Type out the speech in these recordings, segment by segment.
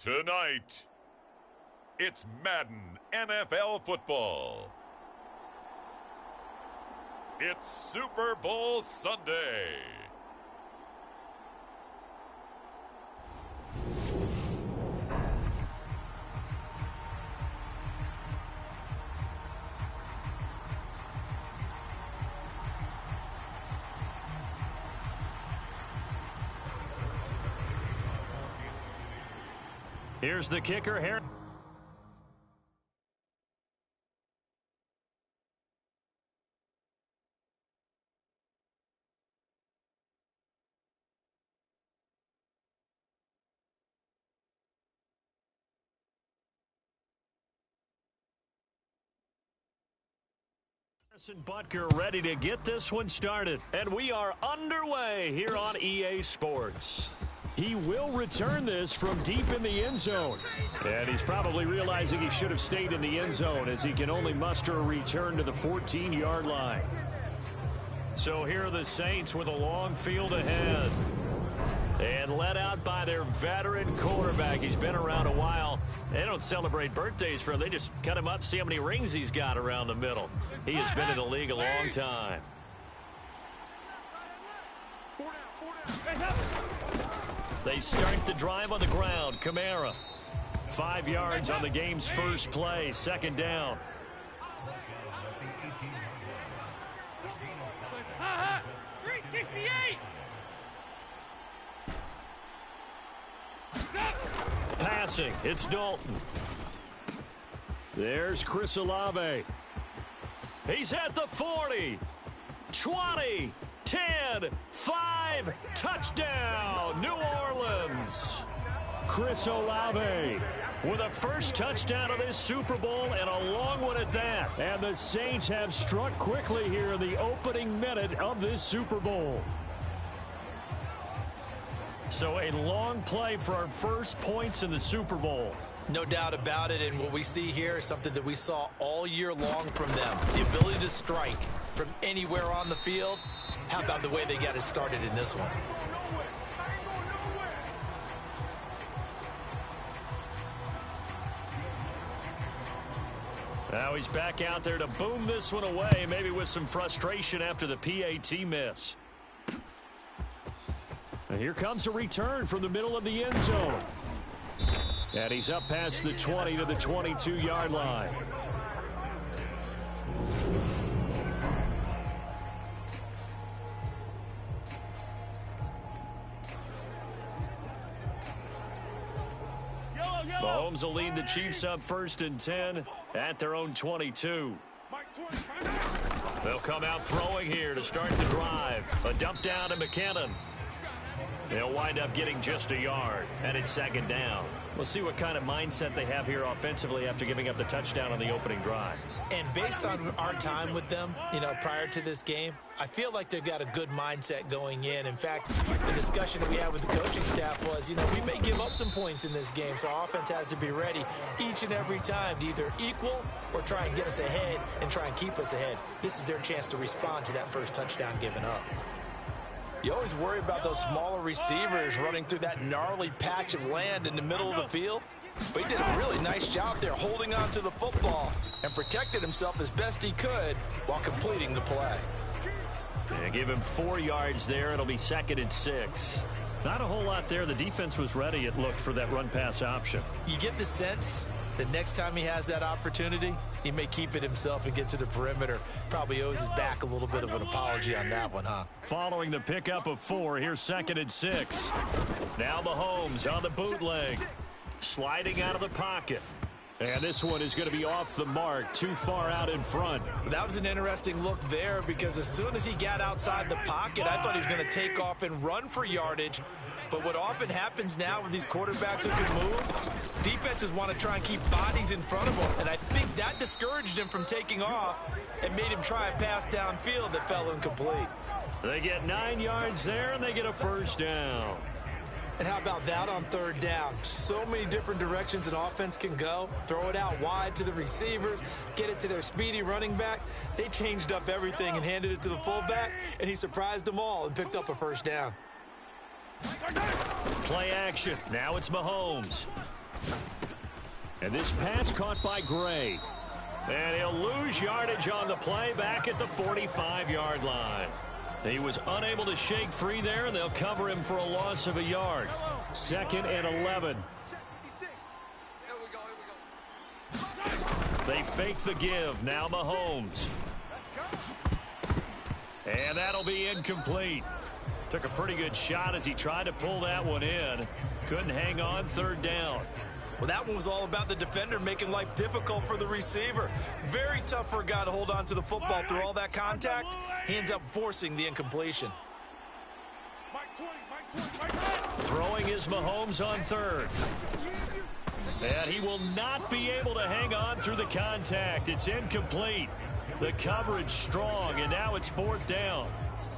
Tonight, it's Madden NFL football. It's Super Bowl Sunday. Here's the kicker, Harrison Butker ready to get this one started. And we are underway here on EA Sports. He will return this from deep in the end zone. And he's probably realizing he should have stayed in the end zone as he can only muster a return to the 14-yard line. So here are the Saints with a long field ahead. And led out by their veteran quarterback. He's been around a while. They don't celebrate birthdays for him. They just cut him up, see how many rings he's got around the middle. He has been in the league a long time. They start the drive on the ground. Kamara. 5 yards on the game's first play. Second down. Passing. It's Dalton. There's Chris Olave. He's at the 40. 20. 10, 5, touchdown, New Orleans. Chris Olave with a first touchdown of this Super Bowl and a long one at that. And the Saints have struck quickly here in the opening minute of this Super Bowl. So a long play for our first points in the Super Bowl. No doubt about it, and what we see here is something that we saw all year long from them. The ability to strike from anywhere on the field. How about the way they got it started in this one? Now he's back out there to boom this one away, maybe with some frustration after the PAT miss. And here comes a return from the middle of the end zone. And he's up past the 20 to the 22-yard line. Mahomes will lead the Chiefs up 1st and 10 at their own 22. They'll come out throwing here to start the drive. A dump down to McKinnon. They'll wind up getting just a yard, and it's second down. We'll see what kind of mindset they have here offensively after giving up the touchdown on the opening drive. And based on our time with them, prior to this game, I feel like they've got a good mindset going in. In fact, the discussion that we had with the coaching staff was, we may give up some points in this game, so our offense has to be ready each and every time to either equal or try and get us ahead and try and keep us ahead. This is their chance to respond to that first touchdown given up. You always worry about those smaller receivers running through that gnarly patch of land in the middle of the field. But he did a really nice job there holding on to the football and protected himself as best he could while completing the play. They give him 4 yards there. It'll be 2nd and 6. Not a whole lot there. The defense was ready, it looked, for that run-pass option. You get the sense that next time he has that opportunity, he may keep it himself and get to the perimeter. Probably owes his back a little bit of an apology on that one, huh? Following the pickup of 4, here's 2nd and 6. Now Mahomes on the bootleg. Sliding out of the pocket. And this one is going to be off the mark, too far out in front. That was an interesting look there because as soon as he got outside the pocket, I thought he was going to take off and run for yardage. But what often happens now with these quarterbacks who can move, defenses want to try and keep bodies in front of them. And I think that discouraged him from taking off and made him try a pass downfield that fell incomplete. They get 9 yards there, and they get a first down. And how about that on 3rd down? So many different directions an offense can go. Throw it out wide to the receivers, get it to their speedy running back. They changed up everything and handed it to the fullback, and he surprised them all and picked up a first down. Play action. Now it's Mahomes. And this pass caught by Gray. And he'll lose yardage on the play back at the 45-yard line. He was unable to shake free there, and they'll cover him for a loss of a yard. 2nd and 11. They fake the give. Now Mahomes. And that'll be incomplete. Took a pretty good shot as he tried to pull that one in. Couldn't hang on. 3rd down. Well, that one was all about the defender making life difficult for the receiver. Very tough for a guy to hold on to the football through all that contact. He ends up forcing the incompletion. Throwing is Mahomes on 3rd. And he will not be able to hang on through the contact. It's incomplete. The coverage strong, and now it's 4th down.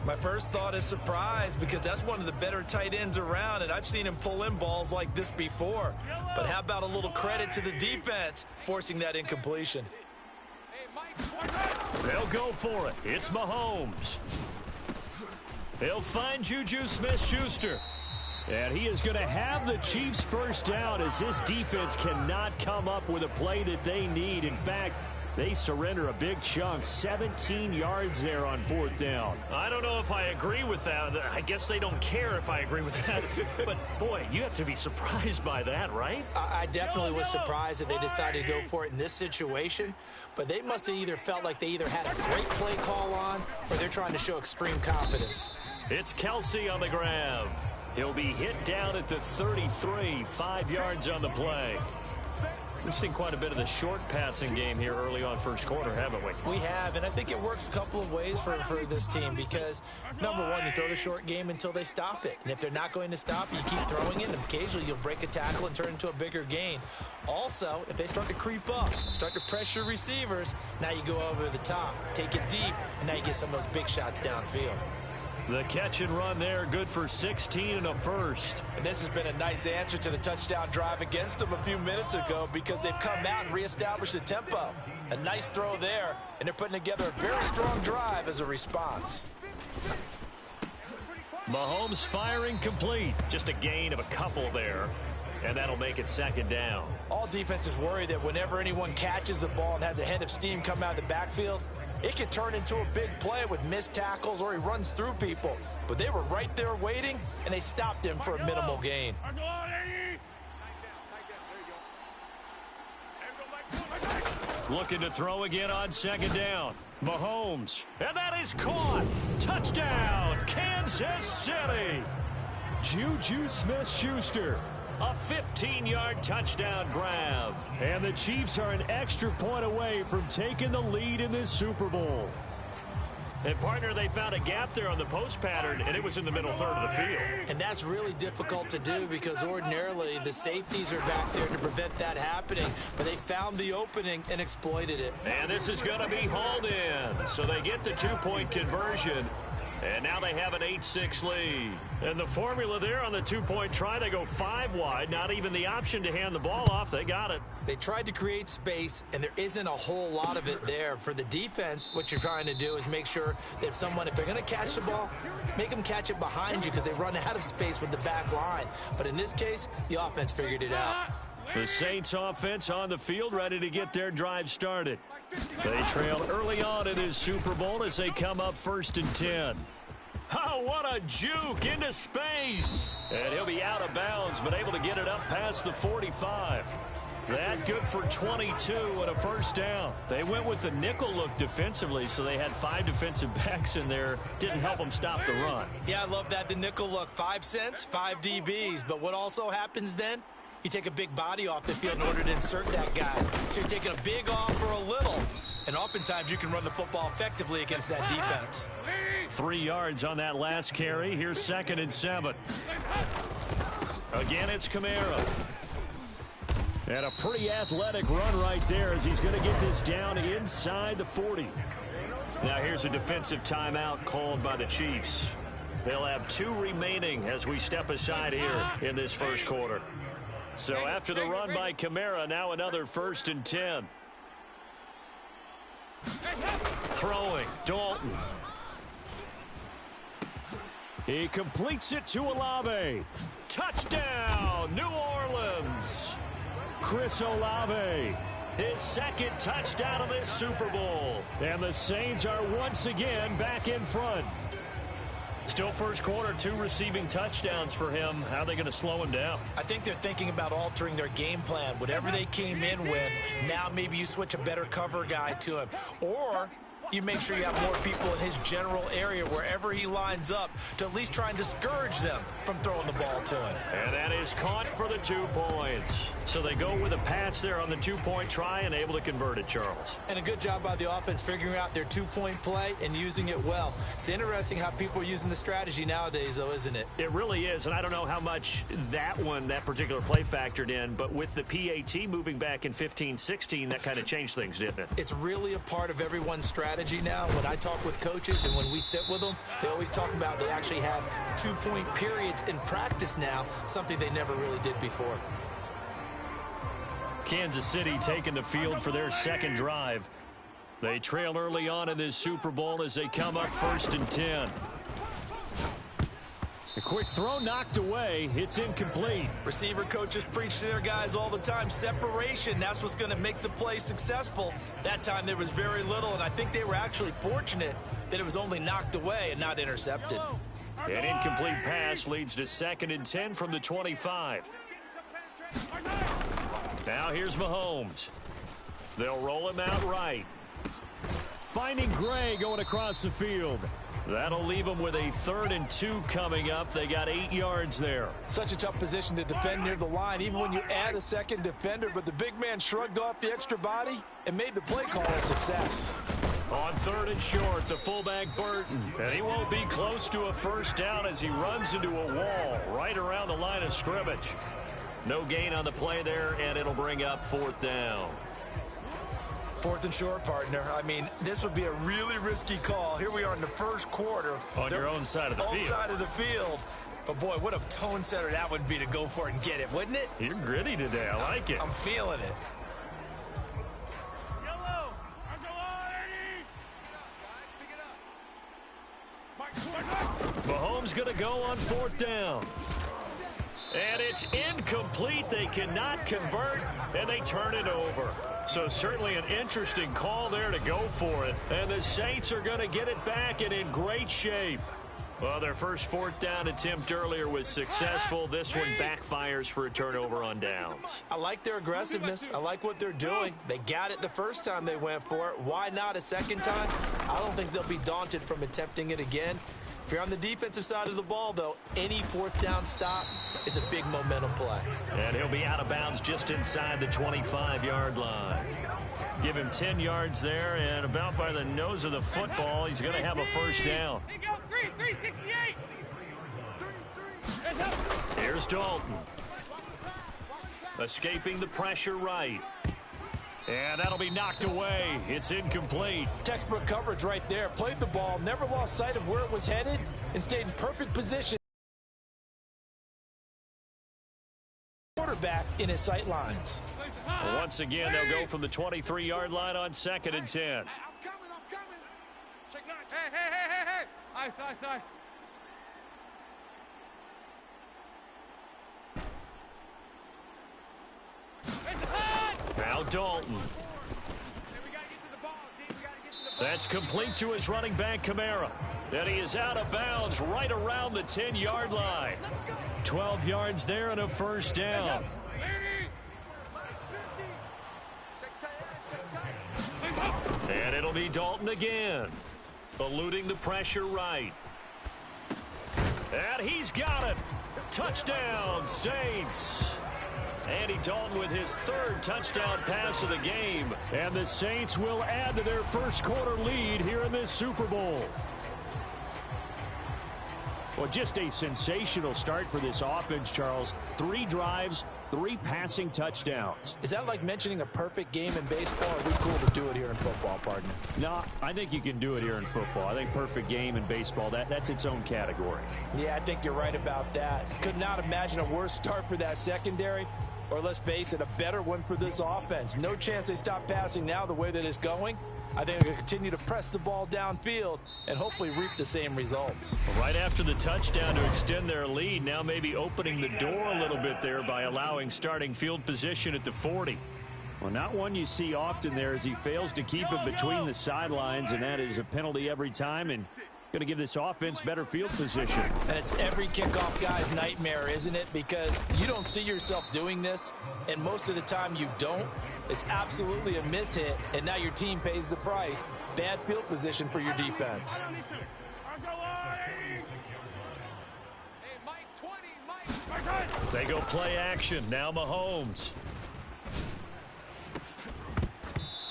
My first thought is surprise, because that's one of the better tight ends around, and I've seen him pull in balls like this before. But how about a little credit to the defense forcing that incompletion? They'll go for it. It's Mahomes. He'll find Juju Smith-Schuster. And he is going to have the Chiefs' first down, as this defense cannot come up with a play that they need. In fact, they surrender a big chunk, 17 yards there on 4th down. I don't know if I agree with that. I guess they don't care if I agree with that. But, boy, you have to be surprised by that, right? I definitely was surprised that they decided to go for it in this situation. But they must have either felt like they either had a great play call on, or they're trying to show extreme confidence. It's Kelsey on the grab. He'll be hit down at the 33, 5 yards on the play. We've seen quite a bit of the short passing game here early on first quarter, haven't we? We have, and I think it works a couple of ways for this team because, number one, you throw the short game until they stop it. And if they're not going to stop, you keep throwing it, and occasionally you'll break a tackle and turn it into a bigger gain. Also, if they start to creep up, start to pressure receivers, now you go over the top, take it deep, and now you get some of those big shots downfield. The catch and run there, good for 16 and a first. And this has been a nice answer to the touchdown drive against them a few minutes ago, because they've come out and reestablished the tempo. A nice throw there, and they're putting together a very strong drive as a response. Mahomes firing complete. Just a gain of a couple there, and that'll make it 2nd down. All defenses worry that whenever anyone catches the ball and has a head of steam come out of the backfield, it could turn into a big play with missed tackles or he runs through people. But they were right there waiting, and they stopped him for a minimal gain. Looking to throw again on 2nd down. Mahomes. And that is caught. Touchdown, Kansas City. Juju Smith-Schuster. A 15-yard touchdown grab. And the Chiefs are an extra point away from taking the lead in this Super Bowl. And, partner, they found a gap there on the post pattern, and it was in the middle third of the field. And that's really difficult to do because ordinarily the safeties are back there to prevent that happening. But they found the opening and exploited it. And this is going to be hauled in. So they get the 2-point conversion. And now they have an 8-6 lead. And the formula there on the 2-point try, they go 5 wide. Not even the option to hand the ball off. They got it. They tried to create space, and there isn't a whole lot of it there. For the defense, what you're trying to do is make sure that if they're going to catch the ball, make them catch it behind you because they run out of space with the back line. But in this case, the offense figured it out. The Saints offense on the field, ready to get their drive started. They trail early on in this Super Bowl as they come up 1st and 10. Oh, what a juke into space. And he'll be out of bounds, but able to get it up past the 45. That good for 22 and a 1st down. They went with the nickel look defensively, so they had 5 defensive backs in there. Didn't help them stop the run. Yeah, I love that, the nickel look. 5 cents, 5 DBs. But what also happens then? You take a big body off the field in order to insert that guy. So you're taking a big off for a little. And oftentimes you can run the football effectively against that defense. 3 yards on that last carry. Here's 2nd and 7. Again, it's Kamara. And a pretty athletic run right there as he's going to get this down inside the 40. Now here's a defensive timeout called by the Chiefs. They'll have 2 remaining as we step aside here in this first quarter. So after the run by Kamara, now another 1st and 10. Throwing, Dalton. He completes it to Olave. Touchdown, New Orleans. Chris Olave. His second touchdown of this Super Bowl. And the Saints are once again back in front. Still first quarter, 2 receiving touchdowns for him. How are they going to slow him down? I think they're thinking about altering their game plan. Whatever they came in with, now maybe you switch a better cover guy to him. Or you make sure you have more people in his general area wherever he lines up to at least try and discourage them from throwing the ball to him. And that is caught for the 2 points. So they go with a pass there on the 2-point try and able to convert it, Charles. And a good job by the offense figuring out their 2-point play and using it well. It's interesting how people are using the strategy nowadays, though, isn't it? It really is, and I don't know how much that particular play factored in, but with the PAT moving back in 15-16, that kind of changed things, didn't it? It's really a part of everyone's strategy now. When I talk with coaches and when we sit with them, they always talk about they actually have 2-point periods in practice now, something they never really did before. Kansas City taking the field for their second drive. They trail early on in this Super Bowl as they come up 1st and 10. A quick throw knocked away. It's incomplete. Receiver coaches preach to their guys all the time. Separation, that's what's going to make the play successful. That time there was very little, and I think they were actually fortunate that it was only knocked away and not intercepted. An incomplete pass leads to 2nd and 10 from the 25. Now here's Mahomes. They'll roll him out right. Finding Gray going across the field. That'll leave them with a 3rd and 2 coming up. They got 8 yards there. Such a tough position to defend near the line, even when you add a second defender. But the big man shrugged off the extra body and made the play call a success. On 3rd and short, the fullback Burton. And he won't be close to a first down as he runs into a wall right around the line of scrimmage. No gain on the play there, and it'll bring up 4th down. 4th and short, partner. I mean, this would be a really risky call. Here we are in the first quarter. On your own side of the field. Own side of the field. But, boy, what a tone setter that would be to go for it and get it, wouldn't it? You're gritty today. I like it. I'm feeling it. Mahomes going to go on 4th down. And it's incomplete. They cannot convert, and they turn it over. So certainly an interesting call there to go for it. And the Saints are going to get it back and in great shape. Well, their first 4th down attempt earlier was successful. This one backfires for a turnover on downs. I like their aggressiveness. I like what they're doing. They got it the first time they went for it. Why not a second time? I don't think they'll be daunted from attempting it again. If you're on the defensive side of the ball, though, any 4th down stop is a big momentum play. And he'll be out of bounds just inside the 25-yard line. Give him 10 yards there, and about by the nose of the football, he's going to have a first down. Here's Dalton. Escaping the pressure right. And that'll be knocked away. It's incomplete. Textbook coverage right there. Played the ball, never lost sight of where it was headed, and stayed in perfect position. Quarterback in his sight lines. Once again, they'll go from the 23-yard line on 2nd and 10. I'm coming. Check nine. Hey. Nice. Now Dalton. That's complete to his running back, Kamara. And he is out of bounds right around the 10-yard line. 12 yards there and a first down. And it'll be Dalton again. Eluding the pressure right. And he's got it. Touchdown, Saints. Andy Dalton with his 3rd touchdown pass of the game. And the Saints will add to their first quarter lead here in this Super Bowl. Well, just a sensational start for this offense, Charles. 3 drives, 3 passing touchdowns. Is that like mentioning a perfect game in baseball, or are we cool to do it here in football, partner? No, I think you can do it here in football. I think perfect game in baseball, that's its own category. Yeah, I think you're right about that. Could not imagine a worse start for that secondary. Or let's face it, a better one for this offense. No chance they stop passing now the way that it's going. I think they're going to continue to press the ball downfield and hopefully reap the same results. Right after the touchdown to extend their lead, now maybe opening the door a little bit there by allowing starting field position at the 40. Well, not one you see often there as he fails to keep it between the sidelines, and that is a penalty every time and going to give this offense better field position. And it's every kickoff guy's nightmare, isn't it? Because you don't see yourself doing this, and most of the time you don't. It's absolutely a mishit, and now your team pays the price. Bad field position for your defense. They go play action. Now Mahomes.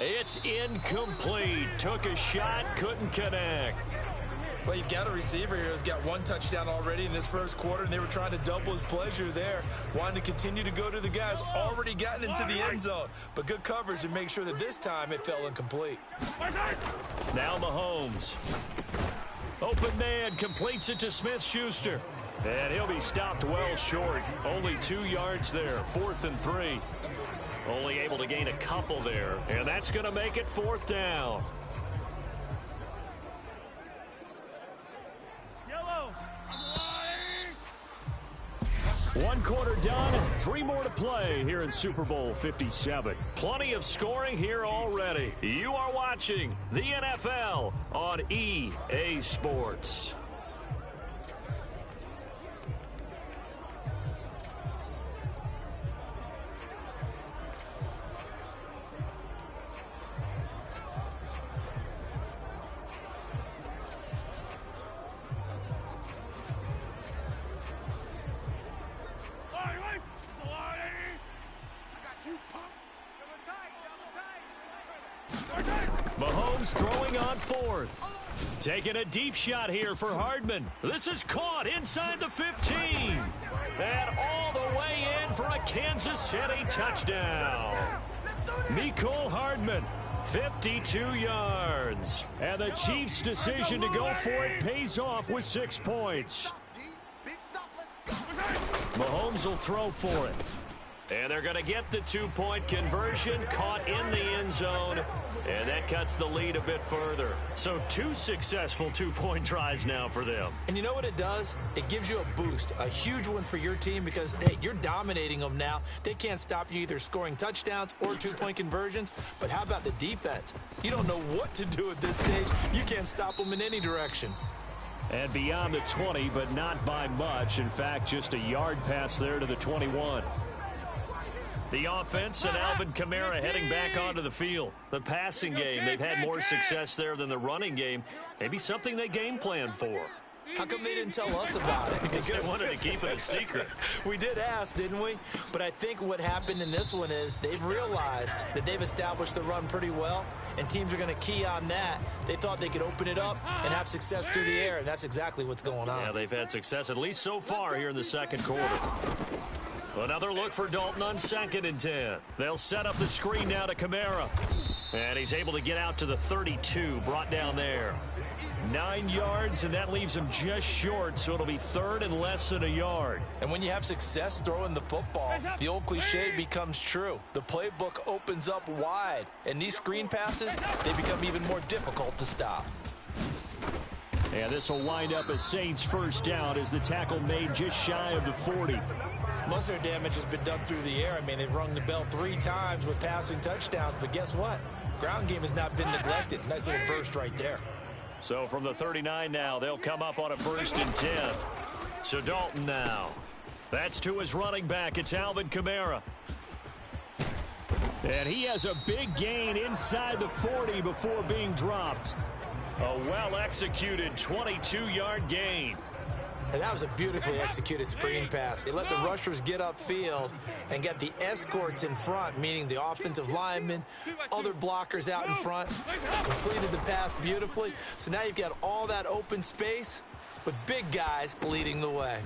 It's incomplete. Took a shot, couldn't connect. Well, you've got a receiver here who's got one touchdown already in this first quarter, and they were trying to double his pleasure there, wanting to continue to go to the guys already gotten into the end zone. But good coverage to make sure that this time it fell incomplete. Now Mahomes. Open man, completes it to Smith-Schuster. And he'll be stopped well short. Only 2 yards there, 4th and 3. Only able to gain a couple there, and that's going to make it 4th down. One quarter done, 3 more to play here in Super Bowl 57. Plenty of scoring here already. You are watching the NFL on EA Sports. Mahomes throwing on 4th. Taking a deep shot here for Hardman. This is caught inside the 15. And all the way in for a Kansas City touchdown. Mecole Hardman, 52 yards. And the Chiefs' decision to go for it pays off with 6 points. Mahomes will throw for it. And they're going to get the 2-point conversion, caught in the end zone, and that cuts the lead a bit further. So 2 successful 2-point tries now for them. And you know what it does? It gives you a boost, a huge one for your team because, hey, you're dominating them now. They can't stop you either scoring touchdowns or 2-point conversions. But how about the defense? You don't know what to do at this stage. You can't stop them in any direction. And beyond the 20, but not by much. In fact, just a yard pass there to the 21. The offense and Alvin Kamara heading back onto the field. The passing game, they've had more success there than the running game. Maybe something they game plan for. How come they didn't tell us about it? Because they wanted to keep it a secret. We did ask, didn't we? But I think what happened in this one is they've realized that they've established the run pretty well, and teams are going to key on that. They thought they could open it up and have success through the air, and that's exactly what's going on. Yeah, they've had success, at least so far here in the second quarter. Another look for Dalton on 2nd and 10. They'll set up the screen now to Kamara. And he's able to get out to the 32, brought down there. 9 yards, and that leaves him just short, so it'll be 3rd and less than a yard. And when you have success throwing the football, the old cliche becomes true. The playbook opens up wide, and these screen passes, they become even more difficult to stop. And this will wind up as Saints' first down as the tackle made just shy of the 40. Most of their damage has been done through the air. I mean, they've rung the bell 3 times with passing touchdowns, but guess what? Ground game has not been neglected. Nice little burst right there. So from the 39 now, they'll come up on a 1st and 10. So Dalton now. That's to his running back. It's Alvin Kamara. And he has a big gain inside the 40 before being dropped. A well-executed 22-yard gain. And that was a beautifully executed screen pass. They let the rushers get upfield and get the escorts in front, meaning the offensive linemen, other blockers out in front, completed the pass beautifully. So now you've got all that open space with big guys leading the way.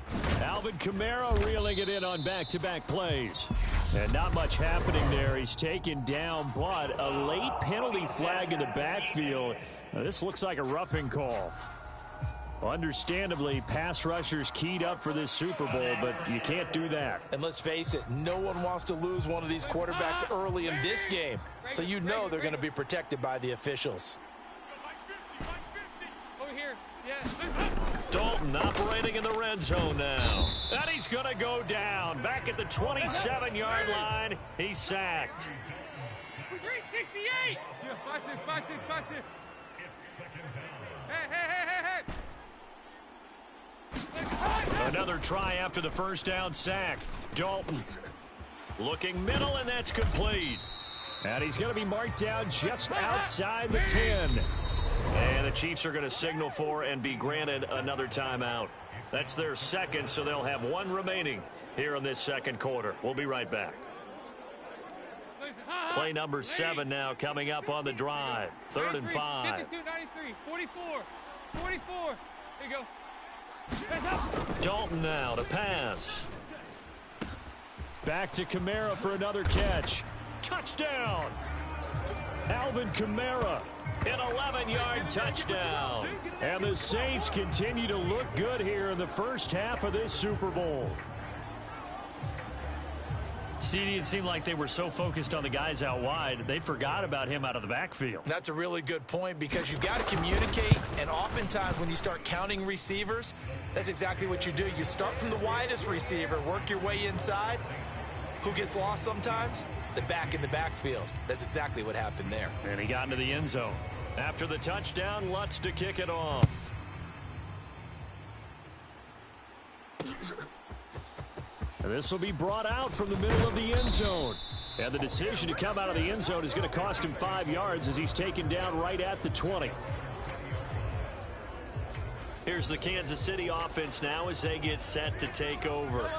Alvin Kamara reeling it in on back-to-back plays. And not much happening there. He's taken down, but a late penalty flag in the backfield. Now, this looks like a roughing call. Understandably, pass rushers keyed up for this Super Bowl, but you can't do that. And let's face it, no one wants to lose one of these quarterbacks early in this game. So you know they're going to be protected by the officials. Over here. Yeah. Dalton operating in the red zone now. And he's going to go down. Back at the 27-yard line, he's sacked. 368. Watch this. Hey. Another try after the first down sack. Dalton looking middle, and that's complete. And he's going to be marked down just outside the 10. And the Chiefs are going to signal for and be granted another timeout. That's their second, so they'll have one remaining here in this second quarter. We'll be right back. Play number 7 now coming up on the drive. 3rd and 5. 52, 93, 44. There you go. Dalton now to pass. Back to Kamara for another catch. Touchdown! Alvin Kamara, an 11-yard touchdown. And the Saints continue to look good here in the first half of this Super Bowl. CD, it seemed like they were so focused on the guys out wide, they forgot about him out of the backfield. That's a really good point because you've got to communicate, and oftentimes when you start counting receivers, that's exactly what you do. You start from the widest receiver, work your way inside. Who gets lost sometimes? The back in the backfield. That's exactly what happened there. And he got into the end zone. After the touchdown, Lutz to kick it off. This will be brought out from the middle of the end zone. And the decision to come out of the end zone is going to cost him 5 yards as he's taken down right at the 20. Here's the Kansas City offense now as they get set to take over.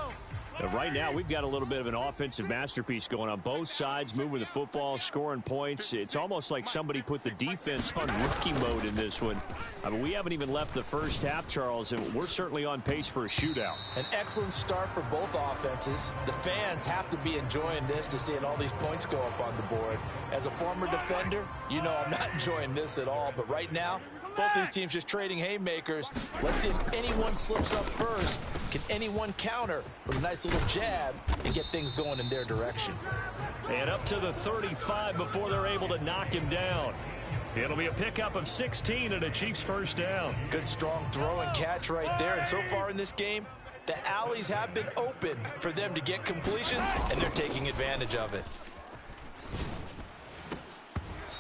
And right now, we've got a little bit of an offensive masterpiece going on. Both sides moving the football, scoring points. It's almost like somebody put the defense on rookie mode in this one. I mean, we haven't even left the first half, Charles, and we're certainly on pace for a shootout. An excellent start for both offenses. The fans have to be enjoying this to seeing all these points go up on the board. As a former defender, you know I'm not enjoying this at all. But right now, both these teams just trading haymakers. Let's see if anyone slips up first. Can anyone counter with a nice little jab and get things going in their direction? And up to the 35 before they're able to knock him down. It'll be a pickup of 16 and a Chiefs first down. Good, strong throw and catch right there. And so far in this game, the alleys have been open for them to get completions, and they're taking advantage of it.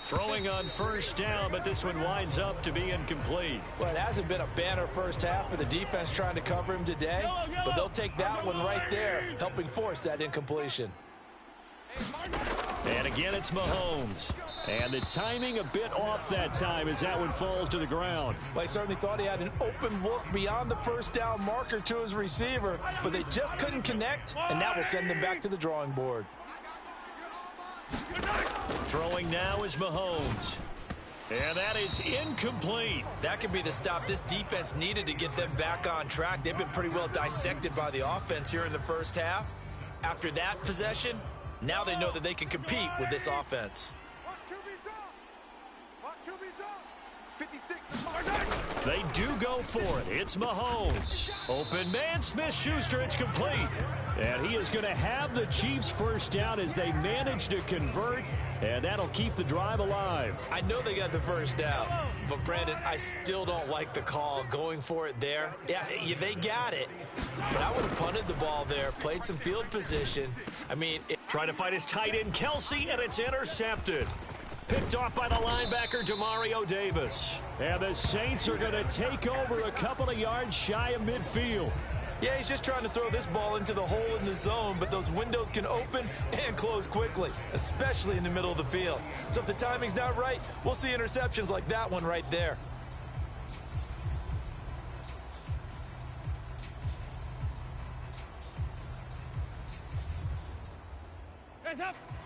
Throwing on first down, but this one winds up to be incomplete. Well, it hasn't been a banner first half for the defense trying to cover him today, but they'll take that one right there, helping force that incompletion. And again, it's Mahomes. And the timing a bit off that time as that one falls to the ground. Well, he certainly thought he had an open look beyond the first down marker to his receiver, but they just couldn't connect, and that will send them back to the drawing board. Throwing now is Mahomes. And that is incomplete. That could be the stop this defense needed to get them back on track. They've been pretty well dissected by the offense here in the first half. After that possession, now they know that they can compete with this offense. They do go for it. It's Mahomes. Open man, Smith-Schuster, it's complete. And he is going to have the Chiefs first down as they manage to convert, and that'll keep the drive alive. I know they got the first down, but Brandon, I still don't like the call going for it there. Yeah, they got it, but I would have punted the ball there, played some field position. I mean, trying to fight his tight end, Kelsey, and it's intercepted. Picked off by the linebacker, Demario Davis. And the Saints are going to take over a couple of yards shy of midfield. Yeah, he's just trying to throw this ball into the hole in the zone, but those windows can open and close quickly, especially in the middle of the field. So if the timing's not right, we'll see interceptions like that one right there.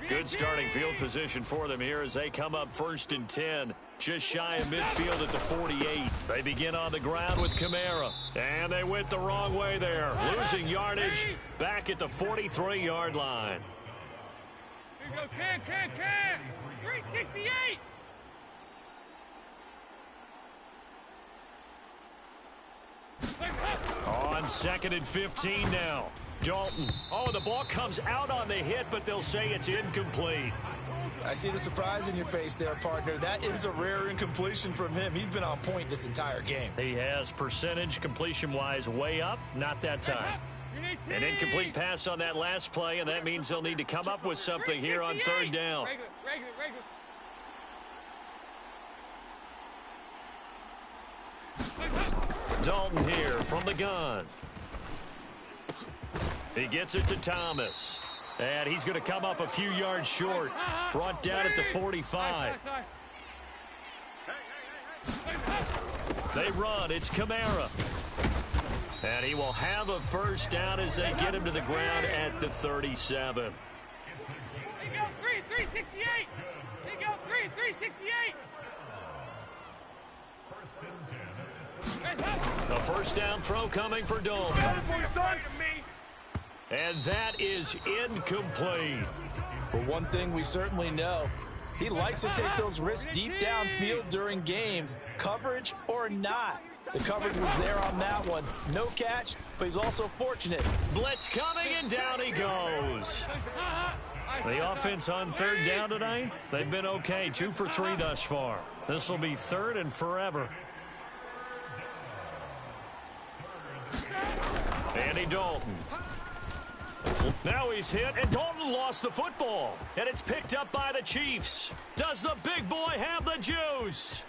Good starting field position for them here as they come up 1st and 10. Just shy of midfield at the 48. They begin on the ground with Kamara. And they went the wrong way there. Losing yardage back at the 43-yard line. Here you go, Cam. 368. 2nd and 15 now. Dalton. Oh, the ball comes out on the hit, but they'll say it's incomplete. I see the surprise in your face there, partner. That is a rare incompletion from him. He's been on point this entire game. He has percentage completion-wise way up. Not that time. An incomplete pass on that last play, and that means they'll need to come up with something here on 3rd down. Dalton here from the gun. He gets it to Thomas. And he's going to come up a few yards short. Brought down at the 45. They run. It's Kamara. And he will have a first down as they get him to the ground at the 37. They go 368. They go 368. A first down throw coming for Dalton. And that is incomplete. But one thing we certainly know, he likes to take those risks deep downfield during games, coverage or not. The coverage was there on that one. No catch, but he's also fortunate. Blitz coming, and down he goes. The offense on 3rd down tonight, they've been okay. 2 for 3 thus far. This will be 3rd and forever. Andy Dalton. Now he's hit, and Dalton lost the football. And it's picked up by the Chiefs. Does the big boy have the juice?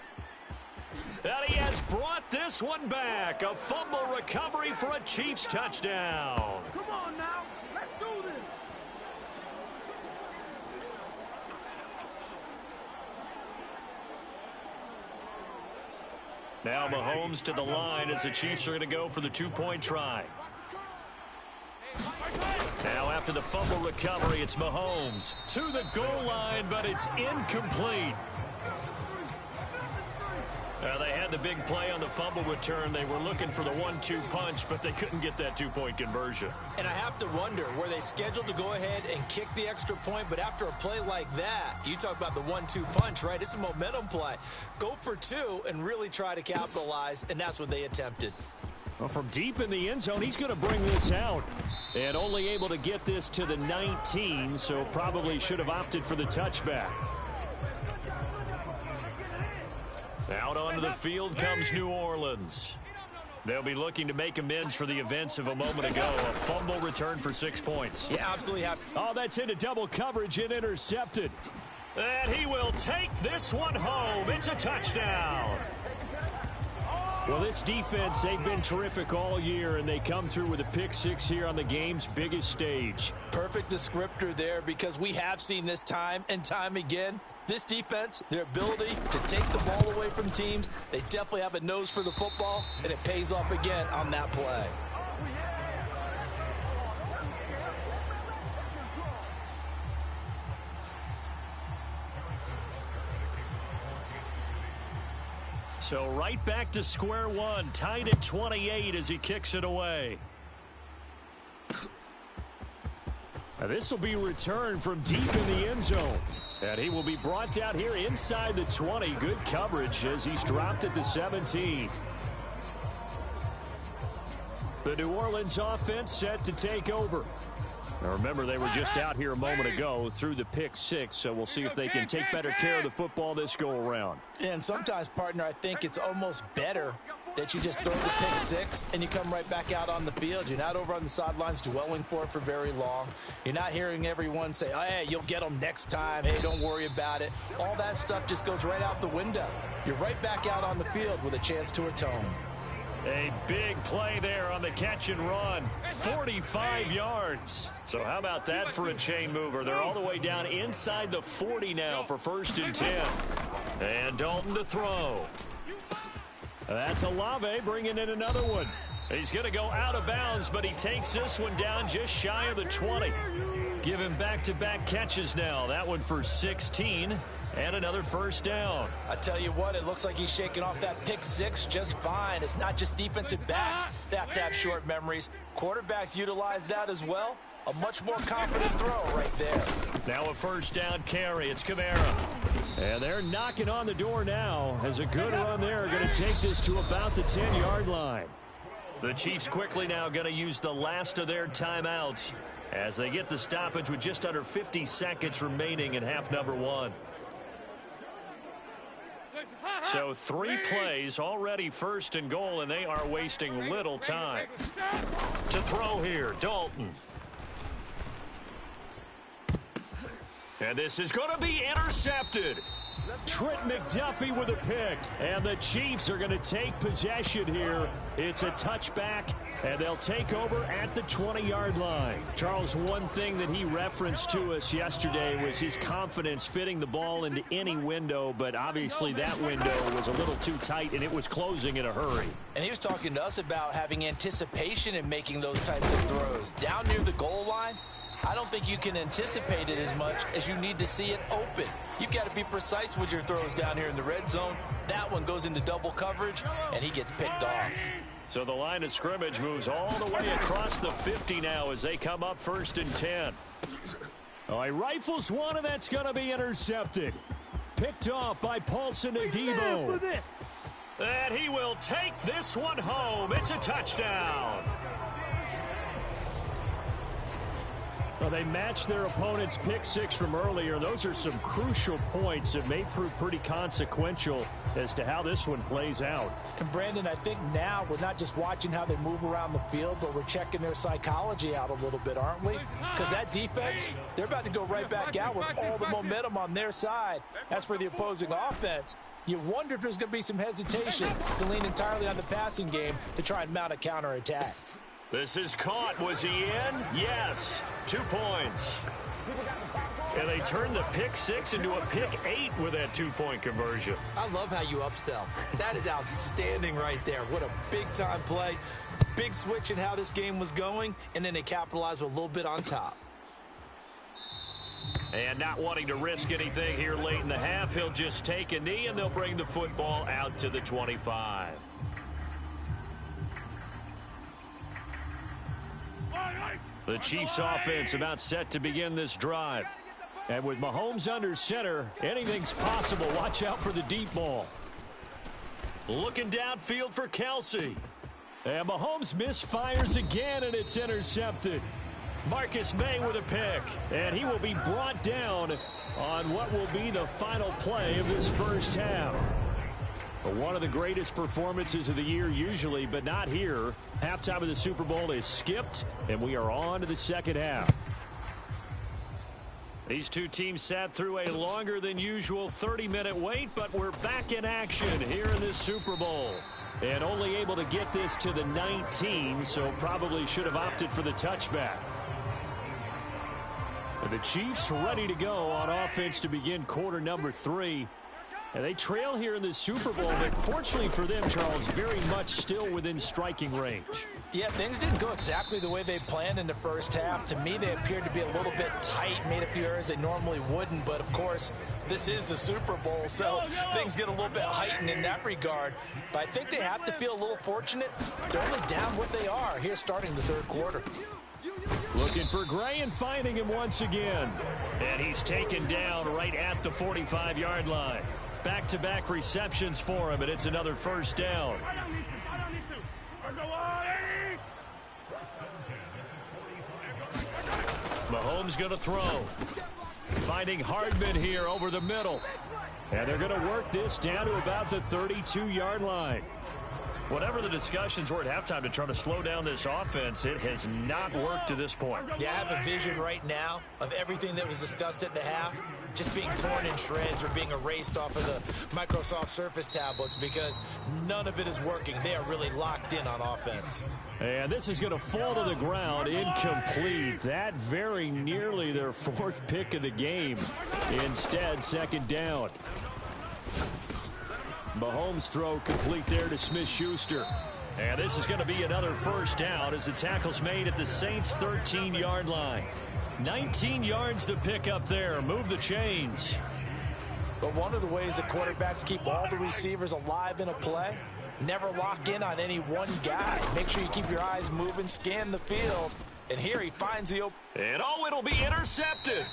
And he has brought this one back. A fumble recovery for a Chiefs touchdown. Come on now. Let's do this. Now Mahomes to the line as the Chiefs are going to go for the 2-point try. Now after the fumble recovery, it's Mahomes to the goal line, but it's incomplete. They had the big play on the fumble return. They were looking for the 1-2 punch, but they couldn't get that 2-point conversion. And I have to wonder, were they scheduled to go ahead and kick the extra point? But after a play like that, you talk about the 1-2 punch, right? It's a momentum play. Go for 2 and really try to capitalize, and that's what they attempted. Well, from deep in the end zone, he's going to bring this out. And only able to get this to the 19, so probably should have opted for the touchback. Out onto the field comes New Orleans. They'll be looking to make amends for the events of a moment ago. A fumble return for 6 points. Yeah, absolutely. Oh, that's into double coverage and intercepted. And he will take this one home. It's a touchdown. Well, this defense, they've been terrific all year, and they come through with a pick 6 here on the game's biggest stage. Perfect descriptor there, because we have seen this time and time again. This defense, their ability to take the ball away from teams, they definitely have a nose for the football, and it pays off again on that play. So right back to square one, tied at 28 as he kicks it away. Now this will be returned from deep in the end zone. And he will be brought down here inside the 20. Good coverage as he's dropped at the 17. The New Orleans offense set to take over. Now remember, they were just out here a moment ago through the pick 6, so we'll see if they can take better care of the football this go-around. And sometimes, partner, I think it's almost better that you just throw the pick 6 and you come right back out on the field. You're not over on the sidelines dwelling for it for very long. You're not hearing everyone say, oh, hey, you'll get them next time. Hey, don't worry about it. All that stuff just goes right out the window. You're right back out on the field with a chance to atone. A big play there on the catch and run. 45 yards. So how about that for a chain mover? They're all the way down inside the 40 now for 1st and 10. And Dalton to throw. That's Olave bringing in another one. He's going to go out of bounds, but he takes this one down just shy of the 20. Give him back-to-back catches now. That one for 16. And another first down. I tell you what, it looks like he's shaking off that pick 6 just fine. It's not just defensive backs that have to have short memories. Quarterbacks utilize that as well. A much more confident throw right there. Now a first down carry. It's Kamara. And they're knocking on the door now. As a good run there, going to take this to about the 10-yard line. The Chiefs quickly now going to use the last of their timeouts as they get the stoppage with just under 50 seconds remaining in half number 1. So 3 plays already first and goal, and they are wasting little time. To throw here, Dalton. And this is going to be intercepted. Trent McDuffie with a pick. And the Chiefs are going to take possession here. It's a touchback, and they'll take over at the 20-yard line. Charles, one thing that he referenced to us yesterday was his confidence fitting the ball into any window, but obviously that window was a little too tight, and it was closing in a hurry. And he was talking to us about having anticipation in making those types of throws. Down near the goal line, I don't think you can anticipate it as much as you need to see it open. You've got to be precise with your throws down here in the red zone. That one goes into double coverage, and he gets picked off. So the line of scrimmage moves all the way across the 50 now as they come up 1st and 10. Oh, he rifles one, and that's going to be intercepted. Picked off by Paulson Adebo. And he will take this one home. It's a touchdown. Well, they matched their opponent's pick 6 from earlier. Those are some crucial points that may prove pretty consequential as to how this one plays out. And Brandon, I think now we're not just watching how they move around the field, but we're checking their psychology out a little bit, aren't we? Because that defense, they're about to go right back out with all the momentum on their side. As for the opposing offense, you wonder if there's going to be some hesitation to lean entirely on the passing game to try and mount a counterattack. This is caught. Was he in? Yes. 2 points. And they turned the pick 6 into a pick 8 with that 2-point conversion. I love how you upsell. That is outstanding right there. What a big-time play. Big switch in how this game was going, and then they capitalized with a little bit on top. And not wanting to risk anything here late in the half, he'll just take a knee, and they'll bring the football out to the 25. The Chiefs offense about set to begin this drive. And with Mahomes under center, anything's possible. Watch out for the deep ball. Looking downfield for Kelsey. And Mahomes misfires again, and it's intercepted. Marcus May with a pick. And he will be brought down on what will be the final play of this first half. One of the greatest performances of the year usually, but not here. Halftime of the Super Bowl is skipped, and we are on to the second half. These two teams sat through a longer than usual 30-minute wait, but we're back in action here in this Super Bowl. And only able to get this to the 19, so probably should have opted for the touchback. The Chiefs ready to go on offense to begin quarter number 3. And they trail here in the Super Bowl, but fortunately for them, Charles, very much still within striking range. Yeah, things didn't go exactly the way they planned in the first half. To me, they appeared to be a little bit tight, made a few errors they normally wouldn't. But, of course, this is the Super Bowl, so things get a little bit heightened in that regard. But I think they have to feel a little fortunate. They're only down what they are here starting the third quarter. Looking for Gray and finding him once again. And he's taken down right at the 45-yard line. Back-to-back receptions for him, and it's another first down. Mahomes going to throw. Finding Hardman here over the middle. And they're going to work this down to about the 32-yard line. Whatever the discussions were at halftime to try to slow down this offense, it has not worked to this point. Yeah, I have a vision right now of everything that was discussed at the half just being torn in shreds or being erased off of the Microsoft Surface tablets because none of it is working. They are really locked in on offense. And this is going to fall to the ground, incomplete. That very nearly their 4th pick of the game. Instead, second down. Mahomes throw complete there to Smith-Schuster. And this is going to be another first down as the tackle's made at the Saints' 13-yard line. 19 yards to pick up there. Move the chains. But one of the ways the quarterbacks keep all the receivers alive in a play, never lock in on any one guy. Make sure you keep your eyes moving, scan the field. And here he finds the open. And it'll be intercepted.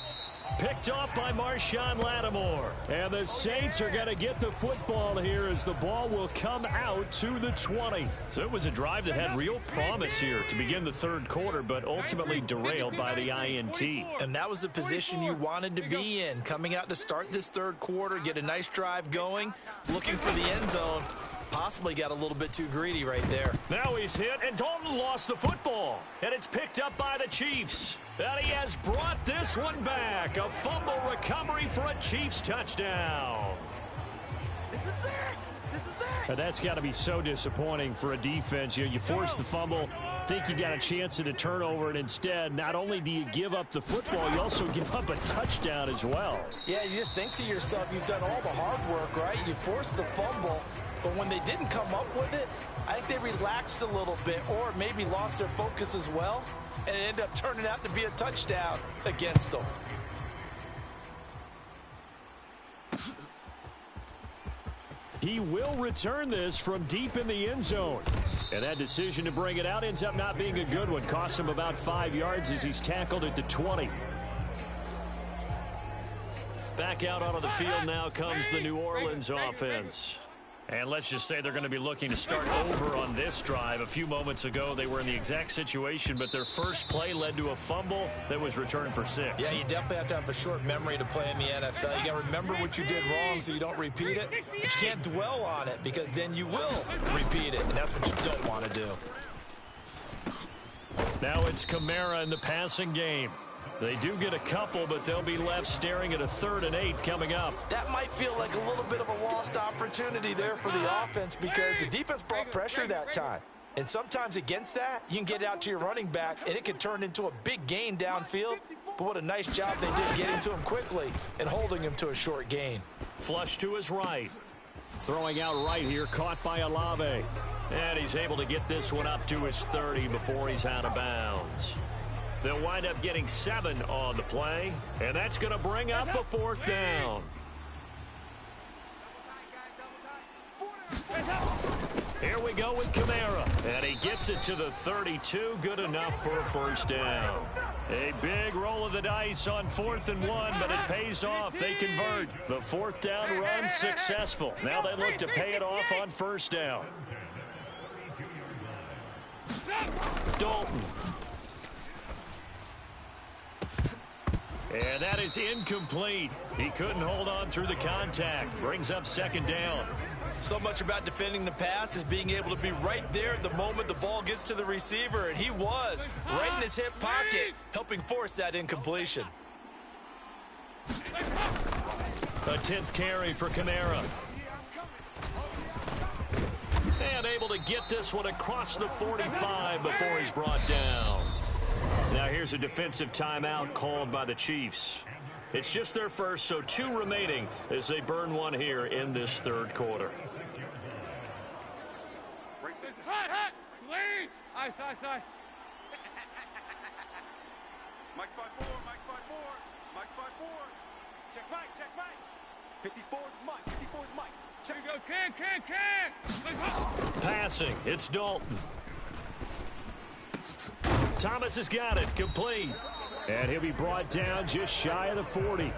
Picked off by Marshawn Lattimore. And the Saints are going to get the football here as the ball will come out to the 20. So it was a drive that had real promise here to begin the third quarter, but ultimately derailed by the INT. And that was the position you wanted to be in. Coming out to start this third quarter, get a nice drive going, looking for the end zone. Possibly got a little bit too greedy right there. Now he's hit, and Dalton lost the football. And it's picked up by the Chiefs. And he has brought this one back. A fumble recovery for a Chiefs touchdown. This is it. This is it. And that's got to be so disappointing for a defense. You force the fumble, think you got a chance at a turnover, and instead, not only do you give up the football, you also give up a touchdown as well. Yeah, you just think to yourself, you've done all the hard work, right? You forced the fumble, but when they didn't come up with it, I think they relaxed a little bit or maybe lost their focus as well, and it ended up turning out to be a touchdown against them. He will return this from deep in the end zone. And that decision to bring it out ends up not being a good one. Cost him about 5 yards as he's tackled at the 20. Back out onto the field now comes the New Orleans offense. And let's just say they're going to be looking to start over on this drive. A few moments ago, they were in the exact situation, but their first play led to a fumble that was returned for 6. Yeah, you definitely have to have a short memory to play in the NFL. You got to remember what you did wrong so you don't repeat it, but you can't dwell on it because then you will repeat it, and that's what you don't want to do. Now it's Kamara in the passing game. They do get a couple, but they'll be left staring at a 3rd and 8 coming up. That might feel like a little bit of a lost opportunity there for the offense because the defense brought pressure that time. And sometimes against that, you can get out to your running back, and it can turn into a big gain downfield. But what a nice job they did getting to him quickly and holding him to a short gain. Flush to his right. Throwing out right here, caught by Olave. And he's able to get this one up to his 30 before he's out of bounds. They'll wind up getting 7 on the play, and that's going to bring up a 4th down. Here we go with Kamara, and he gets it to the 32, good enough for a 1st down. A big roll of the dice on 4th and 1, but it pays off. They convert. The 4th down run successful. Now they look to pay it off on 1st down. Dalton. And that is incomplete. He couldn't hold on through the contact. Brings up 2nd down. So much about defending the pass is being able to be right there at the moment the ball gets to the receiver, and he was right in his hip pocket, helping force that incompletion. A 10th carry for Kamara. And able to get this one across the 45 before he's brought down. Now here's a defensive timeout called by the Chiefs. It's just their first, so 2 remaining as they burn one here in this 3rd quarter. Hot. Lead. Ice. Mike spot 4. Mike spot 4. Check Mike. 54's Mike. 54's Mike. Here we go. Can. Passing. It's Dalton. Thomas has got it. Complete. And he'll be brought down just shy of the 40.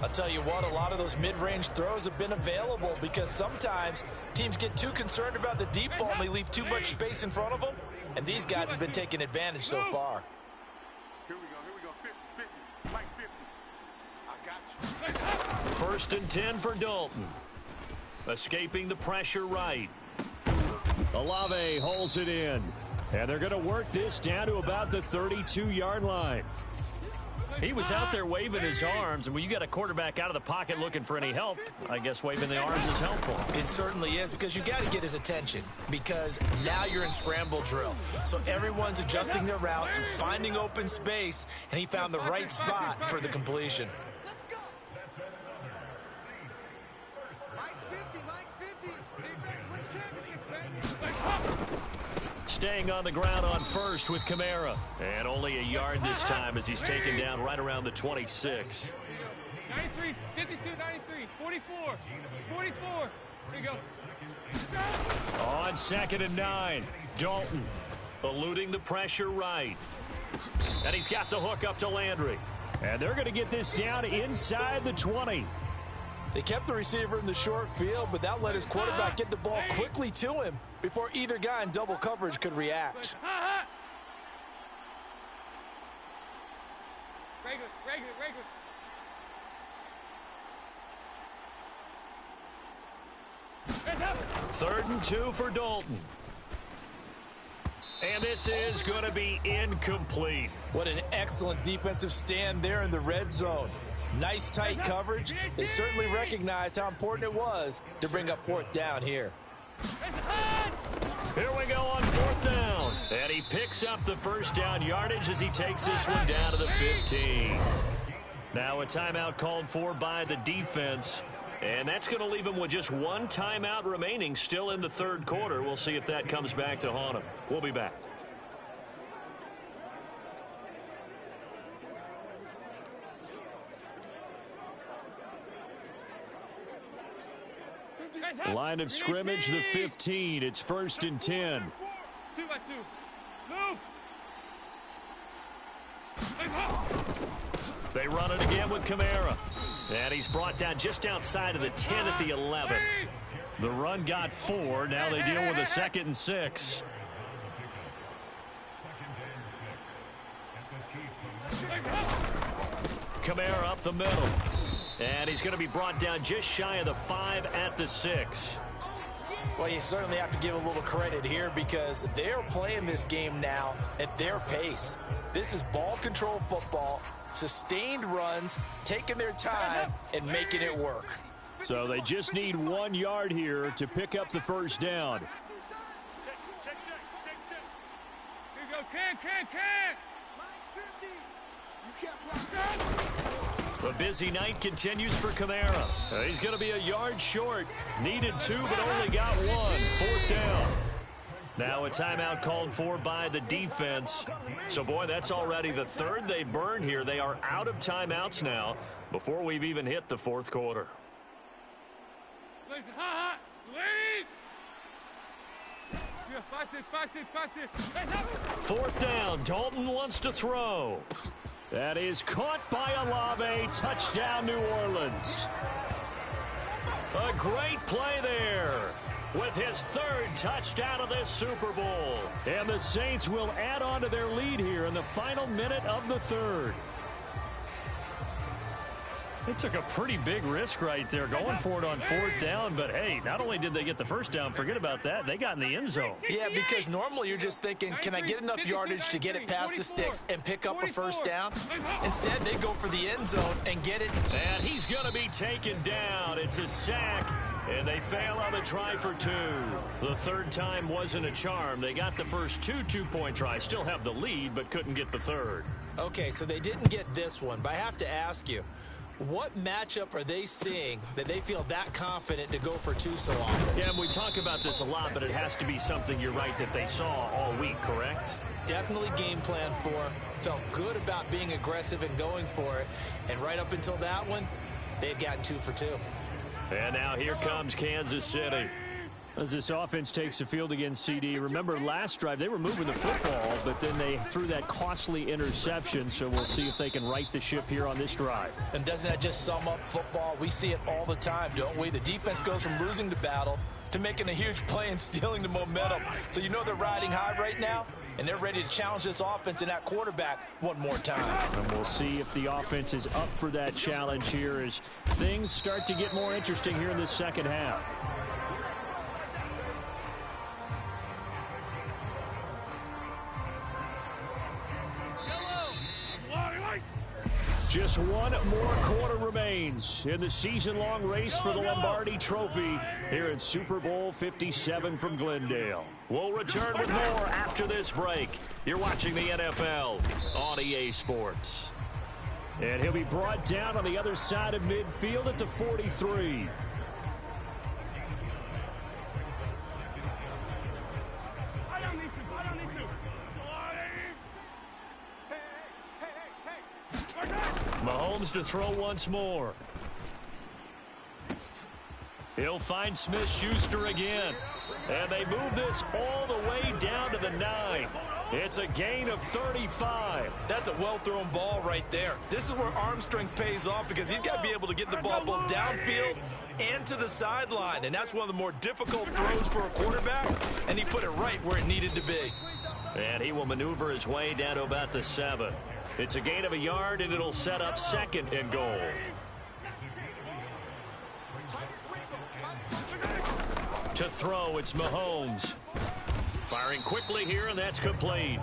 I'll tell you what, a lot of those mid-range throws have been available because sometimes teams get too concerned about the deep ball and they leave too much space in front of them. And these guys have been taking advantage so far. Here we go. 50. Mike 50. I got you. 1st and 10 for Dalton. Escaping the pressure right. Olave holds it in. And they're going to work this down to about the 32-yard line. He was out there waving his arms, and when you got a quarterback out of the pocket looking for any help, I guess waving the arms is helpful. It certainly is because you got to get his attention because now you're in scramble drill. So everyone's adjusting their routes, finding open space, and he found the right spot for the completion. Mike's 50. Defense wins championships, baby. Staying on the ground on 1st with Kamara. And only a yard this time as he's taken down right around the 26. 93, 52, 93, 44. Here you go. On 2nd and 9, Dalton eluding the pressure right. And he's got the hook up to Landry. And they're going to get this down inside the 20. They kept the receiver in the short field, but that let his quarterback get the ball quickly to him before either guy in double coverage could react. Regular. 3rd and 2 for Dalton. And this is going to be incomplete. What an excellent defensive stand there in the red zone. Nice tight coverage. They certainly recognized how important it was to bring up 4th down here. Here we go on 4th down. And he picks up the 1st down yardage as he takes this one down to the 15. Now a timeout called for by the defense. And that's going to leave him with just 1 timeout remaining still in the 3rd quarter. We'll see if that comes back to haunt him. We'll be back. Line of scrimmage, the 15. It's 1st and 10. 2 by 2. Move. They run it again with Kamara. And he's brought down just outside of the 10 at the 11. The run got 4. Now they deal with a 2nd and 6. Kamara up the middle. And he's going to be brought down just shy of the 5 at the 6. Well, you certainly have to give a little credit here because they're playing this game now at their pace. This is ball control football, sustained runs, taking their time and making it work. So they just need 1 yard here to pick up the 1st down. Check. Here you go. Can. The busy night continues for Kamara. He's going to be a yard short. Needed 2, but only got 1. 4th down. Now a timeout called for by the defense. So, boy, that's already the 3rd they burned here. They are out of timeouts now before we've even hit the 4th quarter. Lead. Practice. 4th down. Dalton wants to throw. That is caught by Olave. Touchdown, New Orleans. A great play there with his 3rd touchdown of this Super Bowl. And the Saints will add on to their lead here in the final minute of the 3rd. They took a pretty big risk right there going for it on 4th down. But, hey, not only did they get the 1st down, forget about that, they got in the end zone. Yeah, because normally you're just thinking, can I get enough yardage to get it past the sticks and pick up a 1st down? Instead, they go for the end zone and get it. And he's going to be taken down. It's a sack. And they fail on the try for 2. The 3rd time wasn't a charm. They got the first 2 two-point tries. Still have the lead, but couldn't get the 3rd. Okay, so they didn't get this one, but I have to ask you, what matchup are they seeing that they feel that confident to go for 2 so often? Yeah, we talk about this a lot, but it has to be something, you're right, that they saw all week, correct? Definitely game plan for, felt good about being aggressive and going for it, and right up until that one, they had gotten 2 for 2. And now here comes Kansas City. As this offense takes the field against CD, remember last drive they were moving the football, but then they threw that costly interception, so we'll see if they can right the ship here on this drive. And doesn't that just sum up football? We see it all the time, don't we? The defense goes from losing the battle to making a huge play and stealing the momentum. So you know they're riding high right now, and they're ready to challenge this offense and that quarterback one more time. And we'll see if the offense is up for that challenge here as things start to get more interesting here in the 2nd half. Just 1 more quarter remains in the season-long race for the Lombardi Trophy here at Super Bowl 57 from Glendale. We'll return with more after this break. You're watching the NFL on EA Sports. And he'll be brought down on the other side of midfield at the 43. Mahomes to throw once more. He'll find Smith-Schuster again. And they move this all the way down to the 9. It's a gain of 35. That's a well-thrown ball right there. This is where arm strength pays off because he's got to be able to get the ball both downfield and to the sideline. And that's one of the more difficult throws for a quarterback, and he put it right where it needed to be. And he will maneuver his way down to about the 7. It's a gain of a yard, and it'll set up 2nd and goal. To throw, it's Mahomes. Firing quickly here, and that's complete.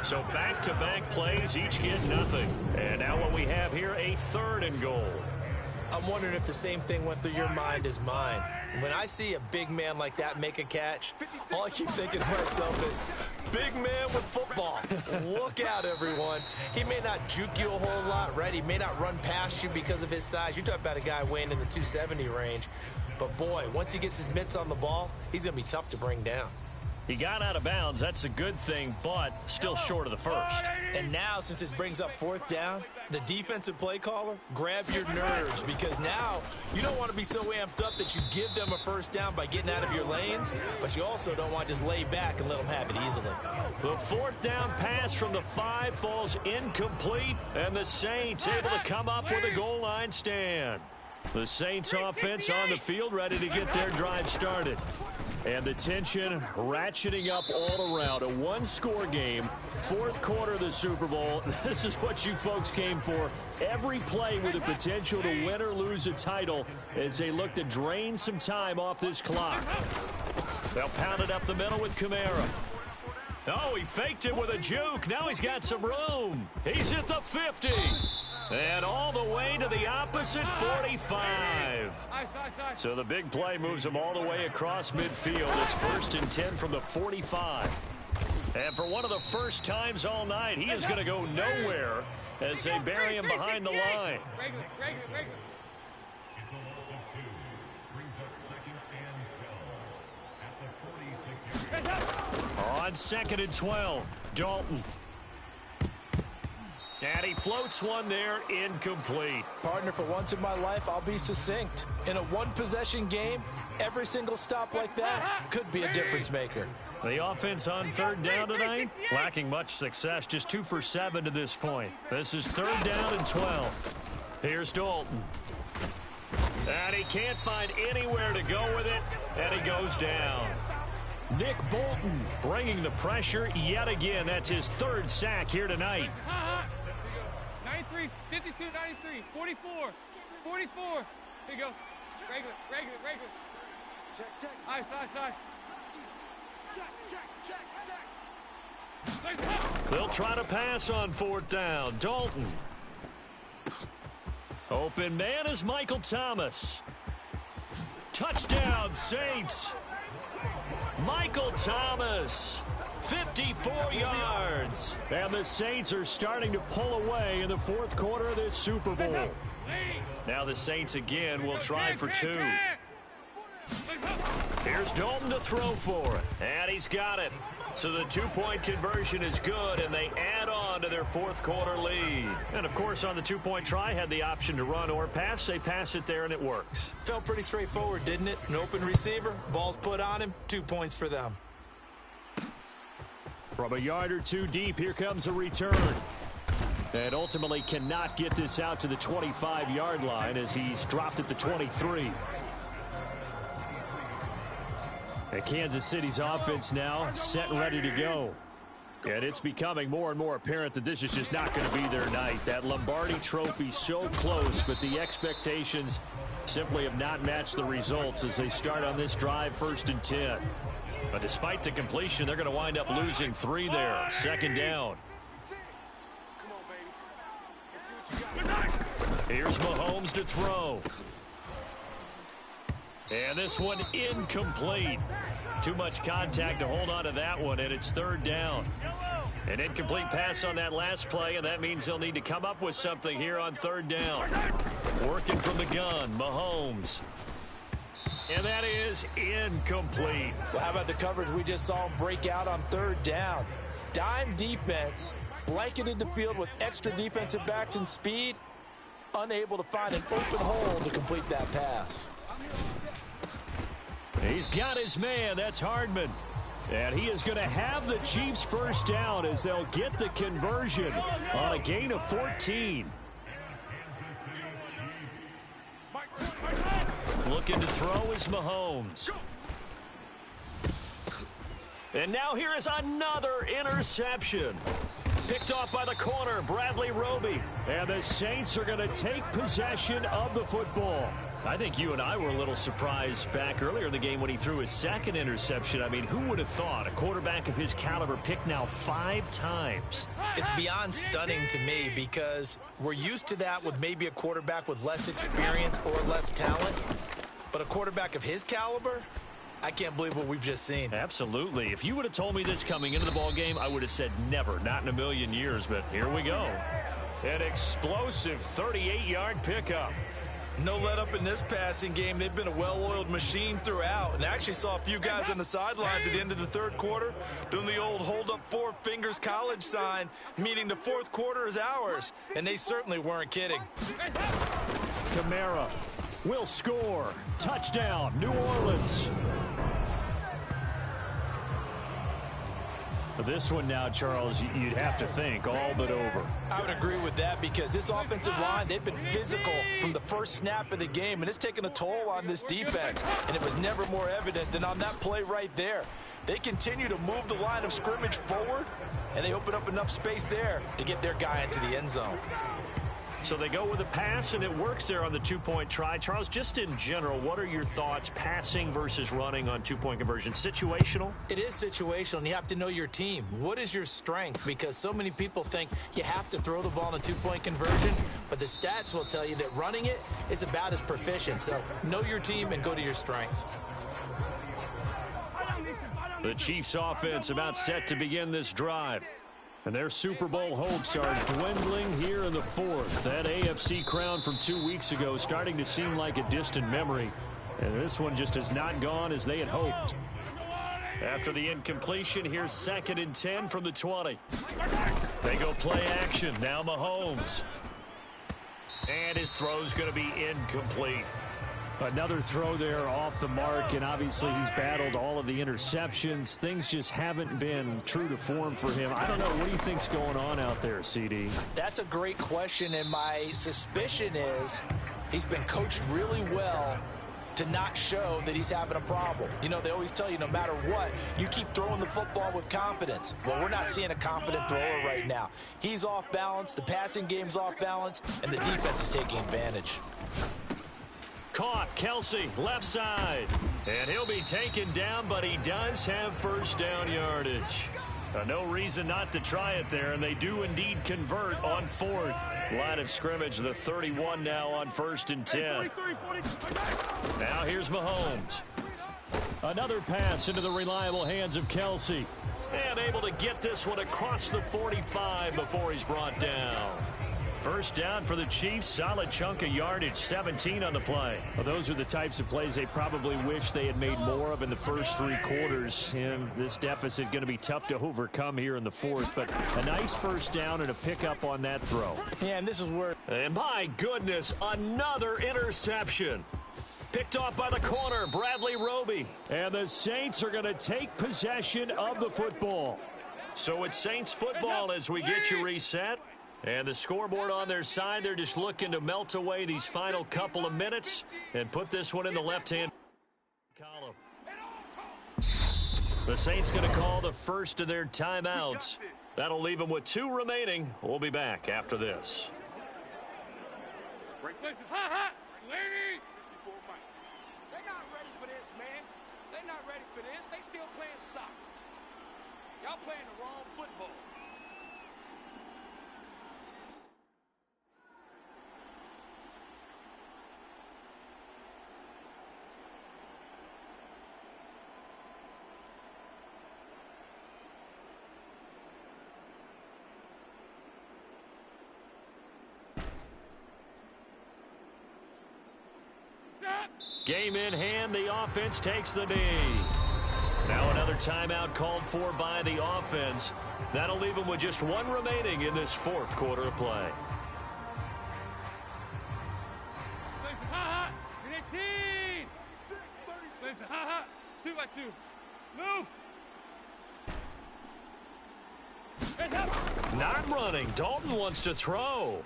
So back-to-back plays, each get nothing. And now what we have here, a 3rd and goal. I'm wondering if the same thing went through your mind as mine. When I see a big man like that make a catch, all I keep thinking to myself is, big man with football. Look out, everyone. He may not juke you a whole lot, right? He may not run past you because of his size. You're talking about a guy weighing in the 270 range. But, boy, once he gets his mitts on the ball, he's going to be tough to bring down. He got out of bounds. That's a good thing, but still short of the first. And now, since this brings up 4th down, the defensive play caller, grab your nerves, because now you don't want to be so amped up that you give them a 1st down by getting out of your lanes, but you also don't want to just lay back and let them have it easily. The 4th down pass from the 5 falls incomplete, and the Saints able to come up with a goal line stand. The Saints offense on the field, ready to get their drive started. And the tension ratcheting up all around. A 1-score game, 4th quarter of the Super Bowl. This is what you folks came for. Every play with the potential to win or lose a title as they look to drain some time off this clock. They'll pound it up the middle with Kamara. Oh, he faked it with a juke. Now he's got some room. He's at the 50. And all the way to the opposite 45. So the big play moves him all the way across midfield. It's 1st and 10 from the 45. And for one of the first times all night, he is going to go nowhere as they bury him behind the line. On 2nd and 12, Dalton. And he floats one there, incomplete. Partner, for once in my life, I'll be succinct. In a 1-possession game, every single stop like that could be a difference maker. The offense on 3rd down tonight, lacking much success, just 2 for 7 to this point. This is 3rd down and 12. Here's Dalton. And he can't find anywhere to go with it, and he goes down. Nick Bolton bringing the pressure yet again. That's his 3rd sack here tonight. 93, 52, 93, 44, 44. Here you go. Regular. Check. Ice. Check. They'll try to pass on 4th down. Dalton. Open man is Michael Thomas. Touchdown, Saints. Michael Thomas. 54 yards. And the Saints are starting to pull away in the 4th quarter of this Super Bowl. Now the Saints again will try for 2. Here's Dalton to throw for it. And he's got it. So the 2-point conversion is good, and they add on to their 4th quarter lead. And, of course, on the 2-point try, had the option to run or pass. They pass it there, and it works. Felt pretty straightforward, didn't it? An open receiver, ball's put on him, 2 points for them. From a yard or 2 deep, here comes a return. And ultimately cannot get this out to the 25-yard line as he's dropped at the 23. And Kansas City's offense now set and ready to go. And it's becoming more and more apparent that this is just not going to be their night. That Lombardi trophy so close, but the expectations simply have not matched the results as they start on this drive 1st and 10. But despite the completion, they're going to wind up losing 3 there. 2nd down. Here's Mahomes to throw. And this one incomplete. Too much contact to hold on to that one, and it's 3rd down. An incomplete pass on that last play, and that means they'll need to come up with something here on 3rd down. Working from the gun, Mahomes. And that is incomplete. Well, how about the coverage we just saw break out on 3rd down? Dime defense, blanketed the field with extra defensive backs and speed, unable to find an open hole to complete that pass. He's got his man. That's Hardman. And he is going to have the Chiefs first down as they'll get the conversion on a gain of 14. Looking to throw is Mahomes. And now here is another interception. Picked off by the corner, Bradley Roby. And the Saints are going to take possession of the football. I think you and I were a little surprised back earlier in the game when he threw his second interception. I mean, who would have thought a quarterback of his caliber picked now 5 times? It's beyond stunning to me because we're used to that with maybe a quarterback with less experience or less talent. But a quarterback of his caliber, I can't believe what we've just seen. Absolutely. If you would have told me this coming into the ball game, I would have said never, not in a million years. But here we go. An explosive 38-yard pickup. No let up in this passing game. They've been a well-oiled machine throughout. And I actually saw a few guys on the sidelines at the end of the third quarter doing the old hold up 4 fingers college sign, meaning the fourth quarter is ours. And they certainly weren't kidding. Kamara will score. Touchdown, New Orleans. This one now, Charles, you'd have to think all but over. I would agree with that because this offensive line, they've been physical from the first snap of the game, and it's taken a toll on this defense. And it was never more evident than on that play right there. They continue to move the line of scrimmage forward, and they open up enough space there to get their guy into the end zone. So they go with a pass, and it works there on the 2-point try. Charles, just in general, what are your thoughts passing versus running on 2-point conversion? Situational? It is situational, and you have to know your team. What is your strength? Because so many people think you have to throw the ball in a 2-point conversion, but the stats will tell you that running it is about as proficient. So know your team and go to your strength. The Chiefs offense about set to begin this drive. And their Super Bowl hopes are dwindling here in the fourth. That AFC crown from 2 weeks ago is starting to seem like a distant memory. And this one just has not gone as they had hoped. After the incompletion, here's 2nd and 10 from the 20. They go play action. Now Mahomes. And his throw's going to be incomplete. Another throw there off the mark, and obviously he's battled all of the interceptions. Things just haven't been true to form for him. I don't know. What do you think's going on out there, CD? That's a great question, and my suspicion is he's been coached really well to not show that he's having a problem. You know, they always tell you no matter what, you keep throwing the football with confidence. Well, we're not seeing a confident thrower right now. He's off balance, the passing game's off balance, and the defense is taking advantage. Caught, Kelsey, left side. And he'll be taken down, but he does have first down yardage. No reason not to try it there, and they do indeed convert on 4th. Line of scrimmage, the 31 now on 1st and 10. Now here's Mahomes. Another pass into the reliable hands of Kelsey. And able to get this one across the 45 before he's brought down. First down for the Chiefs. Solid chunk of yardage, 17 on the play. Well, those are the types of plays they probably wish they had made more of in the first 3 quarters. And this deficit going to be tough to overcome here in the 4th. But a nice first down and a pickup on that throw. Yeah, and this is where... And my goodness, another interception. Picked off by the corner, Bradley Roby. And the Saints are going to take possession of the football. So it's Saints football as we get you reset. And the scoreboard on their side, they're just looking to melt away these final couple of minutes and put this one in the left-hand column. The Saints going to call the first of their timeouts. That'll leave them with 2 remaining. We'll be back after this. They're not ready for this, man. They're not ready for this. They still playing soccer. Y'all playing the wrong football. Game in hand, the offense takes the knee. Now another timeout called for by the offense. That'll leave them with just 1 remaining in this 4th quarter of play. Ha ha! 2-by-2. Move. Not running. Dalton wants to throw.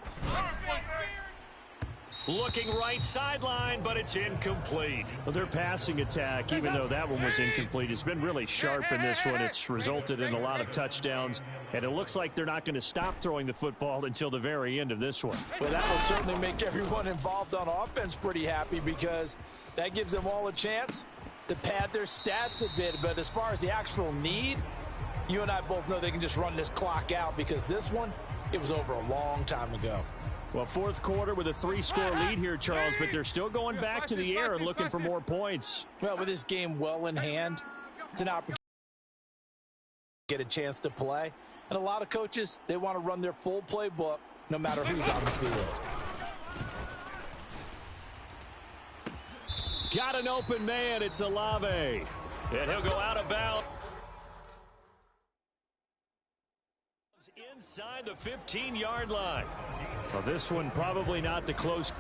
Looking right sideline, but it's incomplete. Well, their passing attack, even though that one was incomplete, has been really sharp in this one. It's resulted in a lot of touchdowns, and it looks like they're not going to stop throwing the football until the very end of this one. Well, that will certainly make everyone involved on offense pretty happy because that gives them all a chance to pad their stats a bit. But as far as the actual need, you and I both know they can just run this clock out because this one, it was over a long time ago. Well, fourth quarter with a 3-score lead here, Charles, but they're still going back to the air and looking for more points. Well, with this game well in hand, it's an opportunity to get a chance to play. And a lot of coaches, they want to run their full playbook no matter who's on the field. Got an open man. It's Olave. And he'll go out of bounds. Inside the 15-yard line. Well, this one probably not the close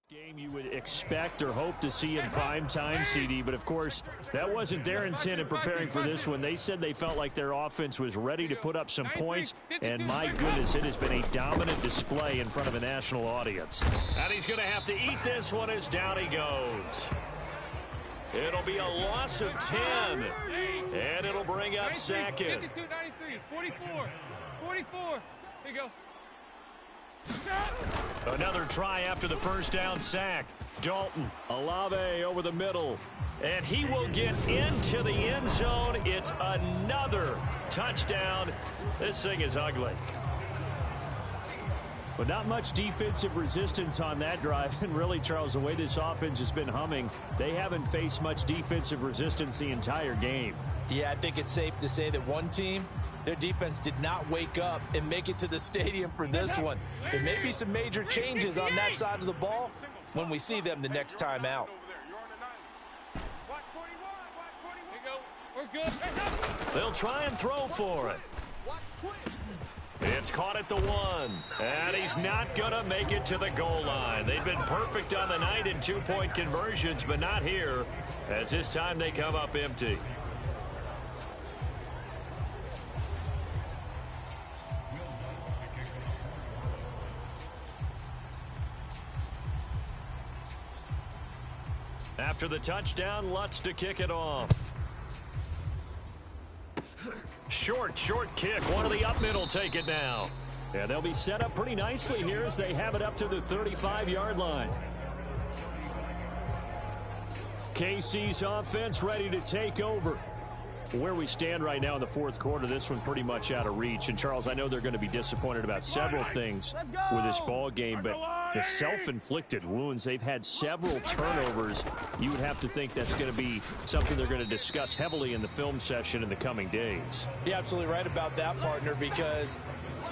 game you would expect or hope to see in prime time, CD. But, of course, that wasn't their intent in preparing for this one. They said they felt like their offense was ready to put up some points. And, my goodness, it has been a dominant display in front of a national audience. And he's going to have to eat this one as down he goes. It'll be a loss of 10, and it'll bring up second. 52, 93, 44, 44. Here you go. Another try after the first down sack. Dalton, Olave over the middle, and he will get into the end zone. It's another touchdown. This thing is ugly. But not much defensive resistance on that drive. And really, Charles, the way this offense has been humming, they haven't faced much defensive resistance the entire game. Yeah, I think it's safe to say that one team, their defense did not wake up and make it to the stadium for this one. There may be some major changes on that side of the ball when we see them the next time out. We're good. They'll try and throw for it. It's caught at the 1, and he's not going to make it to the goal line. They've been perfect on the night in 2-point conversions, but not here, as this time they come up empty. After the touchdown, Lutz to kick it off. Short kick. One of the up middle take it now. And they'll be set up pretty nicely here as they have it up to the 35-yard line. KC's offense ready to take over. Where we stand right now in the fourth quarter, this one pretty much out of reach. And, Charles, I know they're going to be disappointed about several things with this ball game, but the self-inflicted wounds, they've had several turnovers. You would have to think that's going to be something they're going to discuss heavily in the film session in the coming days. You're absolutely right about that, partner, because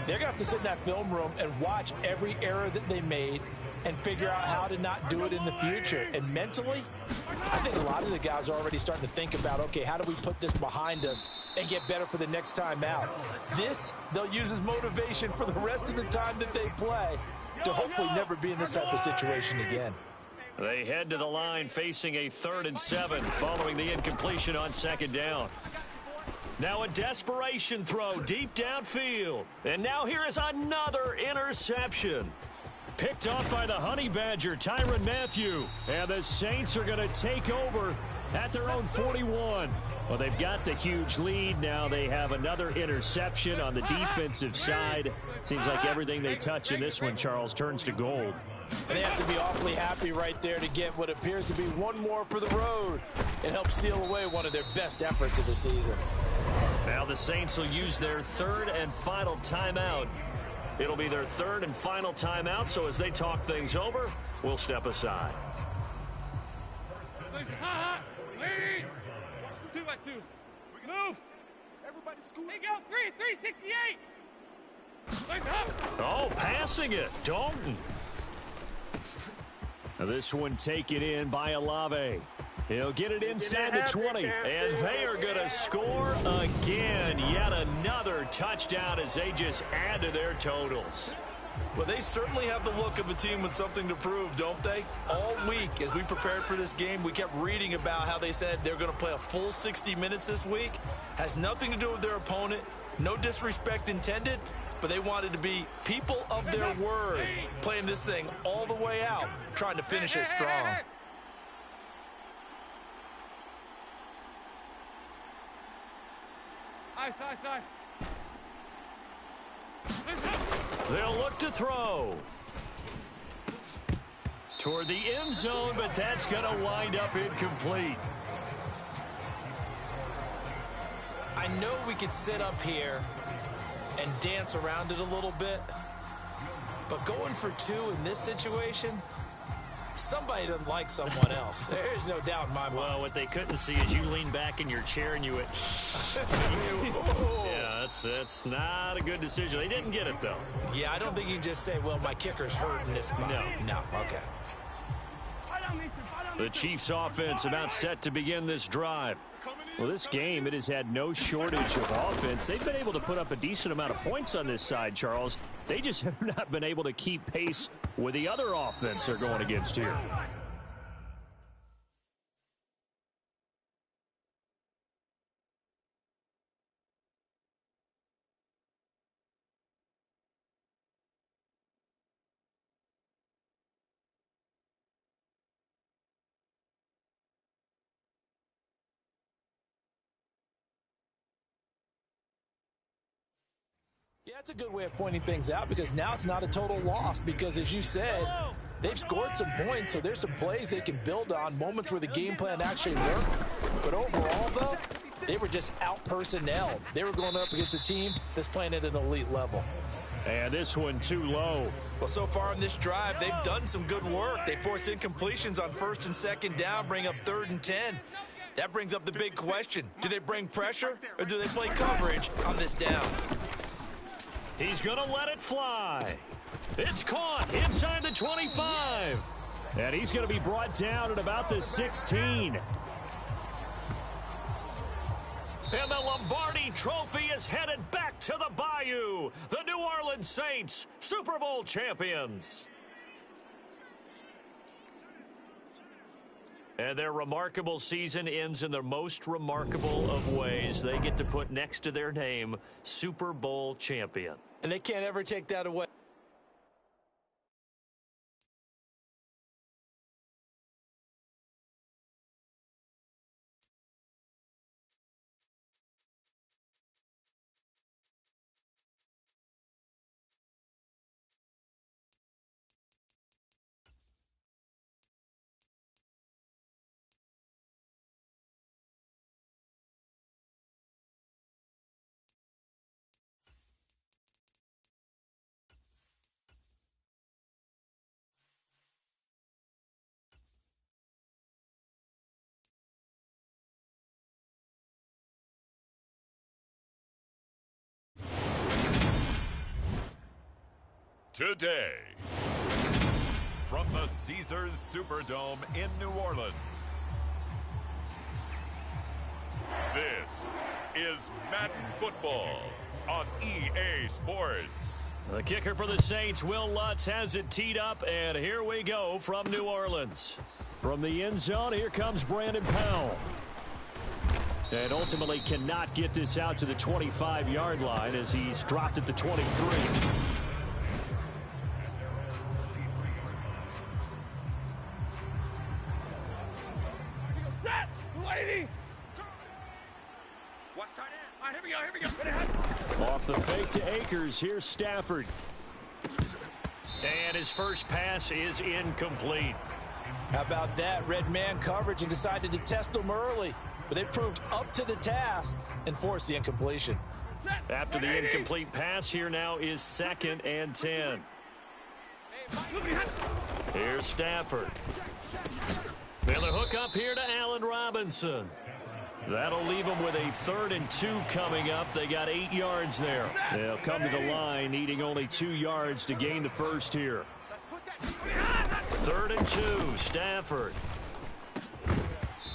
they're going to have to sit in that film room and watch every error that they made and figure out how to not do it in the future. And mentally, I think a lot of the guys are already starting to think about, okay, how do we put this behind us and get better for the next time out? This, they'll use as motivation for the rest of the time that they play to hopefully never be in this type of situation again. They head to the line facing a 3rd and 7 following the incompletion on 2nd down. Now a desperation throw deep downfield. And now here is another interception. Picked off by the Honey Badger, Tyrann Mathieu. And the Saints are going to take over at their own 41. Well, they've got the huge lead. Now they have another interception on the defensive side. Seems like everything they touch in this one, Charles, turns to gold. And they have to be awfully happy right there to get what appears to be one more for the road and help seal away one of their best efforts of the season. Now the Saints will use their 3rd and final timeout. It'll be their 3rd and final timeout, so as they talk things over, we'll step aside. Lead. 2-by-2. Move. Everybody scoot. Here you go. 368. Oh, passing it. Dalton. Now this one taken in by Olave. He'll get it inside the 20, and they are going to score again. Yet another touchdown as they just add to their totals. Well, they certainly have the look of a team with something to prove, don't they? All week, as we prepared for this game, we kept reading about how they said they're going to play a full 60 minutes this week. Has nothing to do with their opponent. No disrespect intended, but they wanted to be people of their word, playing this thing all the way out, trying to finish it strong. They'll look to throw. Toward the end zone, but that's going to wind up incomplete. I know we could sit up here and dance around it a little bit, but going for two in this situation, somebody doesn't like someone else. There's no doubt in my mind. Well, what they couldn't see is you lean back in your chair and you went, yeah, that's not a good decision. They didn't get it, though. Yeah, I don't think you can just say, well, my kicker's hurt in this spot. No, okay. The Chiefs offense about set to begin this drive. Well, this game, it has had no shortage of offense. They've been able to put up a decent amount of points on this side, Charles. They just have not been able to keep pace with the other offense they're going against here. Yeah, that's a good way of pointing things out because now it's not a total loss because, as you said, they've scored some points, so there's some plays they can build on, moments where the game plan actually worked. But overall, though, they were just out-personnelled. They were going up against a team that's playing at an elite level. And this one too low. Well, so far in this drive, they've done some good work. They force incompletions on 1st and 2nd down, bring up 3rd and 10. That brings up the big question. Do they bring pressure or do they play coverage on this down? He's going to let it fly. It's caught inside the 25. And he's going to be brought down at about the 16. And the Lombardi Trophy is headed back to the Bayou. The New Orleans Saints, Super Bowl champions. And their remarkable season ends in the most remarkable of ways. They get to put next to their name, Super Bowl champion. And they can't ever take that away. Today, from the Caesars Superdome in New Orleans, this is Madden Football on EA Sports. The kicker for the Saints, Will Lutz, has it teed up, and here we go from New Orleans. From the end zone, here comes Brandon Powell. And ultimately cannot get this out to the 25-yard line as he's dropped at the 23. Watch tight end. All right, here we go. Off the fake to Akers, here's Stafford. And his first pass is incomplete. How about that? Red man coverage and decided to test them early. But they proved up to the task and forced the incompletion. After the incomplete pass, here now is 2nd and 10. Here's Stafford. And the hook up here to Allen Robinson. That'll leave them with a 3rd and 2 coming up. They got 8 yards there. They'll come to the line, needing only 2 yards to gain the first here. 3rd and 2, Stafford.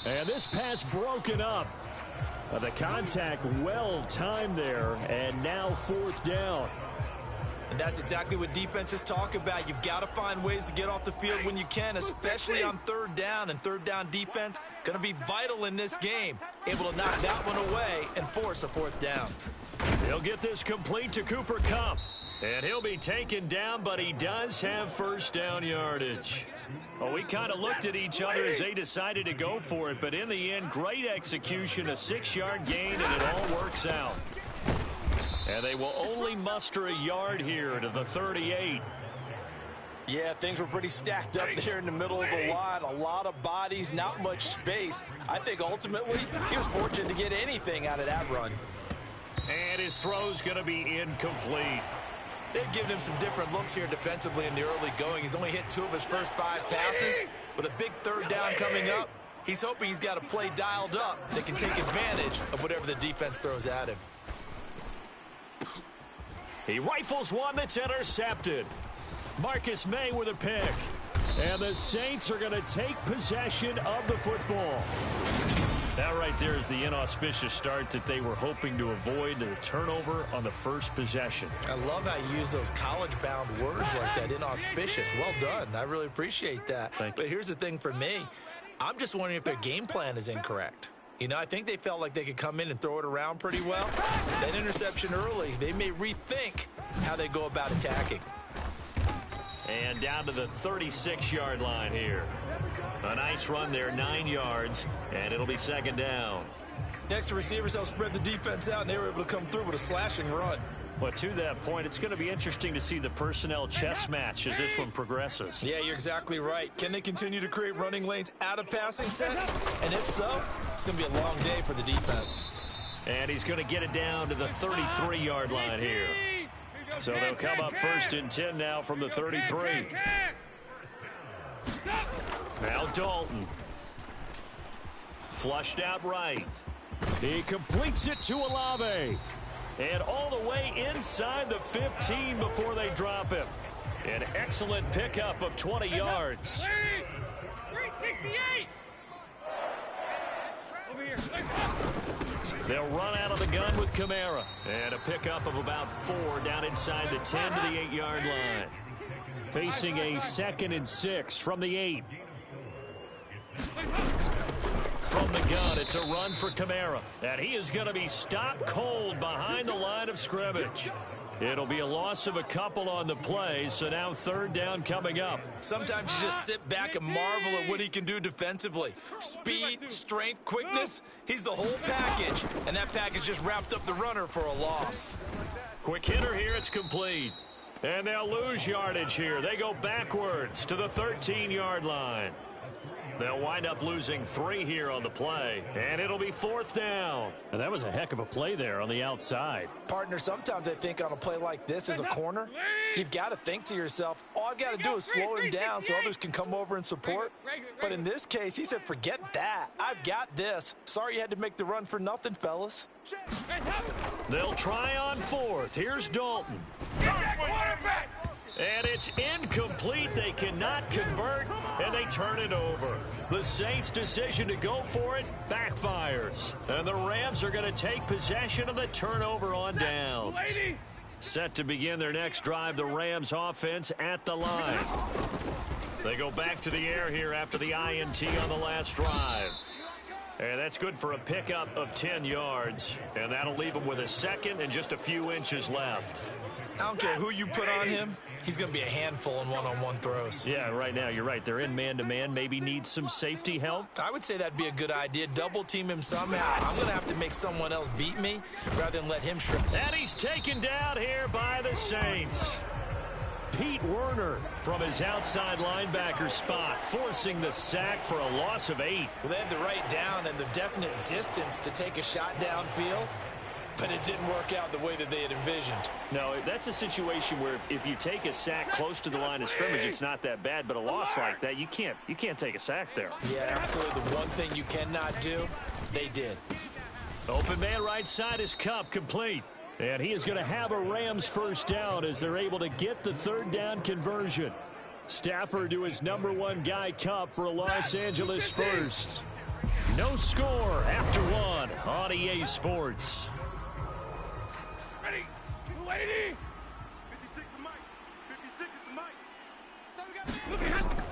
And this pass broken up. The contact well timed there, and now 4th down. And that's exactly what defenses talk about. You've got to find ways to get off the field when you can, especially on third down. And third down defense going to be vital in this game. Able to knock that one away and force a fourth down. He'll get this complete to Cooper Kupp. And he'll be taken down, but he does have first down yardage. Well, we kind of looked at each other as they decided to go for it. But in the end, great execution, a 6-yard gain, and it all works out. And they will only muster a yard here to the 38. Yeah, things were pretty stacked up there in the middle of the line. A lot of bodies, not much space. I think ultimately he was fortunate to get anything out of that run. And his throw's going to be incomplete. They've given him some different looks here defensively in the early going. He's only hit 2 of his first 5 passes. With a big third down coming up, he's hoping he's got a play dialed up that can take advantage of whatever the defense throws at him. He rifles one that's intercepted. Marcus May with a pick. And the Saints are going to take possession of the football. That right there is the inauspicious start that they were hoping to avoid, the turnover on the first possession. I love how you use those college-bound words like that, inauspicious. Well done. I really appreciate that. But here's the thing for me. I'm just wondering if their game plan is incorrect. You know, I think they felt like they could come in and throw it around pretty well. That interception early, they may rethink how they go about attacking. And down to the 36-yard line here. A nice run there, 9 yards, and it'll be second down. Next to receivers, they'll spread the defense out, and they were able to come through with a slashing run. Well, to that point, it's going to be interesting to see the personnel chess match as this one progresses. Yeah, you're exactly right. Can they continue to create running lanes out of passing sets? And if so, it's going to be a long day for the defense. And he's going to get it down to the 33-yard line here. So they'll come up first and 10 now from the 33. Now Dalton. Flushed out right. He completes it to Olave. And all the way inside the 15 before they drop him. An excellent pickup of 20 yards. 368. Over here. They'll run out of the gun with Kamara. And a pickup of about 4 down inside the 10 to the 8-yard line. Facing a 2nd and 6 from the 8. From the gun, it's a run for Kamara. And he is going to be stopped cold behind the line of scrimmage. It'll be a loss of a couple on the play, so now third down coming up. Sometimes you just sit back and marvel at what he can do defensively. Speed, strength, quickness, he's the whole package. And that package just wrapped up the runner for a loss. Quick hitter here, it's complete. And they'll lose yardage here. They go backwards to the 13-yard line. They'll wind up losing 3 here on the play, and it'll be 4th down. And that was a heck of a play there on the outside. Partner, sometimes I think on a play like this as a corner, you've got to think to yourself, all I got to do is slow him down so others can come over and support. But in this case, he said, forget that. I've got this. Sorry you had to make the run for nothing, fellas. They'll try on 4th. Here's Dalton. And it's incomplete. They cannot convert, and they turn it over. The Saints' decision to go for it backfires. And the Rams are going to take possession of the turnover on downs. Set to begin their next drive, the Rams offense at the line. They go back to the air here after the INT on the last drive. And that's good for a pickup of 10 yards. And that'll leave them with a 2nd and just a few inches left. I don't care who you put on him. He's going to be a handful in one-on-one throws. Yeah, right now, you're right. They're in man-to-man. Maybe need some safety help. I would say that'd be a good idea. Double-team him somehow. I'm going to have to make someone else beat me rather than let him shrink. And he's taken down here by the Saints. Pete Werner from his outside linebacker spot, forcing the sack for a loss of 8. Well, they had the right down and the definite distance to take a shot downfield. But it didn't work out the way that they had envisioned. No, that's a situation where if you take a sack close to the line of scrimmage, it's not that bad. But a loss like that, you can't take a sack there. Yeah, absolutely. The one thing you cannot do, they did. Open man right side is Kupp, complete. And he is going to have a Rams first down as they're able to get the third down conversion. Stafford to his _1 guy, Kupp, for a Los Angeles first. No score after 1 on EA Sports. Ready. 280. 56 a month.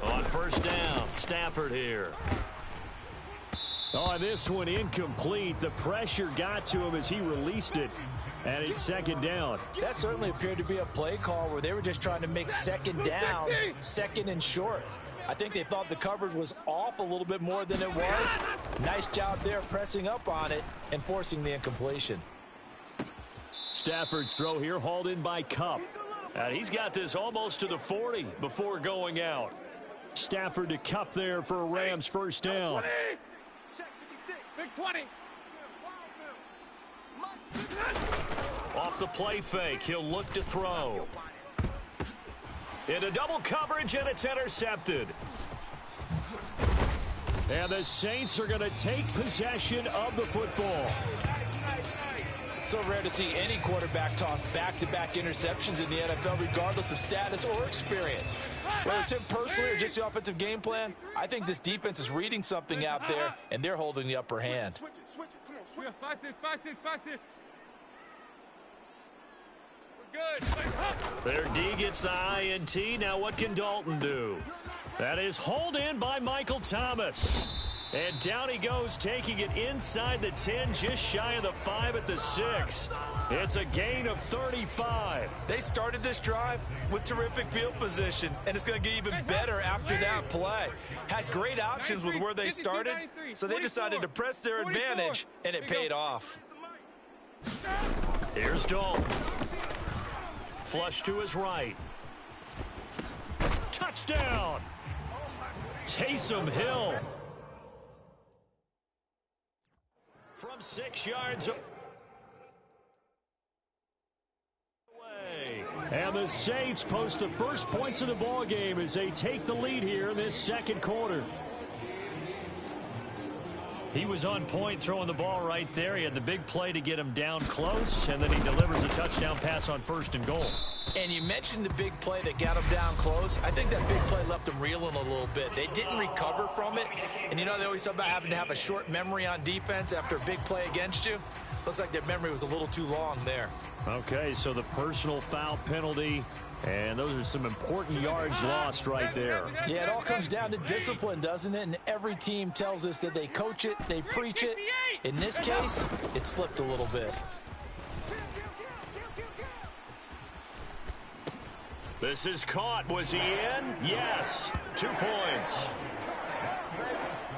On first down, Stafford here. Oh, this one incomplete. The pressure got to him as he released it. And it's second down. That certainly appeared to be a play call where they were just trying to make second down, second and short. I think they thought the coverage was off a little bit more than it was. Nice job there pressing up on it and forcing the incompletion. Stafford's throw here hauled in by Kupp. And he's got this almost to the 40 before going out. Stafford to Kupp there for a Rams first down. Big 20. Off the play fake, he'll look to throw. Into double coverage, and it's intercepted. And the Saints are going to take possession of the football. So rare to see any quarterback toss back-to-back interceptions in the NFL, regardless of status or experience. Whether it's him personally or just the offensive game plan, I think this defense is reading something out there, and they're holding the upper hand. Switch it. Come on, fight it. We're good. Their D gets the INT. Now what can Dalton do? That is hauled in by Michael Thomas. And down he goes, taking it inside the 10, just shy of the 5 at the 6. It's a gain of 35. They started this drive with terrific field position, and it's going to get even better after that play. Had great options with where they started, so they decided to press their advantage, and it paid off. Here's Dalton. Flush to his right. Touchdown! Taysom Hill. From 6 yards away. And the Saints post the first points of the ball game as they take the lead here in this second quarter. He was on point throwing the ball right there. He had the big play to get him down close, and then he delivers a touchdown pass on first and goal. And you mentioned the big play that got him down close. I think that big play left him reeling a little bit. They didn't recover from it. And you know, they always talk about having to have a short memory on defense after a big play against you. Looks like their memory was a little too long there. Okay, so the personal foul penalty, and those are some important yards lost right there. Yeah, it all comes down to discipline, doesn't it? And every team tells us that they coach it, they preach it. In this case, it slipped a little bit. This is caught. Was he in? Yes. 2 points.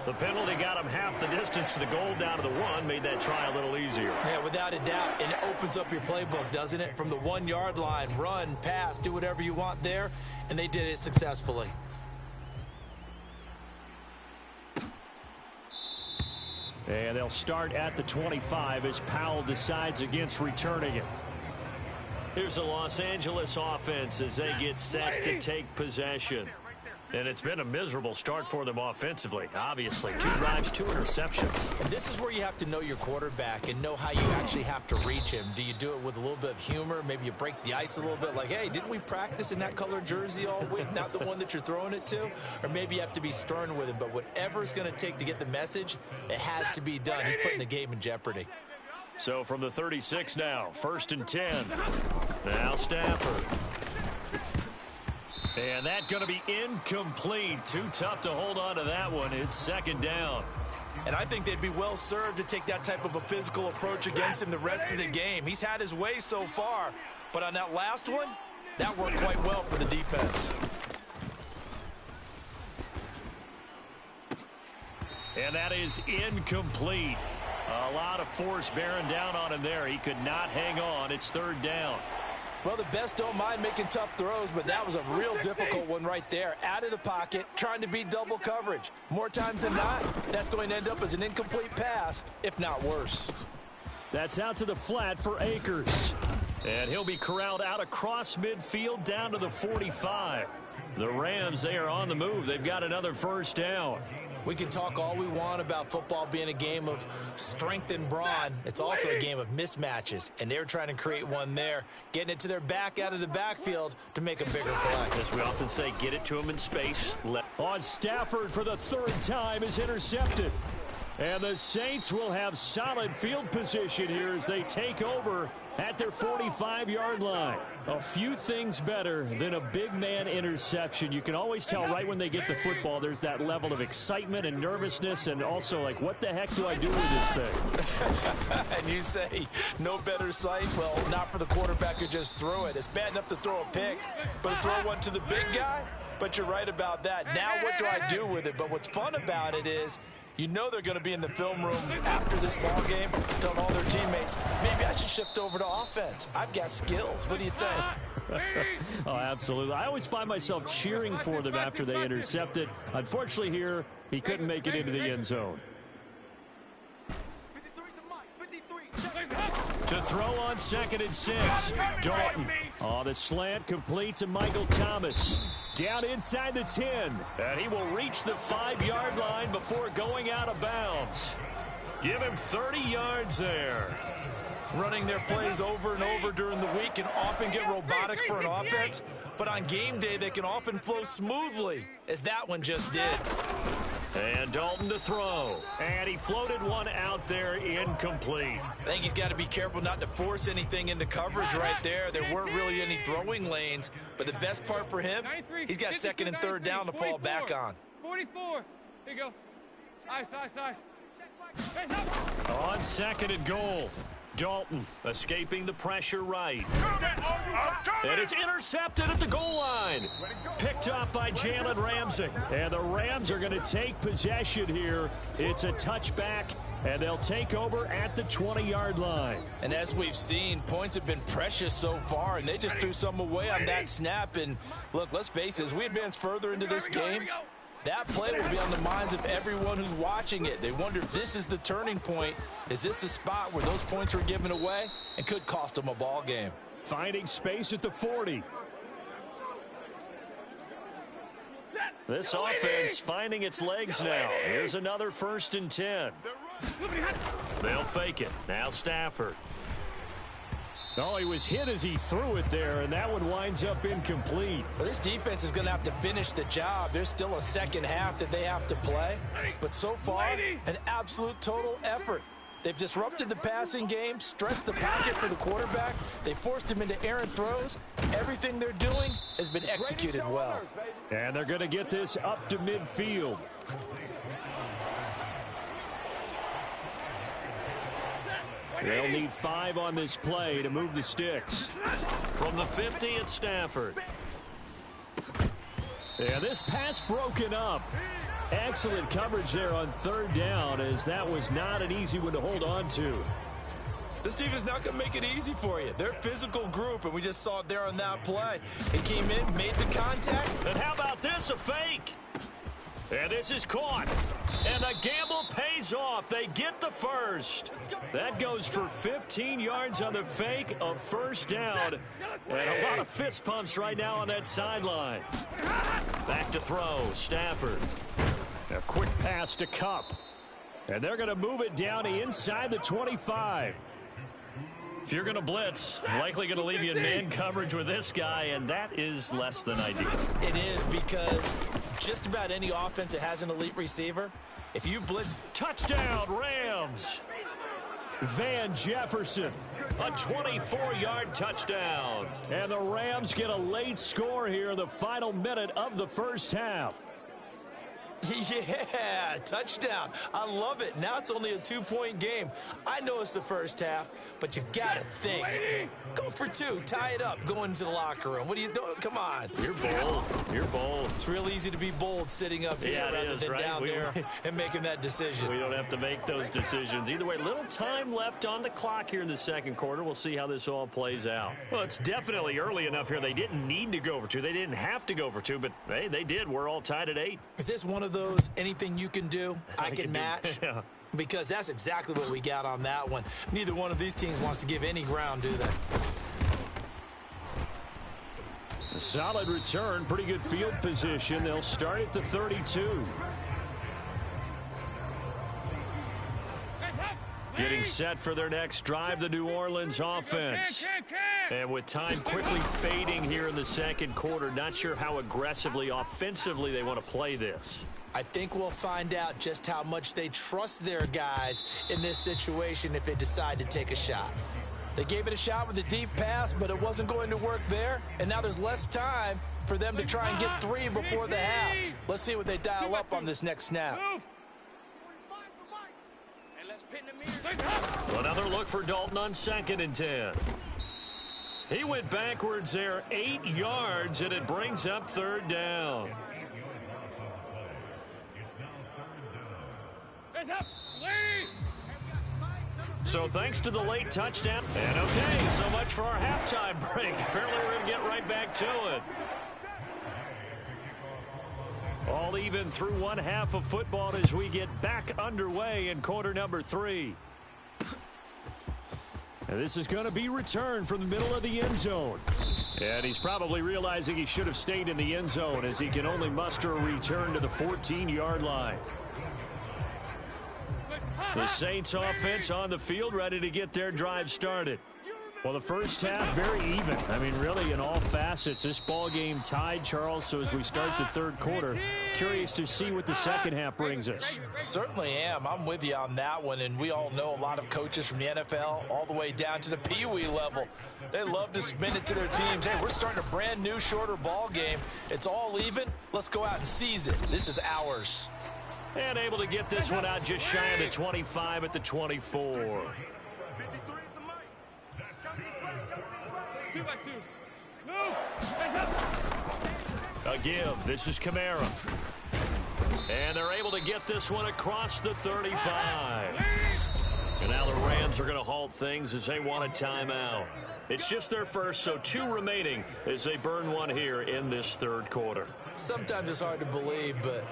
The penalty got him half the distance to the goal down to the 1, made that try a little easier. Yeah, without a doubt. And it opens up your playbook, doesn't it? From the 1 yard line, run, pass, do whatever you want there. And they did it successfully. And they'll start at the 25 as Powell decides against returning it. Here's the Los Angeles offense as they get set to take possession. And it's been a miserable start for them offensively, obviously. 2 drives, 2 interceptions. And this is where you have to know your quarterback and know how you actually have to reach him. Do you do it with a little bit of humor? Maybe you break the ice a little bit like, hey, didn't we practice in that color jersey all week, not the one that you're throwing it to? Or maybe you have to be stern with him. But whatever it's going to take to get the message, it has to be done. He's putting the game in jeopardy. So from the 36 now, 1st and 10. Now Stafford. And that's going to be incomplete. Too tough to hold on to that one. It's second down. And I think they'd be well served to take that type of a physical approach against him the rest of the game. He's had his way so far, but on that last one, that worked quite well for the defense. And that is incomplete. A lot of force bearing down on him there. He could not hang on. It's 3rd down. Well, the best don't mind making tough throws, but that was a real difficult one right there. Out of the pocket, trying to beat double coverage. More times than not, that's going to end up as an incomplete pass, if not worse. That's out to the flat for Akers. And he'll be corralled out across midfield down to the 45. The Rams, they are on the move. They've got another first down. We can talk all we want about football being a game of strength and brawn. It's also a game of mismatches, and they're trying to create one there, getting it to their back out of the backfield to make a bigger play. As we often say, get it to him in space. On Stafford for the 3rd time is intercepted. And the Saints will have solid field position here as they take over at their 45-yard line. A few things better than a big man interception. You can always tell right when they get the football, there's that level of excitement and nervousness, and also like, what the heck do I do with this thing? And you say no better sight? Well, not for the quarterback who just threw it. It's bad enough to throw a pick, but to throw one to the big guy? But you're right about that. Now what do I do with it? But what's fun about it is, you know they're going to be in the film room after this ball game telling all their teammates, maybe I should shift over to offense. I've got skills. What do you think? Oh, absolutely. I always find myself cheering for them after they intercept it. Unfortunately here, he couldn't make it into the end zone. To throw on 2nd and 6. Dalton. Oh, the slant complete to Michael Thomas. Down inside the 10. And he will reach the 5-yard line before going out of bounds. Give him 30 yards there. Running their plays over and over during the week can often get robotic for an offense, but on game day they can often flow smoothly, as that one just did. And Dalton to throw. And he floated one out there incomplete. I think he's got to be careful not to force anything into coverage right there. There weren't really any throwing lanes, but the best part for him, he's got 2nd and 3rd down to fall back on. 44. Here you go. Nice. On 2nd and goal. Dalton escaping the pressure right. And it's intercepted at the goal line. Picked up by Jalen Ramsey. And the Rams are going to take possession here. It's a touchback, and they'll take over at the 20-yard line. And as we've seen, points have been precious so far, and they just threw some away on that snap. And look, let's face it, as we advance further into this game, that play will be on the minds of everyone who's watching it. They wonder if this is the turning point. Is this the spot where those points were given away and could cost them a ball game? Finding space at the 40. This offense finding its legs now. Here's another 1st and 10. They'll fake it. Now Stafford. Oh, he was hit as he threw it there, and that one winds up incomplete. Well, this defense is going to have to finish the job. There's still a second half that they have to play. But so far, an absolute total effort. They've disrupted the passing game, stressed the pocket for the quarterback. They forced him into errant throws. Everything they're doing has been executed well. And they're going to get this up to midfield. They'll need 5 on this play to move the sticks. From the 50, it's Stafford. Yeah, this pass broken up. Excellent coverage there on 3rd down, as that was not an easy one to hold on to. This team is not going to make it easy for you. They're a physical group, and we just saw it there on that play. He came in, made the contact. And how about this, a fake? And this is caught. And the gamble pays off. They get the first. That goes for 15 yards on the fake, a 1st down. And a lot of fist pumps right now on that sideline. Back to throw, Stafford. A quick pass to Kupp. And they're going to move it down inside the 25. If you're going to blitz, likely going to leave you in man coverage with this guy, and that is less than ideal. It is, because just about any offense that has an elite receiver, if you blitz... Touchdown, Rams! Van Jefferson, a 24-yard touchdown. And the Rams get a late score here in the final minute of the 1st half. Yeah, touchdown. I love it. Now it's only a 2-point game. I know it's the 1st half, but you've got to think. Go for 2. Tie it up. Go into the locker room. What are you doing? Come on. You're bold. You're bold. It's real easy to be bold sitting up here rather than down there and making that decision. We don't have to make those decisions. Either way, little time left on the clock here in the 2nd quarter. We'll see how this all plays out. Well, it's definitely early enough here. They didn't need to go for 2. They didn't have to go for 2, but hey, they did. We're all tied at 8. Is this one of those anything you can do, I can match? Yeah. Because that's exactly what we got on that one. Neither one of these teams wants to give any ground, do they? A solid return, pretty good field position. They'll start at the 32. Getting set for their next drive, the New Orleans offense. And with time quickly fading here in the 2nd quarter, not sure how aggressively, offensively they want to play this. I think we'll find out just how much they trust their guys in this situation if they decide to take a shot. They gave it a shot with a deep pass, but it wasn't going to work there. And now there's less time for them to try and get 3 before the half. Let's see what they dial up on this next snap. Another look for Dalton on 2nd and 10. He went backwards there 8 yards, and it brings up 3rd down. So thanks to the late touchdown. And okay, so much for our halftime break. Apparently we're going to get right back to it. All even through one half of football as we get back underway in quarter number 3. And this is going to be returned from the middle of the end zone. And he's probably realizing he should have stayed in the end zone as he can only muster a return to the 14-yard line. The Saints offense on the field, ready to get their drive started. Well, the first half, very even. I mean, really, in all facets, this ball game tied, Charles. So as we start the 3rd quarter, curious to see what the second half brings us. Certainly am. I'm with you on that one. And we all know a lot of coaches from the NFL all the way down to the Pee Wee level. They love to spin it to their teams. Hey, we're starting a brand new, shorter ball game. It's all even. Let's go out and seize it. This is ours. And able to get this one out just shy of the 25 at the 24. A give. This is Kamara. And they're able to get this one across the 35. And now the Rams are going to halt things as they want a timeout. It's just their first, so 2 remaining as they burn one here in this 3rd quarter. Sometimes it's hard to believe, but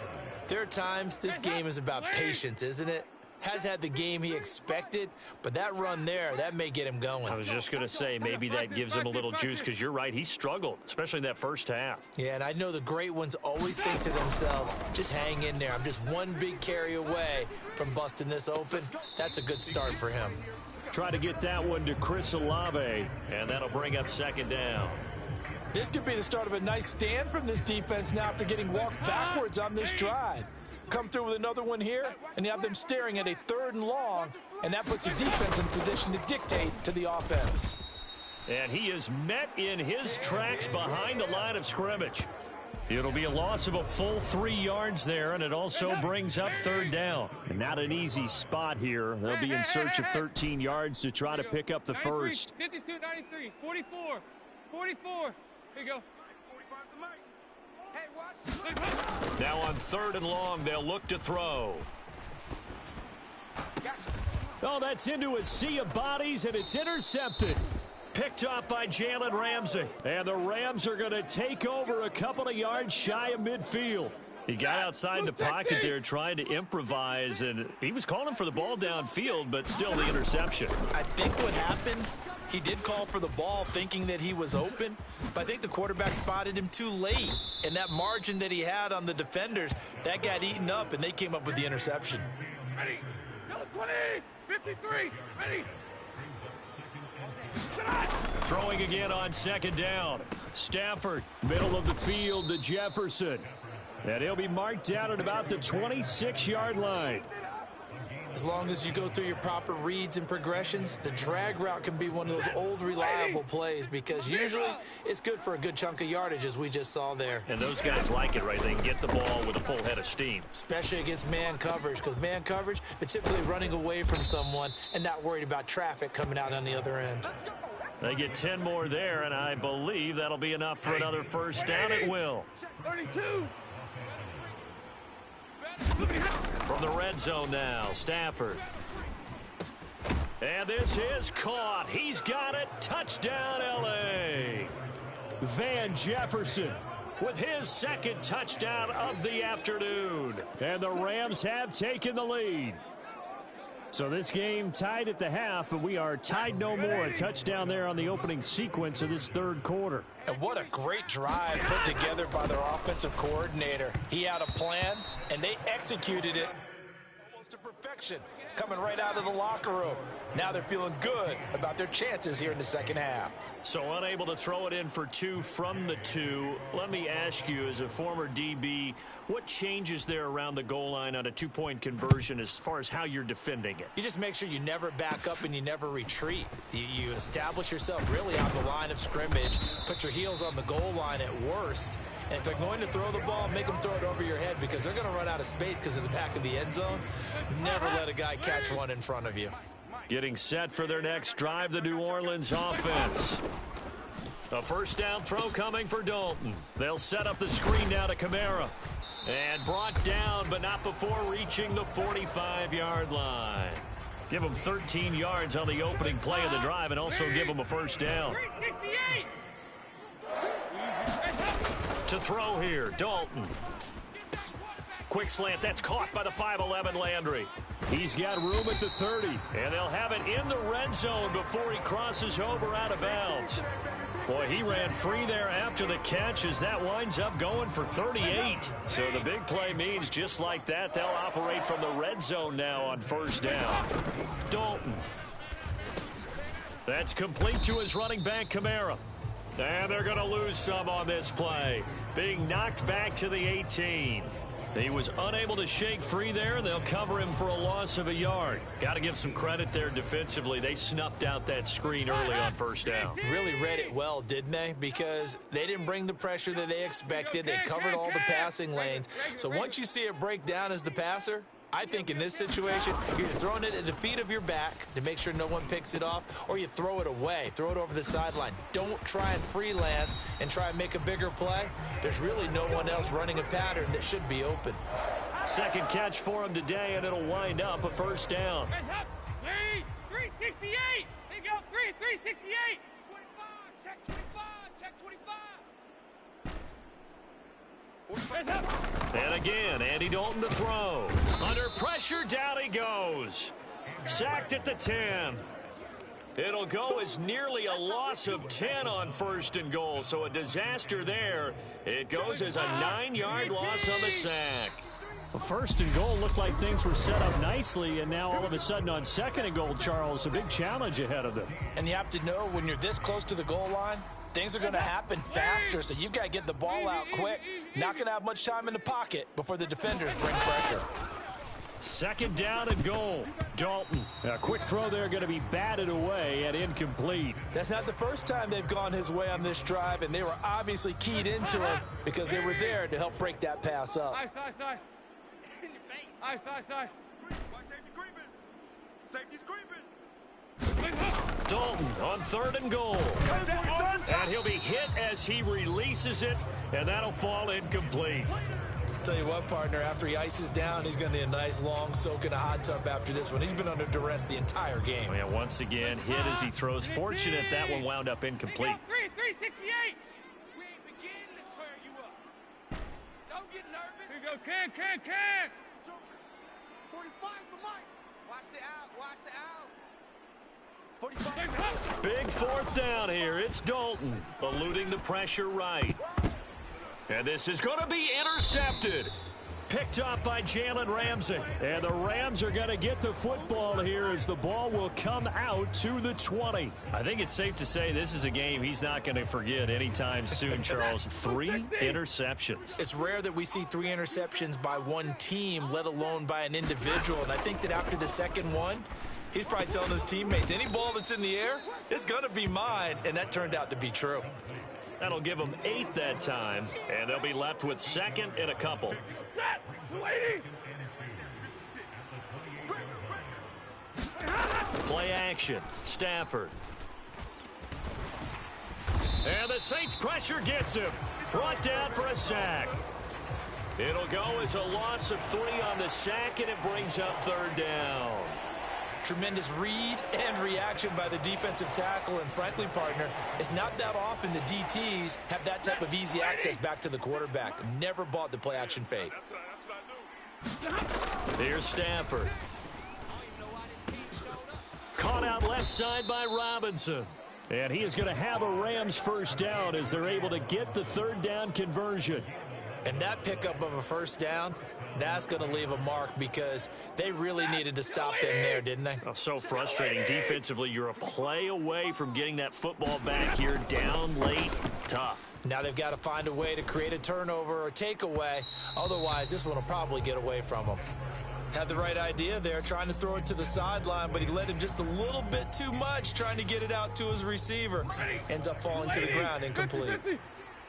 there are times this game is about patience, isn't it? Has had the game he expected, but that run there, that may get him going. I was just going to say, maybe that gives him a little juice because you're right, he struggled, especially in that first half. Yeah, and I know the great ones always think to themselves, just hang in there. I'm just one big carry away from busting this open. That's a good start for him. Try to get that one to Chris Olave, and that'll bring up 2nd down. This could be the start of a nice stand from this defense now after getting walked backwards on this drive. Come through with another one here, and you have them staring at a 3rd and long, and that puts the defense in position to dictate to the offense. And he is met in his tracks behind the line of scrimmage. It'll be a loss of a full 3 yards there, and it also brings up 3rd down. And not an easy spot here. They'll be in search of 13 yards to try to pick up the first. 52, 93, 44, 44. Here you go. Hey, watch. Now on 3rd and long, they'll look to throw. Oh, that's into a sea of bodies, and it's intercepted. Picked off by Jalen Ramsey. And the Rams are going to take over a couple of yards shy of midfield. He got outside the pocket there trying to improvise, and he was calling for the ball downfield, but still the interception. I think what happened, he did call for the ball thinking that he was open, but I think the quarterback spotted him too late. And that margin that he had on the defenders, that got eaten up, and they came up with the interception. Ready. 20, 53, ready. Throwing again on 2nd down. Stafford, middle of the field to Jefferson. And he'll be marked down at about the 26-yard line. As long as you go through your proper reads and progressions, the drag route can be one of those old reliable plays because usually it's good for a good chunk of yardage, as we just saw there. And those guys like it, right? They can get the ball with a full head of steam. Especially against man coverage, because man coverage, they're typically running away from someone and not worried about traffic coming out on the other end. They get 10 more there, and I believe that'll be enough for another first down. It will. 32. From the red zone now, Stafford. And this is caught. He's got it. Touchdown, L.A. Van Jefferson with his 2nd touchdown of the afternoon. And the Rams have taken the lead. So this game tied at the half, but we are tied no more. A touchdown there on the opening sequence of this 3rd quarter. And what a great drive put together by their offensive coordinator. He had a plan, and they executed it. to perfection coming right out of the locker room. Now they're feeling good about their chances here in the second half. So unable to throw it in for 2 from the 2. Let me ask you, as a former DB, what changes there around the goal line on a 2-point conversion as far as how you're defending it? You just make sure you never back up and you never retreat. You establish yourself really on the line of scrimmage, put your heels on the goal line at worst, and if they're going to throw the ball, make them throw it over your head because they're going to run out of space because of the back of the end zone. Never let a guy catch one in front of you. Getting set for their next drive, the New Orleans offense. A first down throw coming for Dalton. They'll set up the screen now to Kamara. And brought down, but not before reaching the 45-yard line. Give them 13 yards on the opening play of the drive and also give them a first down. To throw here, Dalton. Quick slant, that's caught by the 5'11" Landry. He's got room at the 30, and they'll have it in the red zone before he crosses over out of bounds. Boy, he ran free there after the catch as that winds up going for 38. So the big play means just like that, they'll operate from the red zone now on first down. Dalton. That's complete to his running back, Kamara. And they're going to lose some on this play. Being knocked back to the 18. He was unable to shake free there, and they'll cover him for a loss of a yard. Got to give some credit there defensively. They snuffed out that screen early on first down. Really read it well, didn't they? Because they didn't bring the pressure that they expected. They covered all the passing lanes. So once you see it break down as the passer, I think in this situation, you're throwing it at the feet of your back to make sure no one picks it off, or you throw it away, throw it over the sideline. Don't try and freelance and try and make a bigger play. There's really no one else running a pattern that should be open. Second catch for him today, and it'll wind up a first down. 368. They go 368. 25. Check 25. Check 25. And again, Andy Dalton to throw. Under pressure, down he goes. Sacked at the 10. It'll go as nearly a loss of 10 on first and goal, so a disaster there. It goes as a 9-yard loss on the sack. Well, first and goal looked like things were set up nicely, and now all of a sudden on second and goal, Charles, a big challenge ahead of them. And you have to know when you're this close to the goal line, things are going to happen faster, so you've got to get the ball out quick. Not going to have much time in the pocket before the defenders bring pressure. Second down and goal. Dalton. A quick throw there going to be batted away and incomplete. That's not the first time they've gone his way on this drive, and they were obviously keyed into him because they were there to help break that pass up. Nice. Safety's creeping. Dalton on third and goal. And he'll be hit as he releases it, and that'll fall incomplete. Tell you what, partner, after he ices down, he's going to need a nice long soak in a hot tub after this one. He's been under duress the entire game. Oh, yeah, once again, hit as he throws. Fortunate that one wound up incomplete. 368. We ain't beginning to tear you up. Don't get nervous. Here you go, can. 45's the mic. Watch the out. 45. Big fourth down here. It's Dalton eluding the pressure right. And this is going to be intercepted. Picked up by Jalen Ramsey. And the Rams are going to get the football here as the ball will come out to the 20. I think it's safe to say this is a game he's not going to forget anytime soon, Charles. 3 interceptions. It's rare that we see 3 interceptions by one team, let alone by an individual. And I think that after the second one, he's probably telling his teammates, any ball that's in the air, it's going to be mine. And that turned out to be true. That'll give them 8 that time, and they'll be left with second and a couple. Play action. Stafford. And the Saints pressure gets him. Brought down for a sack. It'll go as a loss of 3 on the sack, and it brings up third down. Tremendous read and reaction by the defensive tackle, and frankly, partner, it's not that often the DTs have that type of easy access back to the quarterback. Never bought the play action fake. Here's Stafford. Caught out left side by Robinson. And he is going to have a Rams first down as they're able to get the third down conversion. And that pickup of a first down, that's going to leave a mark because they really needed to stop them there, didn't they? Oh, so frustrating. Defensively, you're a play away from getting that football back here down late. Tough. Now they've got to find a way to create a turnover or takeaway. Otherwise, this one will probably get away from them. Had the right idea there, trying to throw it to the sideline, but he led him just a little bit too much, trying to get it out to his receiver. Ends up falling to the ground, incomplete.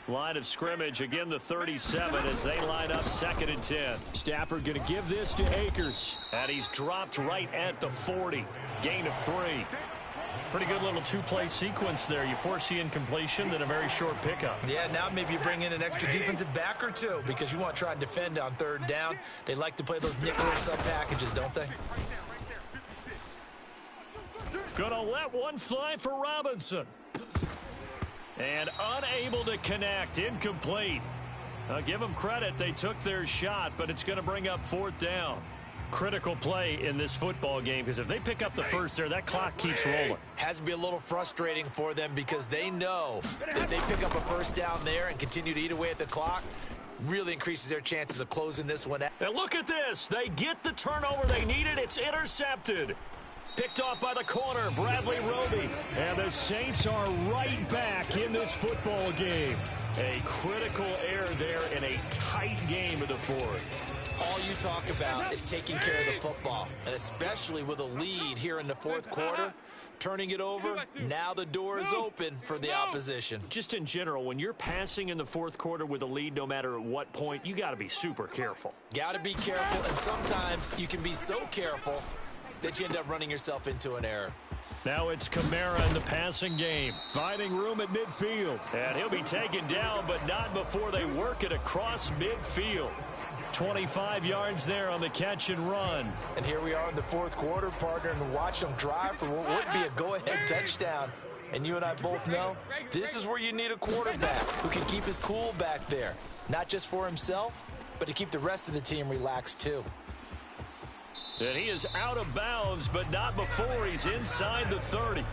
Line of scrimmage, again the 37 as they line up 2nd and 10. Stafford going to give this to Akers. And he's dropped right at the 40. Gain of 3. Pretty good little two-play sequence there. You force the incompletion, then a very short pickup. Yeah, now maybe you bring in an extra defensive back or two because you want to try and defend on 3rd down. They like to play those nickel or sub packages, don't they? Gonna let one fly for Robinson. And unable to connect. Incomplete. I'll give them credit. They took their shot, but it's going to bring up 4th down. Critical play in this football game because if they pick up the first there, that clock keeps rolling. Has to be a little frustrating for them because they know that if they pick up a first down there and continue to eat away at the clock, really increases their chances of closing this one out. And look at this. They get the turnover they needed. It's intercepted. Picked off by the corner, Bradley Roby. And the Saints are right back in this football game. A critical error there in a tight game of the 4th. All you talk about is taking care of the football, and especially with a lead here in the 4th quarter, turning it over, now the door is open for the opposition. Just in general, when you're passing in the 4th quarter with a lead, no matter at what point, you got to be super careful. Got to be careful, and sometimes you can be so careful that you end up running yourself into an error. Now it's Kamara in the passing game. Finding room at midfield. And he'll be taken down, but not before they work it across midfield. 25 yards there on the catch and run. And here we are in the 4th quarter, partner, and watch them drive for what would be a go-ahead touchdown. And you and I both know this is where you need a quarterback who can keep his cool back there. Not just for himself, but to keep the rest of the team relaxed too. And he is out of bounds, but not before he's inside the 30.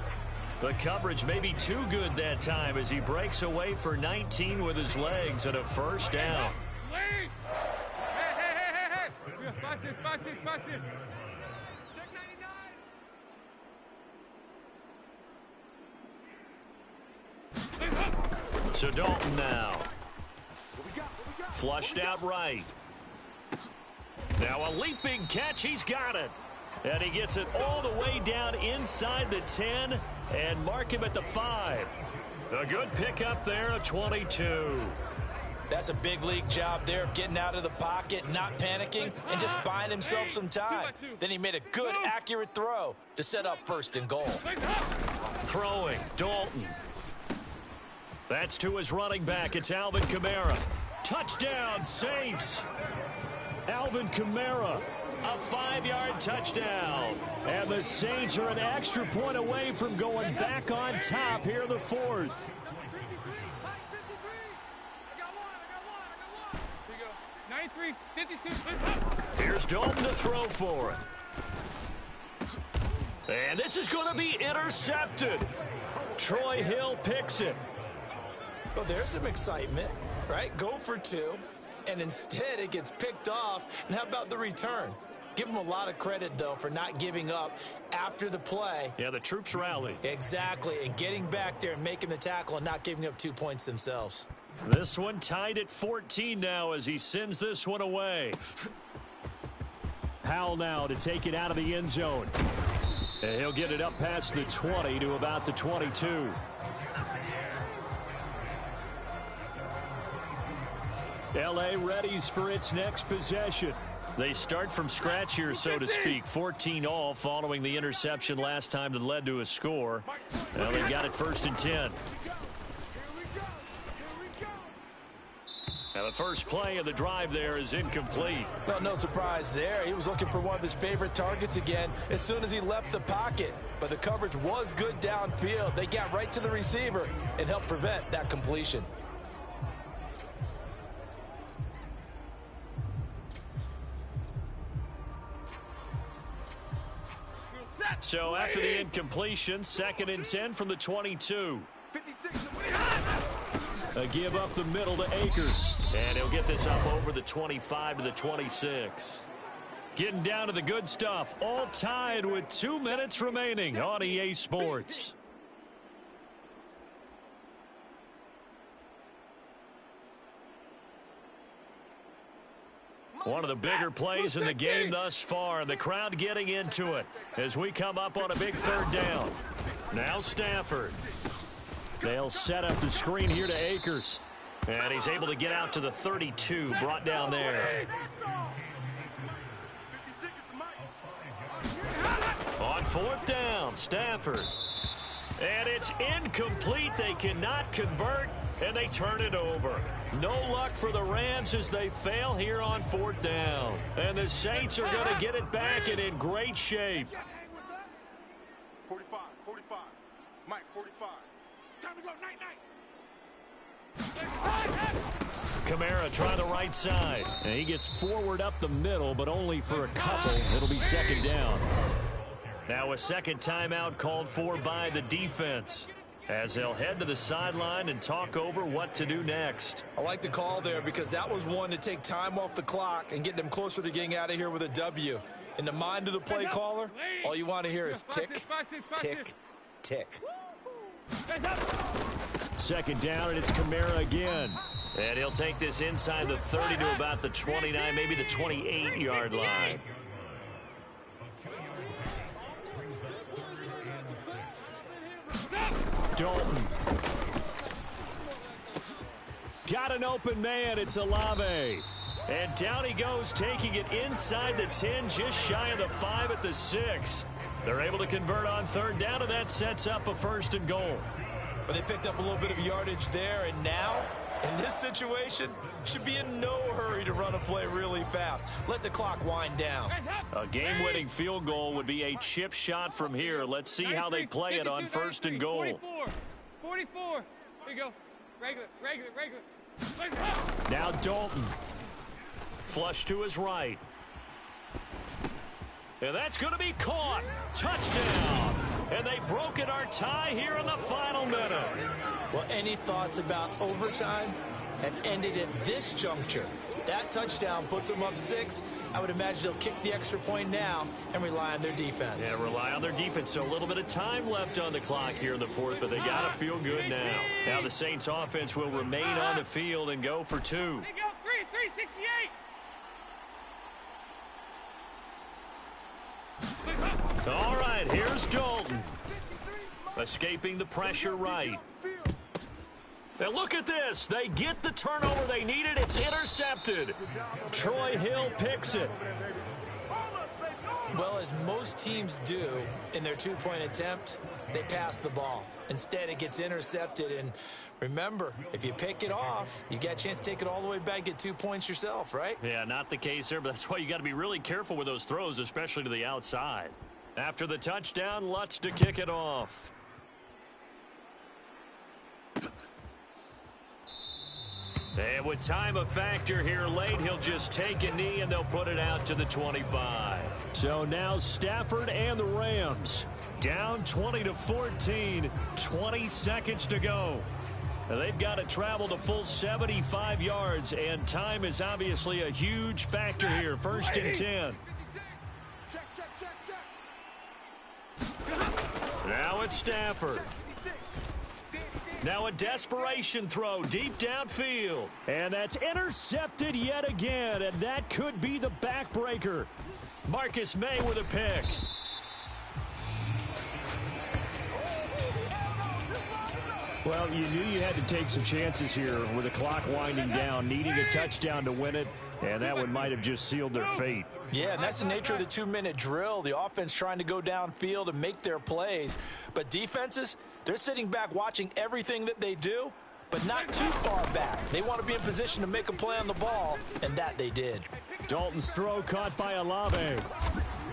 The coverage may be too good that time as he breaks away for 19 with his legs and a first down. Check 99. So Dalton now. Flushed out right. Now a leaping catch. He's got it. And he gets it all the way down inside the 10 and mark him at the 5. A good pickup there, a 22. That's a big league job there of getting out of the pocket, not panicking, and just buying himself some time. Then he made a good, accurate throw to set up 1st and goal. Throwing, Dalton. That's to his running back. It's Alvin Kamara. Touchdown, Saints. Alvin Kamara, a 5-yard touchdown. And the Saints are an extra point away from going back on top here in the 4th. 93, 52. Here's Dalton to throw for it. And this is going to be intercepted. Troy Hill picks it. Well, there's some excitement, right? Go for 2, and instead it gets picked off. And how about the return? Give them a lot of credit, though, for not giving up after the play. Yeah, the troops rallied. Exactly, and getting back there and making the tackle and not giving up 2 points themselves. This one tied at 14 now as he sends this one away. Powell now to take it out of the end zone. And he'll get it up past the 20 to about the 22. L.A. readies for its next possession. They start from scratch here, so to speak. 14 all following the interception last time that led to a score. Now they've got it 1st and 10. Now the first play of the drive there is incomplete. Well, no surprise there. He was looking for one of his favorite targets again as soon as he left the pocket. But the coverage was good downfield. They got right to the receiver and helped prevent that completion. So after the incompletion, 2nd and 10 from the 22. A give up the middle to Akers. And he'll get this up over the 25 to the 26. Getting down to the good stuff. All tied with 2 minutes remaining on EA Sports. One of the bigger plays in the game thus far. The crowd getting into it as we come up on a big third down. Now Stafford. They'll set up the screen here to Akers. And he's able to get out to the 32, brought down there. On fourth down, Stafford. And it's incomplete. They cannot convert, and they turn it over. No luck for the Rams as they fail here on fourth down. And the Saints are going to get it back and in great shape. 45, 45. Mike, 45. Time to go, night-night. Kamara trying the right side. And he gets forward up the middle, but only for a couple. It'll be second down. Now a second timeout called for by the defense, as they'll head to the sideline and talk over what to do next. I like the call there because that was one to take time off the clock and get them closer to getting out of here with a W. In the mind of the play caller, all you want to hear is tick, tick, tick. Second down, and it's Kamara again. And he'll take this inside the 30 to about the 29, maybe the 28-yard line. Dalton. Got an open man. It's Olave. And down he goes, taking it inside the 10, just shy of the 5 at the 6. They're able to convert on third down, and that sets up a first and goal. But they picked up a little bit of yardage there, and now, in this situation, should be in no hurry to run a play really fast. Let the clock wind down. A game-winning field goal would be a chip shot from here. Let's see how they play it on first and goal. 44. There you go. Regular. Now Dalton. Flush to his right. And that's going to be caught. Touchdown. And they've broken our tie here in the final minute. Well, any thoughts about overtime have ended at this juncture? That touchdown puts them up 6. I would imagine they'll kick the extra point now and rely on their defense. Yeah, rely on their defense. So a little bit of time left on the clock here in the fourth, but they got to feel good now. Now the Saints offense will remain on the field and go for 2. They go 368. All right, here's Dalton. Escaping the pressure right. And look at this. They get the turnover they needed. It's intercepted. Troy Hill picks it. Well, as most teams do in their two-point attempt, they pass the ball. Instead, it gets intercepted. And remember, if you pick it off, you get a chance to take it all the way back, get 2 points yourself, right? Yeah, not the case there, but that's why you got to be really careful with those throws, especially to the outside. After the touchdown, Lutz to kick it off. And with time a factor here late, he'll just take a knee and they'll put it out to the 25. So now Stafford and the Rams down 20-14, 20 seconds to go. They've got to travel the full 75 yards, and time is obviously a huge factor here. First and 10. Check. Now it's Stafford. Now a desperation throw deep downfield. And that's intercepted yet again, and that could be the backbreaker. Marcus May with a pick. Well, you knew you had to take some chances here with the clock winding down, needing a touchdown to win it, and that one might have just sealed their fate. Yeah, and that's the nature of the 2-minute drill. The offense trying to go downfield and make their plays. But defenses, they're sitting back watching everything that they do, but not too far back. They want to be in position to make a play on the ball, and that they did. Dalton's throw caught by Olave.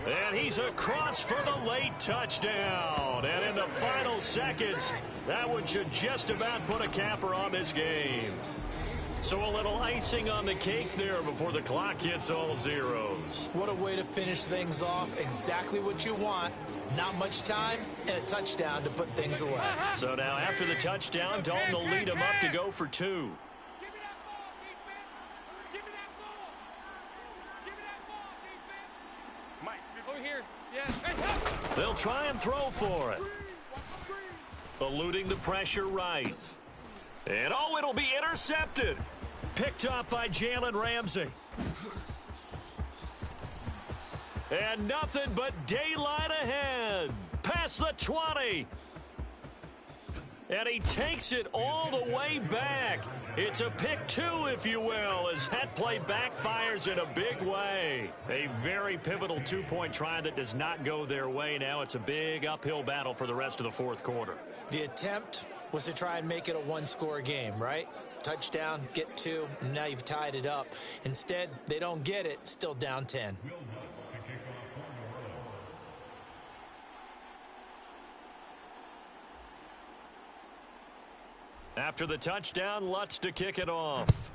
And he's across for the late touchdown. And in the final seconds, that one should just about put a capper on this game. So a little icing on the cake there before the clock hits all zeros. What a way to finish things off. Exactly what you want. Not much time and a touchdown to put things away. So now after the touchdown, Dalton will lead him up to go for 2. Give me that ball, defense. Give me that ball. Give me that ball, defense. Mike, Over here. Yes. Hey, help. They'll try and throw for it. Eluding the pressure right. And oh, it'll be intercepted. Picked up by Jalen Ramsey. And nothing but daylight ahead. Past the 20. And he takes it all the way back. It's a pick 2, if you will, as that play backfires in a big way. A very pivotal 2-point try that does not go their way. Now it's a big uphill battle for the rest of the fourth quarter. The attempt was to try and make it a one-score game, right? Touchdown, get 2, and now you've tied it up. Instead, they don't get it, still down 10. After the touchdown, Lutz to kick it off.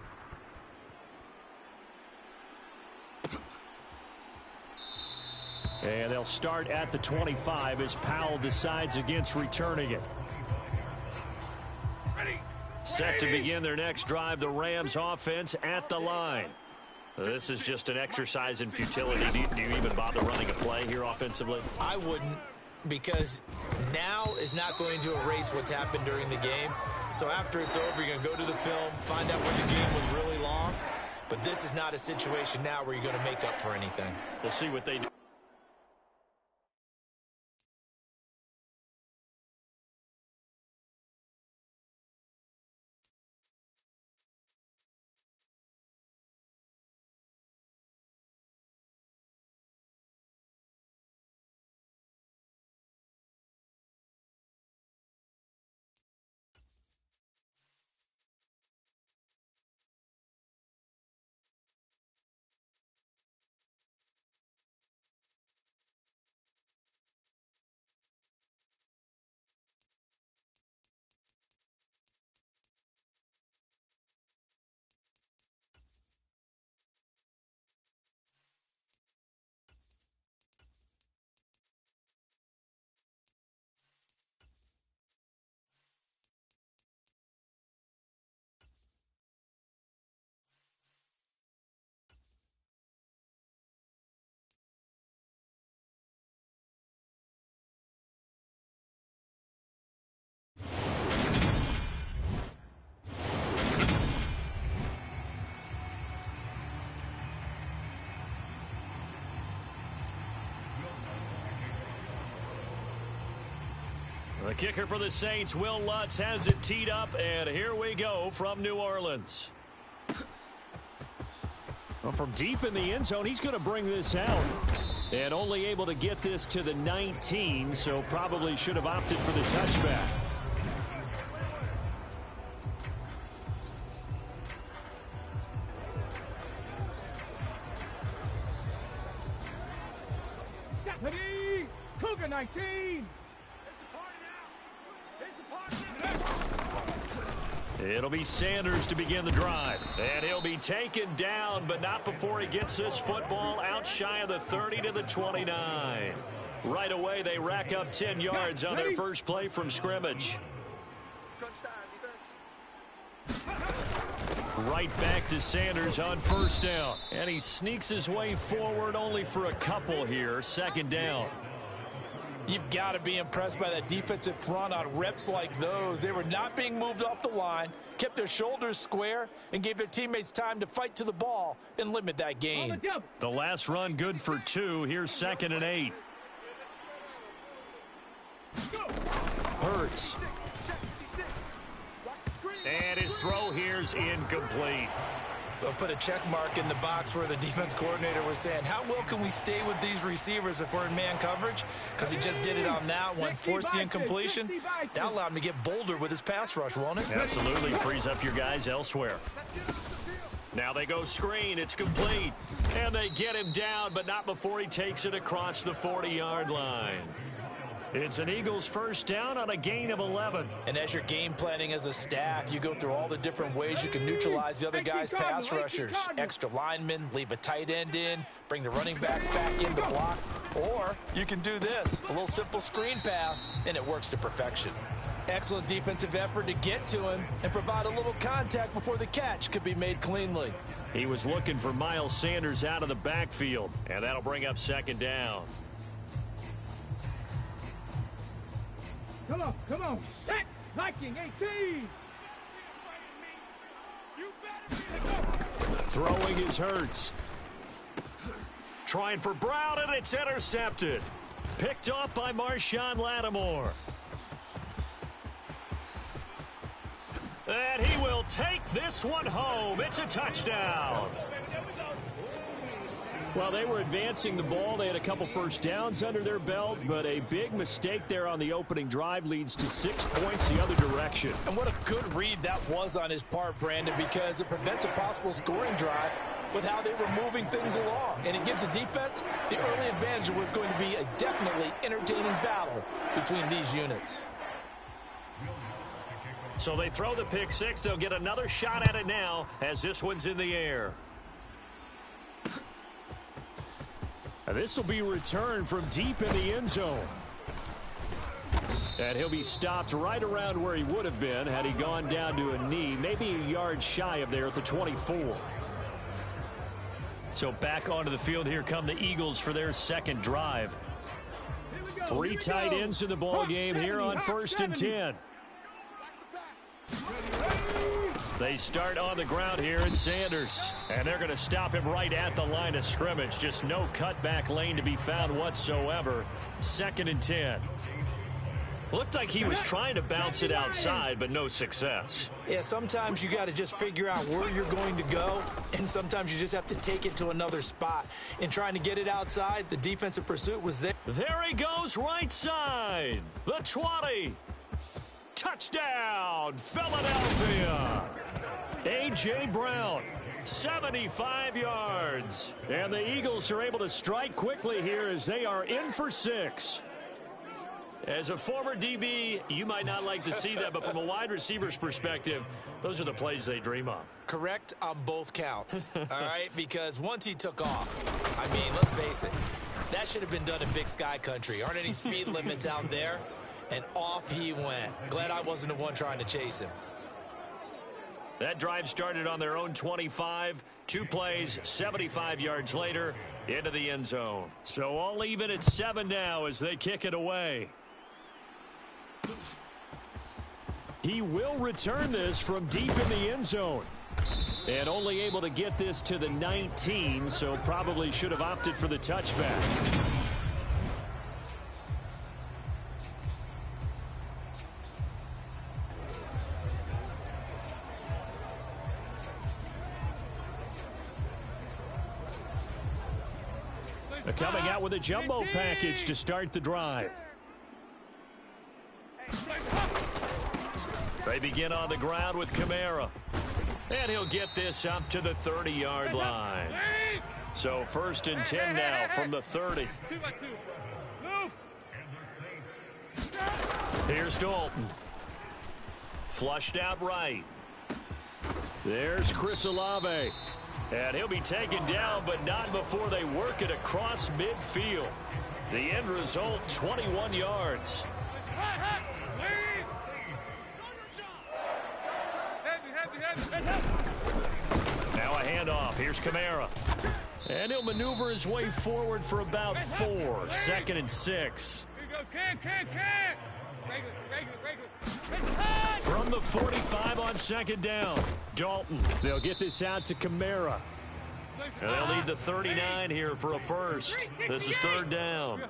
And they'll start at the 25 as Powell decides against returning it. Set to begin their next drive, the Rams offense at the line. This is just an exercise in futility. Do you even bother running a play here offensively? I wouldn't, because now is not going to erase what's happened during the game. So after it's over, you're going to go to the film, find out where the game was really lost. But this is not a situation now where you're going to make up for anything. We'll see what they do. The kicker for the Saints, Will Lutz, has it teed up, and here we go from New Orleans. Well, from deep in the end zone, he's going to bring this out. And only able to get this to the 19, so probably should have opted for the touchback. Ready? Cougar 19. It'll be Sanders to begin the drive. And he'll be taken down, but not before he gets this football out shy of the 30 to the 29. Right away, they rack up 10 yards on their first play from scrimmage. Right back to Sanders on first down. And he sneaks his way forward only for a couple here. Second down. You've got to be impressed by that defensive front on reps like those. They were not being moved off the line, kept their shoulders square, and gave their teammates time to fight to the ball and limit that gain. The last run good for 2. Here's 2nd and 8. Hurts. And his throw here's incomplete. We'll put a check mark in the box where the defense coordinator was saying, how well can we stay with these receivers if we're in man coverage? Because he just did it on that one, forced the incompletion. That allowed him to get bolder with his pass rush, won't it? Absolutely. Frees up your guys elsewhere. Now they go screen. It's complete. And they get him down, but not before he takes it across the 40-yard line. It's an Eagles first down on a gain of 11. And as you're game planning as a staff, you go through all the different ways you can neutralize the other guy's pass rushers. Extra linemen, leave a tight end in, bring the running backs back in to block. Or you can do this, a little simple screen pass, and it works to perfection. Excellent defensive effort to get to him and provide a little contact before the catch could be made cleanly. He was looking for Miles Sanders out of the backfield, and that'll bring up second down. Come on, set Viking 18. Throwing is Hurts. Trying for Brown, and it's intercepted. Picked off by Marshawn Lattimore. And he will take this one home. It's a touchdown. Well, they were advancing the ball. They had a couple first downs under their belt, but a big mistake there on the opening drive leads to 6 points the other direction. And what a good read that was on his part, Brandon, because it prevents a possible scoring drive with how they were moving things along. And it gives the defense the early advantage. Was going to be a definitely entertaining battle between these units. So they throw the pick six. They'll get another shot at it now as this one's in the air. And this will be returned from deep in the end zone. And he'll be stopped right around where he would have been had he gone down to a knee, maybe a yard shy of there at the 24. So back onto the field, here come the Eagles for their second drive. 3 tight ends in the ball game here on 1st and 10. They start on the ground here at Sanders. And they're going to stop him right at the line of scrimmage. Just no cutback lane to be found whatsoever. 2nd and 10. Looked like he was trying to bounce it outside, but no success. Yeah, sometimes you got to just figure out where you're going to go, and sometimes you just have to take it to another spot. In trying to get it outside, the defensive pursuit was there. There he goes, right side. The 20. Touchdown, Philadelphia. A.J. Brown, 75 yards. And the Eagles are able to strike quickly here as they are in for 6. As a former DB, you might not like to see that, but from a wide receiver's perspective, those are the plays they dream of. Correct on both counts, all right? Because once he took off, I mean, let's face it, that should have been done in Big Sky Country. Aren't any speed limits out there? And off he went. Glad I wasn't the one trying to chase him. That drive started on their own 25. 2 plays, 75 yards later, into the end zone. So all even at 7 now as they kick it away. He will return this from deep in the end zone. And only able to get this to the 19, so probably should have opted for the touchback. Coming out with a jumbo package to start the drive. They begin on the ground with Kamara. And he'll get this up to the 30-yard line. So 1st and 10 now from the 30. Here's Dalton. Flushed out right. There's Chris Olave. And he'll be taken down, but not before they work it across midfield. The end result, 21 yards. Now a handoff. Here's Kamara. And he'll maneuver his way forward for about 4. 2nd and 6. From the 45 on 2nd down. Dalton. They'll get this out to Kamara. And they'll need the 39 here for a first. This is 3rd down.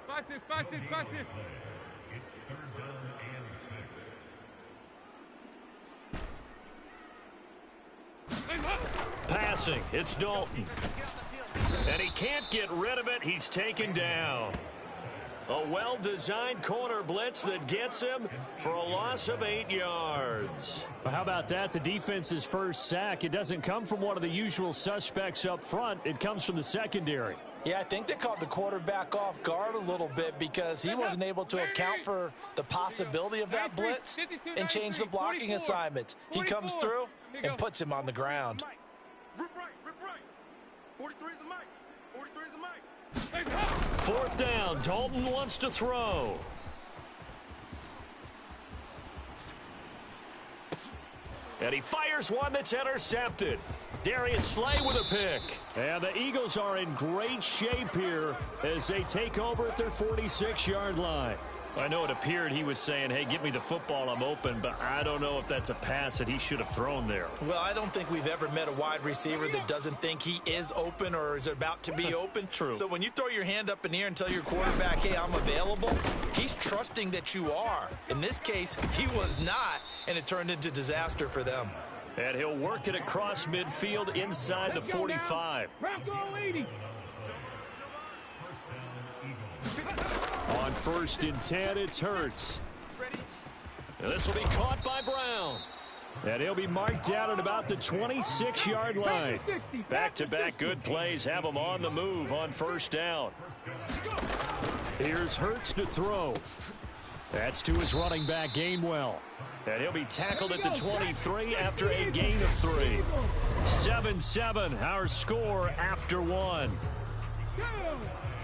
Passing. It's Dalton. And he can't get rid of it. He's taken down. A well-designed corner blitz that gets him for a loss of 8 yards. Well, how about that? The defense's first sack. It doesn't come from one of the usual suspects up front. It comes from the secondary. Yeah, I think they caught the quarterback off guard a little bit because he wasn't able to account for the possibility of that blitz and change the blocking assignment. He comes through and puts him on the ground. Rip right. 43 is the mic. 43 is the mic. Fourth down. Dalton wants to throw. And he fires one that's intercepted. Darius Slay with a pick. And the Eagles are in great shape here as they take over at their 46-yard line. I know it appeared he was saying, hey, get me the football, I'm open, but I don't know if that's a pass that he should have thrown there. Well, I don't think we've ever met a wide receiver that doesn't think he is open or is about to be open. True. So when you throw your hand up in the air and tell your quarterback, hey, I'm available, he's trusting that you are. In this case, he was not, and it turned into disaster for them. And he'll work it across midfield inside the 45. On 1st and 10, it's Hurts. And this will be caught by Brown. And he'll be marked down at about the 26-yard line. Back-to-back good plays have him on the move on 1st down. Here's Hurts to throw. That's to his running back, Gainwell. And he'll be tackled at the 23 after a gain of 3. 7-7, our score after 1.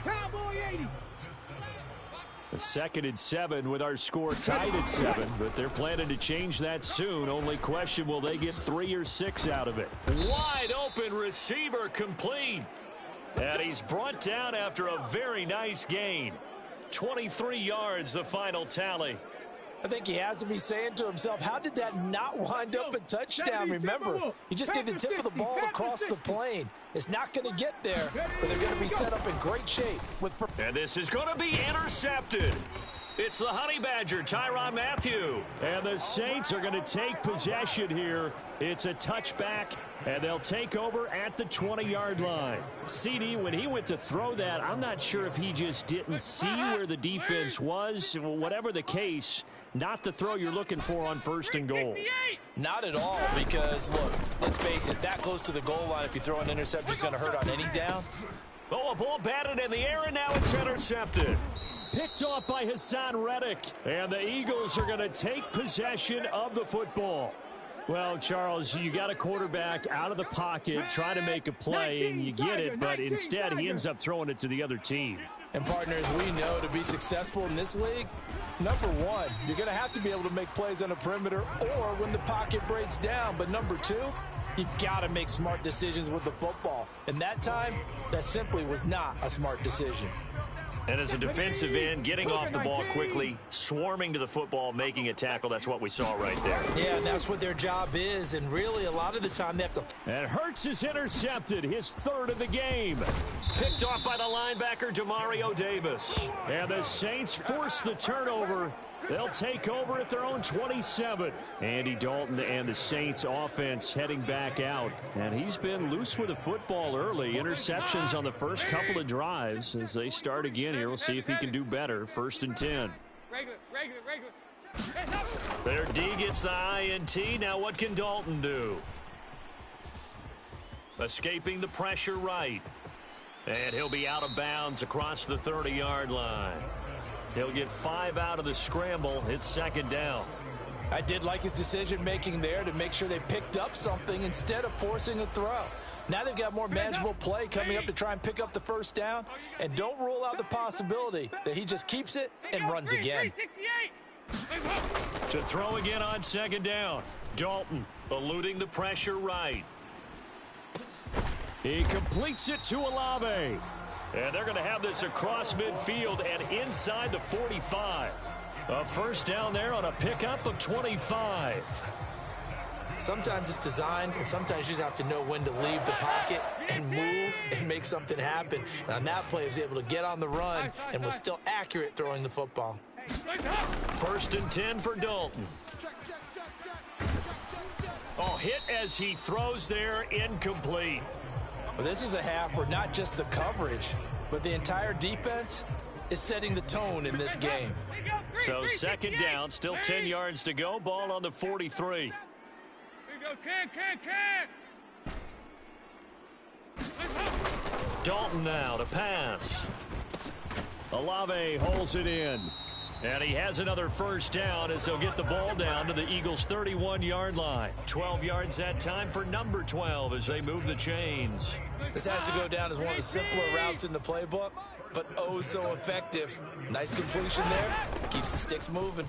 Cowboy 80. A 2nd and 7 with our score tied at 7, but they're planning to change that soon. Only question, will they get 3 or 6 out of it? Wide open receiver complete. And he's brought down after a very nice gain. 23 yards, the final tally. I think he has to be saying to himself, how did that not wind up a touchdown? Remember, he just did the tip of the ball across the plane. It's not going to get there, but they're going to be set up in great shape. And this is going to be intercepted. It's the Honey Badger, Tyrann Mathieu. And the Saints are going to take possession here. It's a touchback, and they'll take over at the 20-yard line. CD, when he went to throw that, I'm not sure if he just didn't see where the defense was. Whatever the case, not the throw you're looking for on 1st and goal. Not at all, because, look, let's face it, that close to the goal line, if you throw an interception, it's going to hurt on any down. Oh, a ball batted in the air, and now it's intercepted. Picked off by Hassan Reddick. And the Eagles are going to take possession of the football. Well, Charles, you got a quarterback out of the pocket trying to make a play, and you get it, but instead he ends up throwing it to the other team. And, partners, we know to be successful in this league, number one, you're going to have to be able to make plays on the perimeter or when the pocket breaks down. But number two, you've got to make smart decisions with the football. And that time, that simply was not a smart decision. And as a defensive end, getting off the ball quickly, swarming to the football, making a tackle, that's what we saw right there. Yeah, and that's what their job is, and really a lot of the time they have to... And Hurts is intercepted, his 3rd of the game. Picked off by the linebacker, Demario Davis. And the Saints force the turnover. They'll take over at their own 27. Andy Dalton and the Saints offense heading back out. And he's been loose with the football early. Interceptions on the first couple of drives. As they start again here, we'll see if he can do better. 1st and 10. Their D gets the INT. Now what can Dalton do? Escaping the pressure right. And he'll be out of bounds across the 30-yard line. He'll get 5 out of the scramble. It's 2nd down. I did like his decision-making there to make sure they picked up something instead of forcing a throw. Now they've got more manageable play coming up to try and pick up the 1st down. And don't rule out the possibility that he just keeps it and runs again. To throw again on 2nd down. Dalton eluding the pressure right. He completes it to Olave. And they're going to have this across midfield and inside the 45. A 1st down there on a pickup of 25. Sometimes it's designed, and sometimes you just have to know when to leave the pocket and move and make something happen. And on that play, he was able to get on the run and was still accurate throwing the football. 1st and 10 for Dalton. Oh, hit as he throws there, incomplete. Well, this is a half where not just the coverage, but the entire defense is setting the tone in this game. So 2nd down, still 10 yards to go. Ball on the 43. Dalton now to pass. Olave holds it in. And he has another first down as he'll get the ball down to the Eagles' 31-yard line. 12 yards that time for number 12 as they move the chains. This has to go down as one of the simpler routes in the playbook, but oh so effective. Nice completion there. Keeps the sticks moving.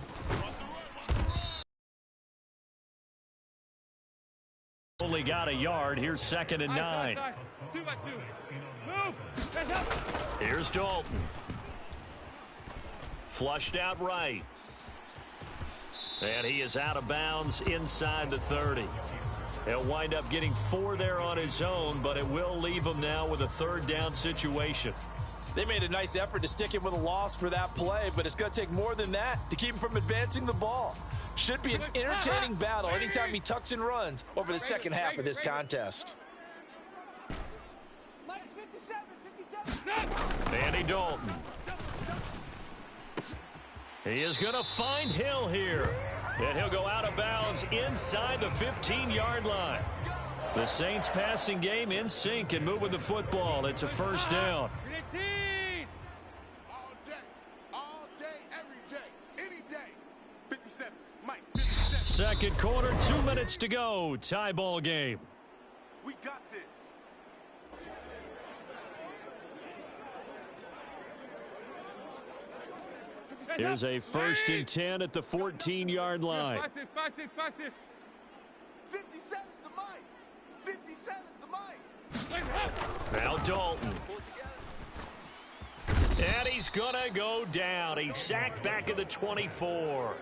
Only got a yard. Here's 2nd and 9. Here's Dalton. Flushed out right. And he is out of bounds inside the 30. He'll wind up getting 4 there on his own, but it will leave him now with a 3rd down situation. They made a nice effort to stick him with a loss for that play, but it's going to take more than that to keep him from advancing the ball. Should be an entertaining battle anytime he tucks and runs over the second half of this contest. Andy Dalton. He is going to find Hill here. And he'll go out of bounds inside the 15-yard line. The Saints passing game in sync and moving the football. It's a first down. All day, every day, any day. 57, Mike, 57. Second quarter, 2 minutes to go. Tie ball game. We got this. Here's a 1st and 10 at the 14-yard line. 57 is the mic. 57 is the mic. Now Dalton. And he's going to go down. He's sacked back at the 24.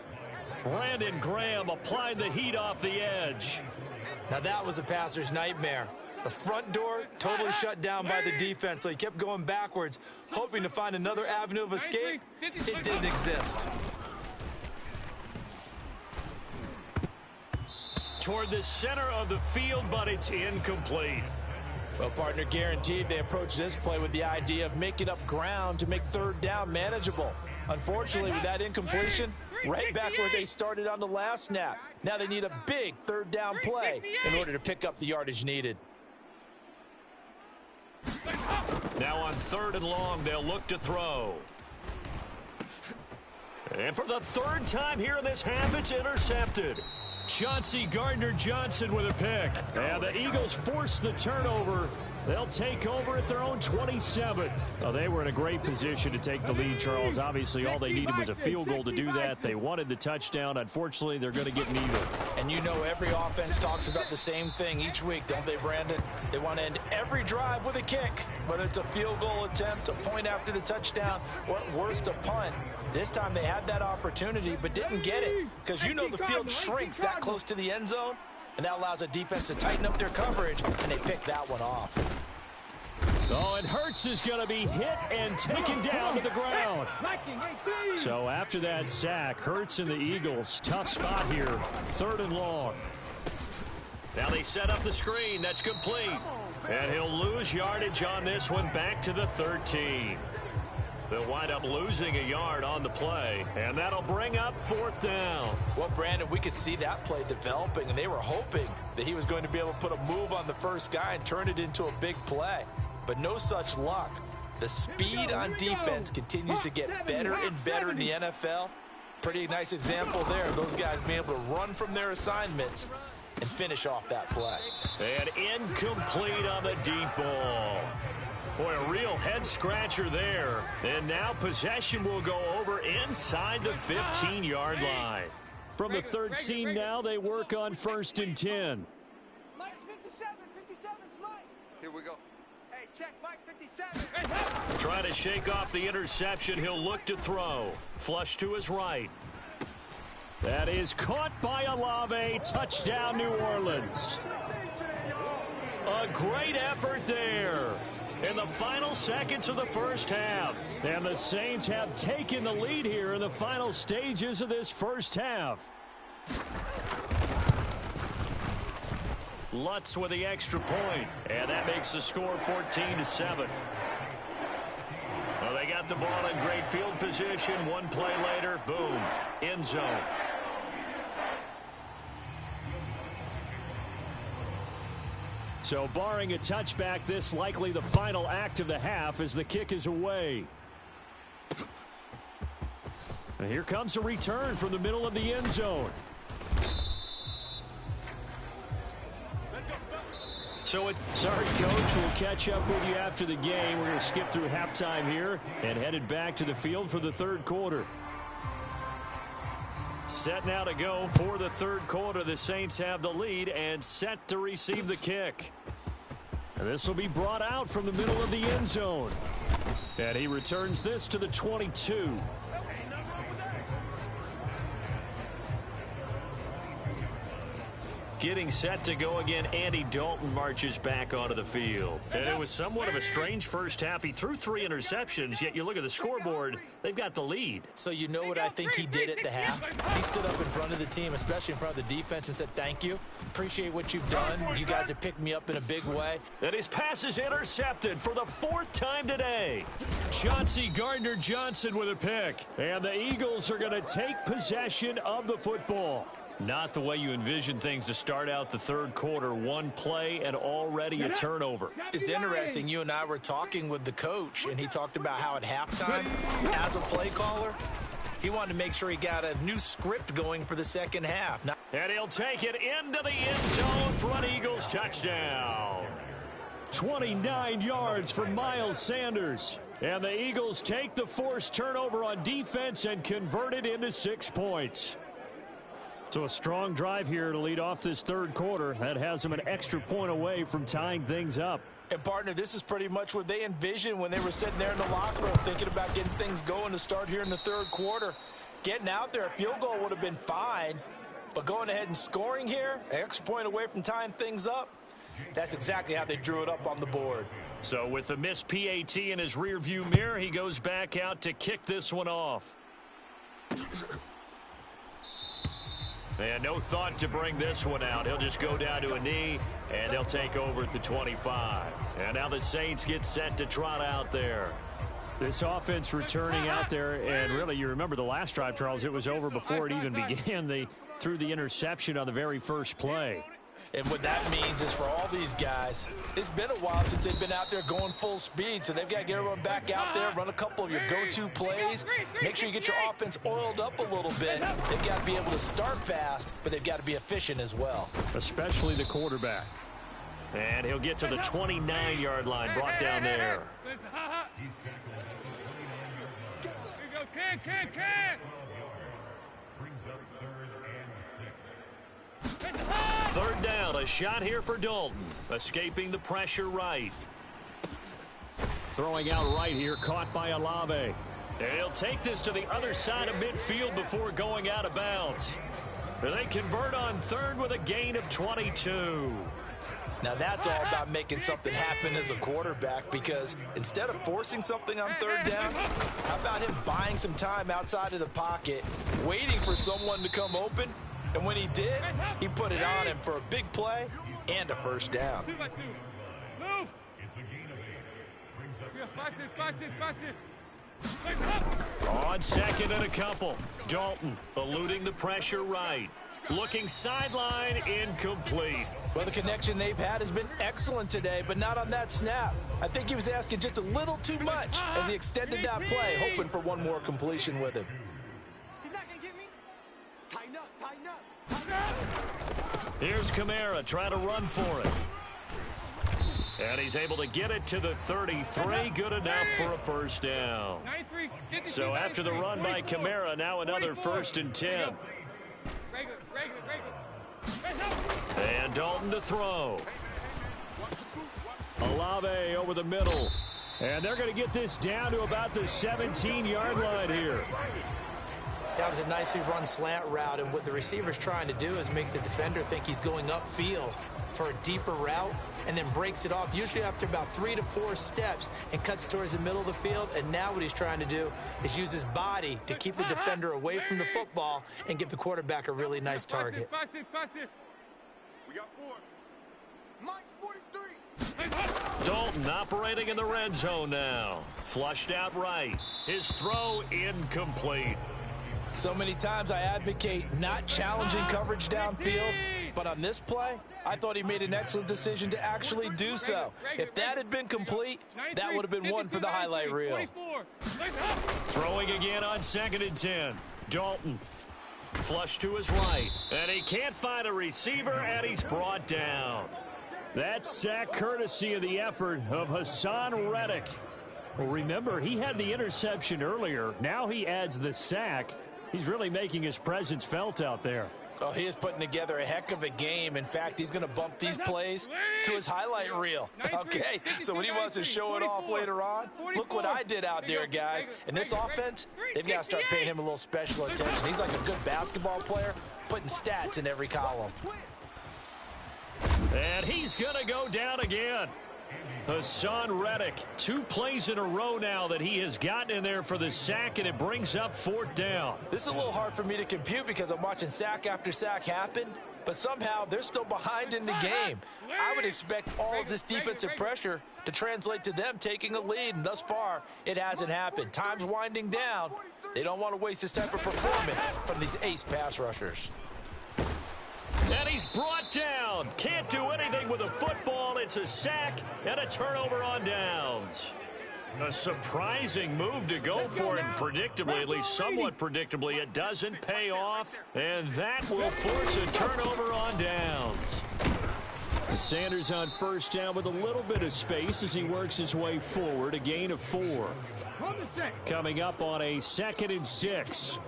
Brandon Graham applied the heat off the edge. Now that was a passer's nightmare. The front door totally shut down by the defense, so he kept going backwards, hoping to find another avenue of escape. It didn't exist. Toward the center of the field, but it's incomplete. Well, partner, guaranteed they approach this play with the idea of making up ground to make 3rd down manageable. Unfortunately, with that incompletion, right back where they started on the last snap. Now they need a big 3rd down play in order to pick up the yardage needed. Now on 3rd and long, they'll look to throw. And for the 3rd time here in this half, it's intercepted. Chauncey Gardner-Johnson with a pick. And the Eagles force the turnover. They'll take over at their own 27. Well, they were in a great position to take the lead, Charles. Obviously, all they needed was a field goal to do that. They wanted the touchdown. Unfortunately, they're going to get neither. And you know every offense talks about the same thing each week, don't they, Brandon? They want to end every drive with a kick, whether it's a field goal attempt, a point after the touchdown, or at worst, a punt. This time they had that opportunity but didn't get it because you know the field shrinks that close to the end zone, and that allows a defense to tighten up their coverage, and they pick that one off. Oh, and Hurts is going to be hit and taken down to the ground. So after that sack, Hurts and the Eagles, tough spot here, 3rd and long. Now they set up the screen. That's complete. And he'll lose yardage on this one back to the 13. They'll wind up losing a yard on the play, and that'll bring up 4th down. Well, Brandon, we could see that play developing, and they were hoping that he was going to be able to put a move on the first guy and turn it into a big play. But no such luck. The speed on defense continues to get better and better in the NFL. Pretty nice example there. Those guys being able to run from their assignments and finish off that play. And incomplete on the deep ball. Boy, a real head-scratcher there. And now possession will go over inside the 15-yard line. From the 13 now, they work on 1st and 10. Mike's 57. 57's Mike. Here we go. Hey, check Mike 57. Trying to shake off the interception. He'll look to throw. Flush to his right. That is caught by Olave. Touchdown, New Orleans. A great effort there in the final seconds of the first half. And the Saints have taken the lead here in the final stages of this first half. Lutz with the extra point, and that makes the score 14-7. Well, they got the ball in great field position. One play later, boom, end zone. So barring a touchback, this likely the final act of the half as the kick is away. And here comes a return from the middle of the end zone. So it's sorry, Coach. We'll catch up with you after the game. We're going to skip through halftime here and headed back to the field for the third quarter. Set now to go for the third quarter. The Saints have the lead and set to receive the kick. And this will be brought out from the middle of the end zone. And he returns this to the 22. Getting set to go again, Andy Dalton marches back onto the field. And it was somewhat of a strange first half. He threw 3 interceptions, yet you look at the scoreboard, they've got the lead. So you know what I think he did at the half? He stood up in front of the team, especially in front of the defense, and said, thank you. Appreciate what you've done. You guys have picked me up in a big way. And his pass is intercepted for the 4th time today. Chauncey Gardner-Johnson with a pick. And the Eagles are going to take possession of the football. Not the way you envision things to start out the third quarter. One play and already a turnover. It's interesting. You and I were talking with the coach, and he talked about how at halftime, as a play caller, he wanted to make sure he got a new script going for the second half. Now, and he'll take it into the end zone for an Eagles touchdown. 29 yards for Miles Sanders. And the Eagles take the forced turnover on defense and convert it into 6 points. So a strong drive here to lead off this third quarter. That has them an extra point away from tying things up. And, partner, this is pretty much what they envisioned when they were sitting there in the locker room thinking about getting things going to start here in the third quarter. Getting out there, a field goal would have been fine. But going ahead and scoring here, an extra point away from tying things up, that's exactly how they drew it up on the board. So with the missed PAT in his rearview mirror, he goes back out to kick this one off. And no thought to bring this one out. He'll just go down to a knee, and they'll take over at the 25. And now the Saints get set to trot out there. This offense returning out there, and really, you remember the last drive, Charles, it was over before it even began. They threw the interception on the very first play. And what that means is for all these guys, it's been a while since they've been out there going full speed, so they've got to get everyone back out there, run a couple of your go-to plays, make sure you get your offense oiled up a little bit. They've got to be able to start fast, but they've got to be efficient as well. Especially the quarterback. And he'll get to the 29-yard line, brought down there. Third down, a shot here for Dalton. Escaping the pressure right. Throwing out right here, caught by Olave. And he'll take this to the other side of midfield before going out of bounds. And they convert on third with a gain of 22. Now that's all about making something happen as a quarterback, because instead of forcing something on third down, how about him buying some time outside of the pocket, waiting for someone to come open? And when he did, he put it on him for a big play and a first down. Move! On second and a couple. Dalton eluding the pressure right. Looking sideline, incomplete. Well, the connection they've had has been excellent today, but not on that snap. I think he was asking just a little too much as he extended that play, hoping for one more completion with him. He's not going to get me. Tighten up, tighten up, tighten up. Here's Kamara trying to run for it. And he's able to get it to the 33. Good enough for a first down. So after the run by Kamara, now another 1st and 10. And Dalton to throw. Olave over the middle. And they're going to get this down to about the 17-yard line here. That was a nicely run slant route, and what the receiver's trying to do is make the defender think he's going upfield for a deeper route, and then breaks it off, usually after about 3 to 4 steps, and cuts towards the middle of the field. And now what he's trying to do is use his body to keep the defender away from the football and give the quarterback a really nice target. We got 4. Mike's 43. Dalton operating in the red zone now. Flushed out right. His throw incomplete. So many times I advocate not challenging coverage downfield, But on this play, I thought he made an excellent decision to actually do so. If that had been complete, that would have been one for the highlight reel. Throwing again on 2nd and 10. Dalton. Flush to his right. And he can't find a receiver, and he's brought down. That sack courtesy of the effort of Hassan Reddick. Well, remember, he had the interception earlier. Now he adds the sack. He's really making his presence felt out there. Oh, he is putting together a heck of a game. In fact, he's going to bump these plays to his highlight reel. Okay, so when he wants to show it off later on, look what I did out there, guys. In this offense, they've got to start paying him a little special attention. He's like a good basketball player, putting stats in every column. And he's going to go down again. Hassan Reddick, 2 plays in a row now that he has gotten in there for the sack, and it brings up 4th down. This is a little hard for me to compute because I'm watching sack after sack happen, but somehow they're still behind in the game. I would expect all of this defensive pressure to translate to them taking a lead, and thus far, it hasn't happened. Time's winding down. They don't want to waste this type of performance from these ace pass rushers. And he's brought down. Can't do anything with a football. It's a sack and a turnover on downs. A surprising move to go for, and predictably, at least somewhat predictably, it doesn't pay off. And that will force a turnover on downs. Sanders on 1st down with a little bit of space as he works his way forward. A gain of 4. Coming up on a 2nd and 6.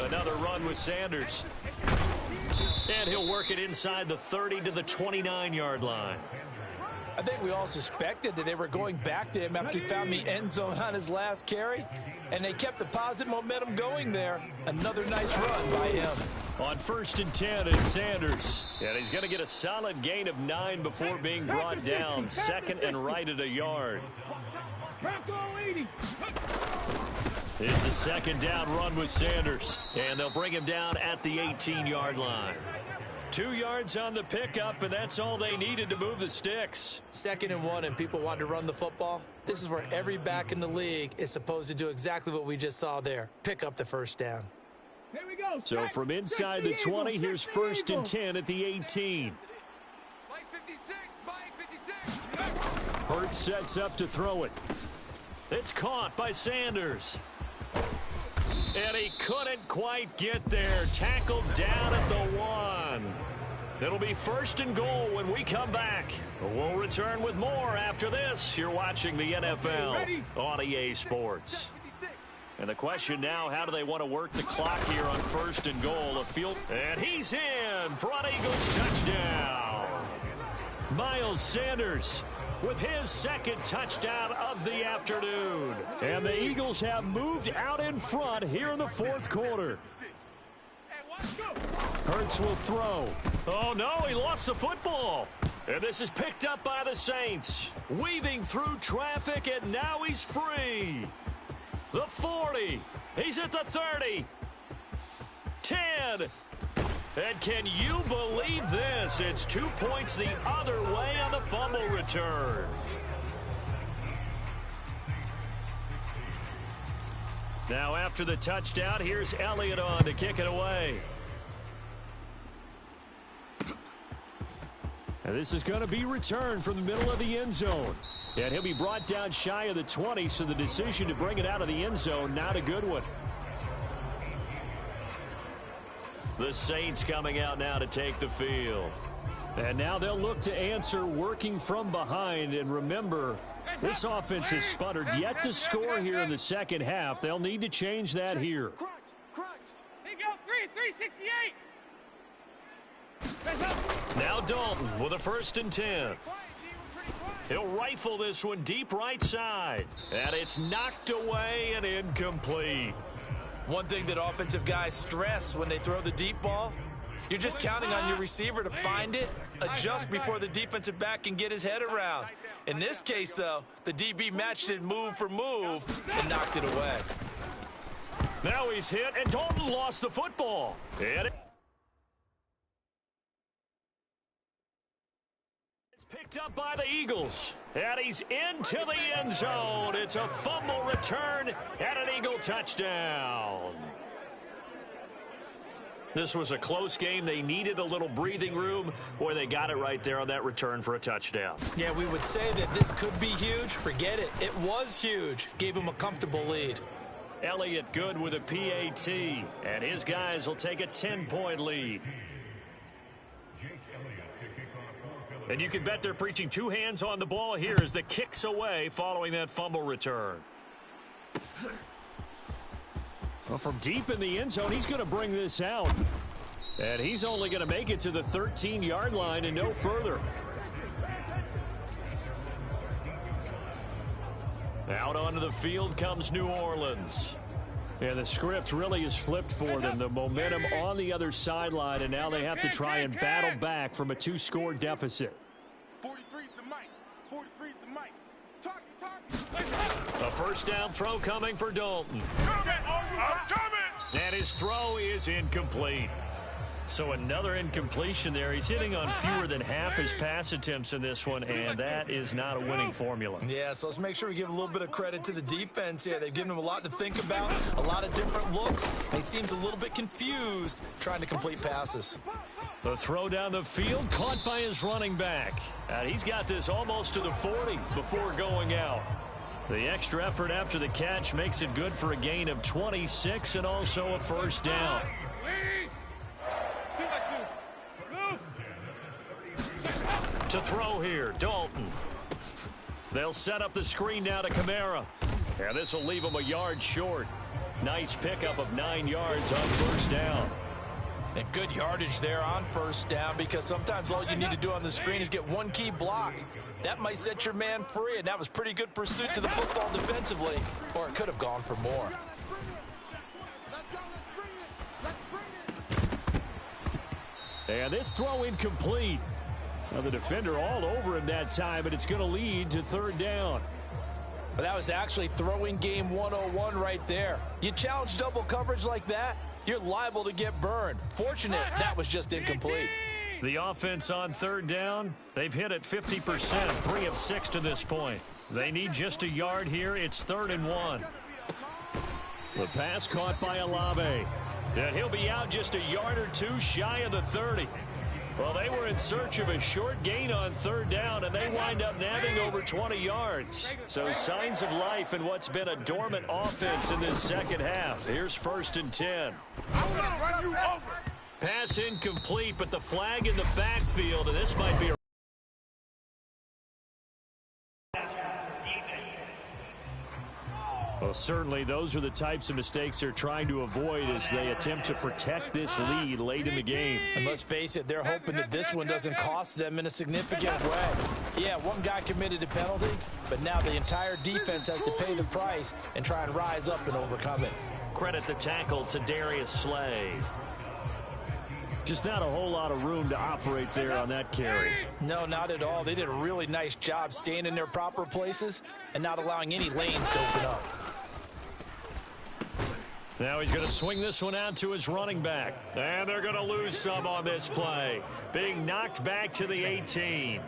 Another run with Sanders. And he'll work it inside the 30 to the 29-yard line. I think we all suspected that they were going back to him after he found the end zone on his last carry, and they kept the positive momentum going there. Another nice run by him. On 1st and 10, it's Sanders. And he's going to get a solid gain of 9 before being brought down. 2nd and right at a yard. It's a 2nd down run with Sanders. And they'll bring him down at the 18-yard line. 2 yards on the pickup, and that's all they needed to move the sticks. 2nd and 1, and people want to run the football. This is where every back in the league is supposed to do exactly what we just saw there. Pick up the 1st down. Here we go. So from inside the 20, here's 1st and 10 at the 18. Mike 56, Mike 56. Hurts sets up to throw it. It's caught by Sanders. And he couldn't quite get there. Tackled down at the 1. It'll be 1st and goal when we come back. We'll return with more after this. You're watching the NFL on EA Sports. And the question now, how do they want to work the clock here on 1st and goal? A field, and he's in for an Eagles touchdown. Miles Sanders with his 2nd touchdown of the afternoon. And the Eagles have moved out in front here in the 4th quarter. Hurts will throw. Oh, no, he lost the football. And this is picked up by the Saints. Weaving through traffic, and now he's free. The 40. He's at the 30. 10. And can you believe this? It's 2 points the other way on the fumble return. Now after the touchdown, here's Elliott on to kick it away. And this is going to be returned from the middle of the end zone. And he'll be brought down shy of the 20, so the decision to bring it out of the end zone, not a good one. The Saints coming out now to take the field. And now they'll look to answer working from behind. And remember, this offense has sputtered yet to score here in the 2nd half. They'll need to change that here. They go 368. Now Dalton with a 1st and 10. He'll rifle this one deep right side. And it's knocked away and incomplete. One thing that offensive guys stress when they throw the deep ball, you're just counting on your receiver to find it, adjust before the defensive back can get his head around. In this case, though, the DB matched it move for move and knocked it away. Now he's hit, and Dalton lost the football. And it's picked up by the Eagles. And he's into the end zone. It's a fumble return and an Eagle touchdown. This was a close game. They needed a little breathing room. Boy, they got it right there on that return for a touchdown. Yeah, we would say that this could be huge. Forget it. It was huge. Gave him a comfortable lead. Elliott good with a PAT, and his guys will take a 10-point lead. And you can bet they're preaching two hands on the ball here as the kick's away following that fumble return. Well, from deep in the end zone, he's going to bring this out. And he's only going to make it to the 13-yard line and no further. Out onto the field comes New Orleans. And the script really is flipped for them. The momentum on the other sideline, and now they have to try and battle back from a 2-score deficit. 43's the mic. 43's the mic. Target. A first down throw coming for Dalton. I'm coming! And his throw is incomplete. So another incompletion there. He's hitting on fewer than half his pass attempts in this one, and that is not a winning formula. Yeah, so let's make sure we give a little bit of credit to the defense here. They've given him a lot to think about, a lot of different looks. He seems a little bit confused trying to complete passes. The throw down the field caught by his running back. And he's got this almost to the 40 before going out. The extra effort after the catch makes it good for a gain of 26 and also a first down. To throw here, Dalton. They'll set up the screen now to Kamara. And this will leave him a yard short. Nice pickup of 9 yards on first down. And good yardage there on first down, because sometimes all you need to do on the screen is get one key block. That might set your man free, and that was pretty good pursuit to the football defensively, or it could have gone for more. And this throw incomplete. Now the defender all over him that time, but it's going to lead to third down. But that was actually throwing game 101 right there. You challenge double coverage like that, you're liable to get burned. Fortunate that was just incomplete. The offense on third down, they've hit it 50%, 3 of 6 to this point. They need just a yard here. It's 3rd and 1. The pass caught by Olave. And he'll be out just a yard or two shy of the 30. Well, they were in search of a short gain on third down, and they wind up nabbing over 20 yards. So signs of life in what's been a dormant offense in this second half. Here's 1st and 10. I'm gonna run you over. Pass incomplete, but the flag in the backfield, and this might be a... Well, certainly those are the types of mistakes they're trying to avoid as they attempt to protect this lead late in the game. And let's face it, they're hoping that this one doesn't cost them in a significant way. Yeah, one guy committed a penalty, but now the entire defense has to pay the price and try and rise up and overcome it. Credit the tackle to Darius Slay. Just not a whole lot of room to operate there on that carry. No, not at all. They did a really nice job staying in their proper places and not allowing any lanes to open up. Now he's going to swing this one out to his running back. And they're going to lose some on this play. Being knocked back to the 18.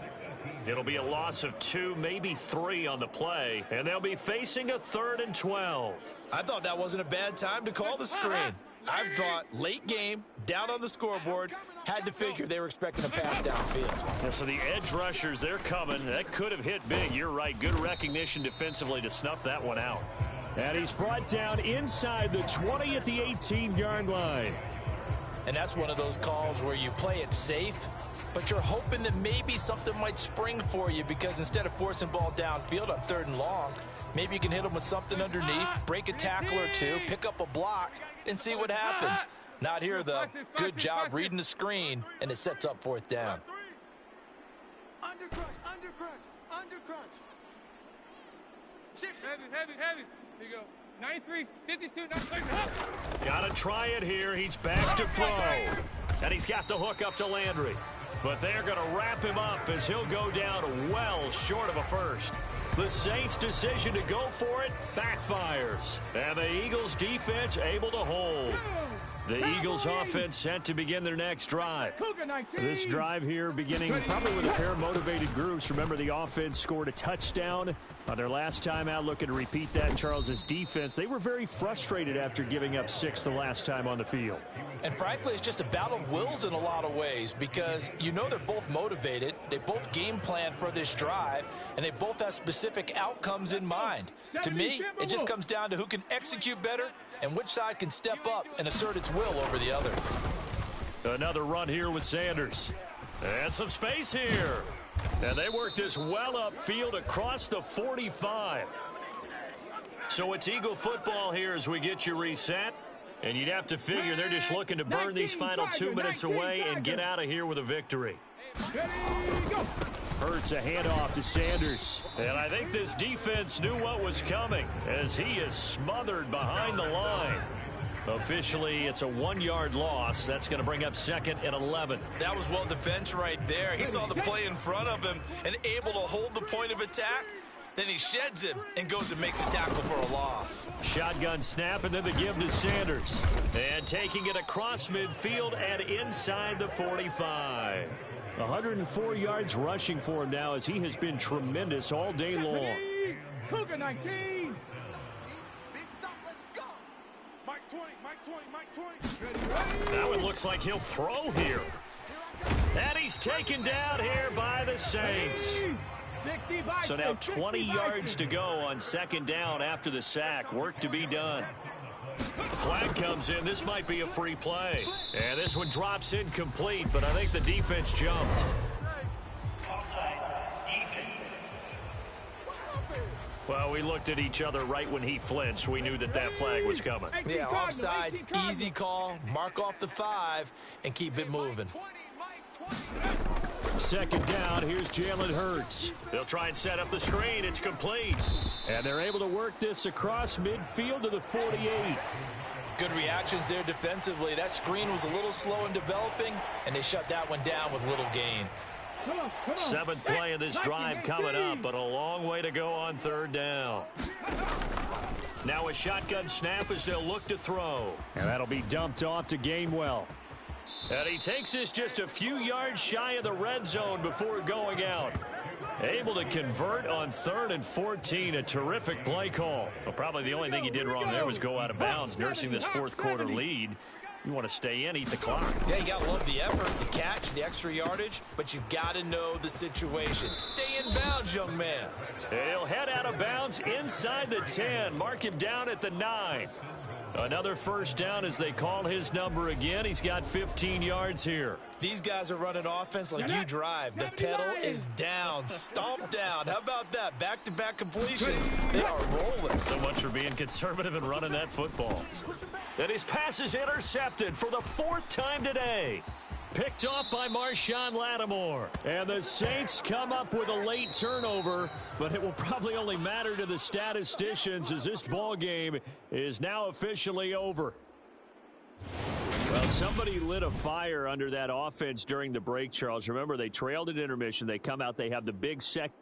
It'll be a loss of 2, maybe 3 on the play. And they'll be facing a 3rd and 12. I thought that wasn't a bad time to call the screen. I thought late game, down on the scoreboard, had to figure they were expecting a pass downfield. Yeah, so the edge rushers, they're coming. That could have hit big. You're right. Good recognition defensively to snuff that one out. And he's brought down inside the 20 at the 18-yard line. And that's one of those calls where you play it safe, but you're hoping that maybe something might spring for you, because instead of forcing ball downfield on 3rd and long, maybe you can hit them with something underneath, break a tackle or two, pick up a block, and see what happens. Not here, though. Good job reading the screen, and it sets up 4th down. Under crunch. Shift. Heavy. Here you go. 93, 52, 93. Got to try it here. He's back to throw. And he's got the hook up to Landry. But they're going to wrap him up as he'll go down well short of a first. The Saints' decision to go for it backfires. And the Eagles' defense able to hold. The Eagles offense set to begin their next drive. This drive here beginning probably with a pair of motivated groups. Remember, the offense scored a touchdown on their last time out. Looking to repeat that in Charles's defense. They were very frustrated after giving up 6 the last time on the field. And frankly, it's just a battle of wills in a lot of ways because you know they're both motivated. They both game plan for this drive, and they both have specific outcomes in mind. To me, it just comes down to who can execute better and which side can step up and assert its will over the other. Another run here with Sanders. And some space here. And they work this well upfield across the 45. So it's Eagle football here as we get you reset. And you'd have to figure they're just looking to burn these final 2 minutes away and get out of here with a victory. Hurts a handoff to Sanders. And I think this defense knew what was coming as he is smothered behind the line. Officially, it's a 1-yard loss. That's going to bring up 2nd and 11. That was well defense right there. He saw the play in front of him and able to hold the point of attack. Then he sheds him and goes and makes a tackle for a loss. Shotgun snap and then the give to Sanders. And taking it across midfield and inside the 45. 104 yards rushing for him now as he has been tremendous all day long. Cougar 19. Big stop, let's go. Mike 20, Mike 20, Mike 20. That one looks like he'll throw here. And he's taken down here by the Saints. So now 20 yards to go on 2nd down after the sack. Work to be done. Flag comes in. This might be a free play. And this one drops incomplete, but I think the defense jumped. Well, we looked at each other right when he flinched. We knew that that flag was coming. Yeah, offsides, easy call, mark off the 5, and keep it moving. 2nd down, here's Jalen Hurts. They'll try and set up the screen. It's complete. And they're able to work this across midfield to the 48. Good reactions there defensively. That screen was a little slow in developing, and they shut that one down with little gain. 7th play of this drive coming up, but a long way to go on 3rd down. Now a shotgun snap as they'll look to throw. And that'll be dumped off to Gainwell. And he takes this just a few yards shy of the red zone before going out. Able to convert on 3rd and 14. A terrific play call. Well, probably the only thing he did wrong there was go out of bounds, nursing this 4th quarter lead. You want to stay in, eat the clock. Yeah, you got to love the effort, the catch, the extra yardage, but you've got to know the situation. Stay in bounds, young man. And he'll head out of bounds inside the 10. Mark him down at the 9. Another 1st down as they call his number again. He's got 15 yards here. These guys are running offense like you drive. The pedal is down, stomp down. How about that? Back-to-back completions. They are rolling. So much for being conservative and running that football. And his pass is intercepted for the 4th time today. Picked off by Marshawn Lattimore. And the Saints come up with a late turnover, but it will probably only matter to the statisticians as this ball game is now officially over. Well, somebody lit a fire under that offense during the break, Charles. Remember, they trailed at intermission. They come out, they have the big second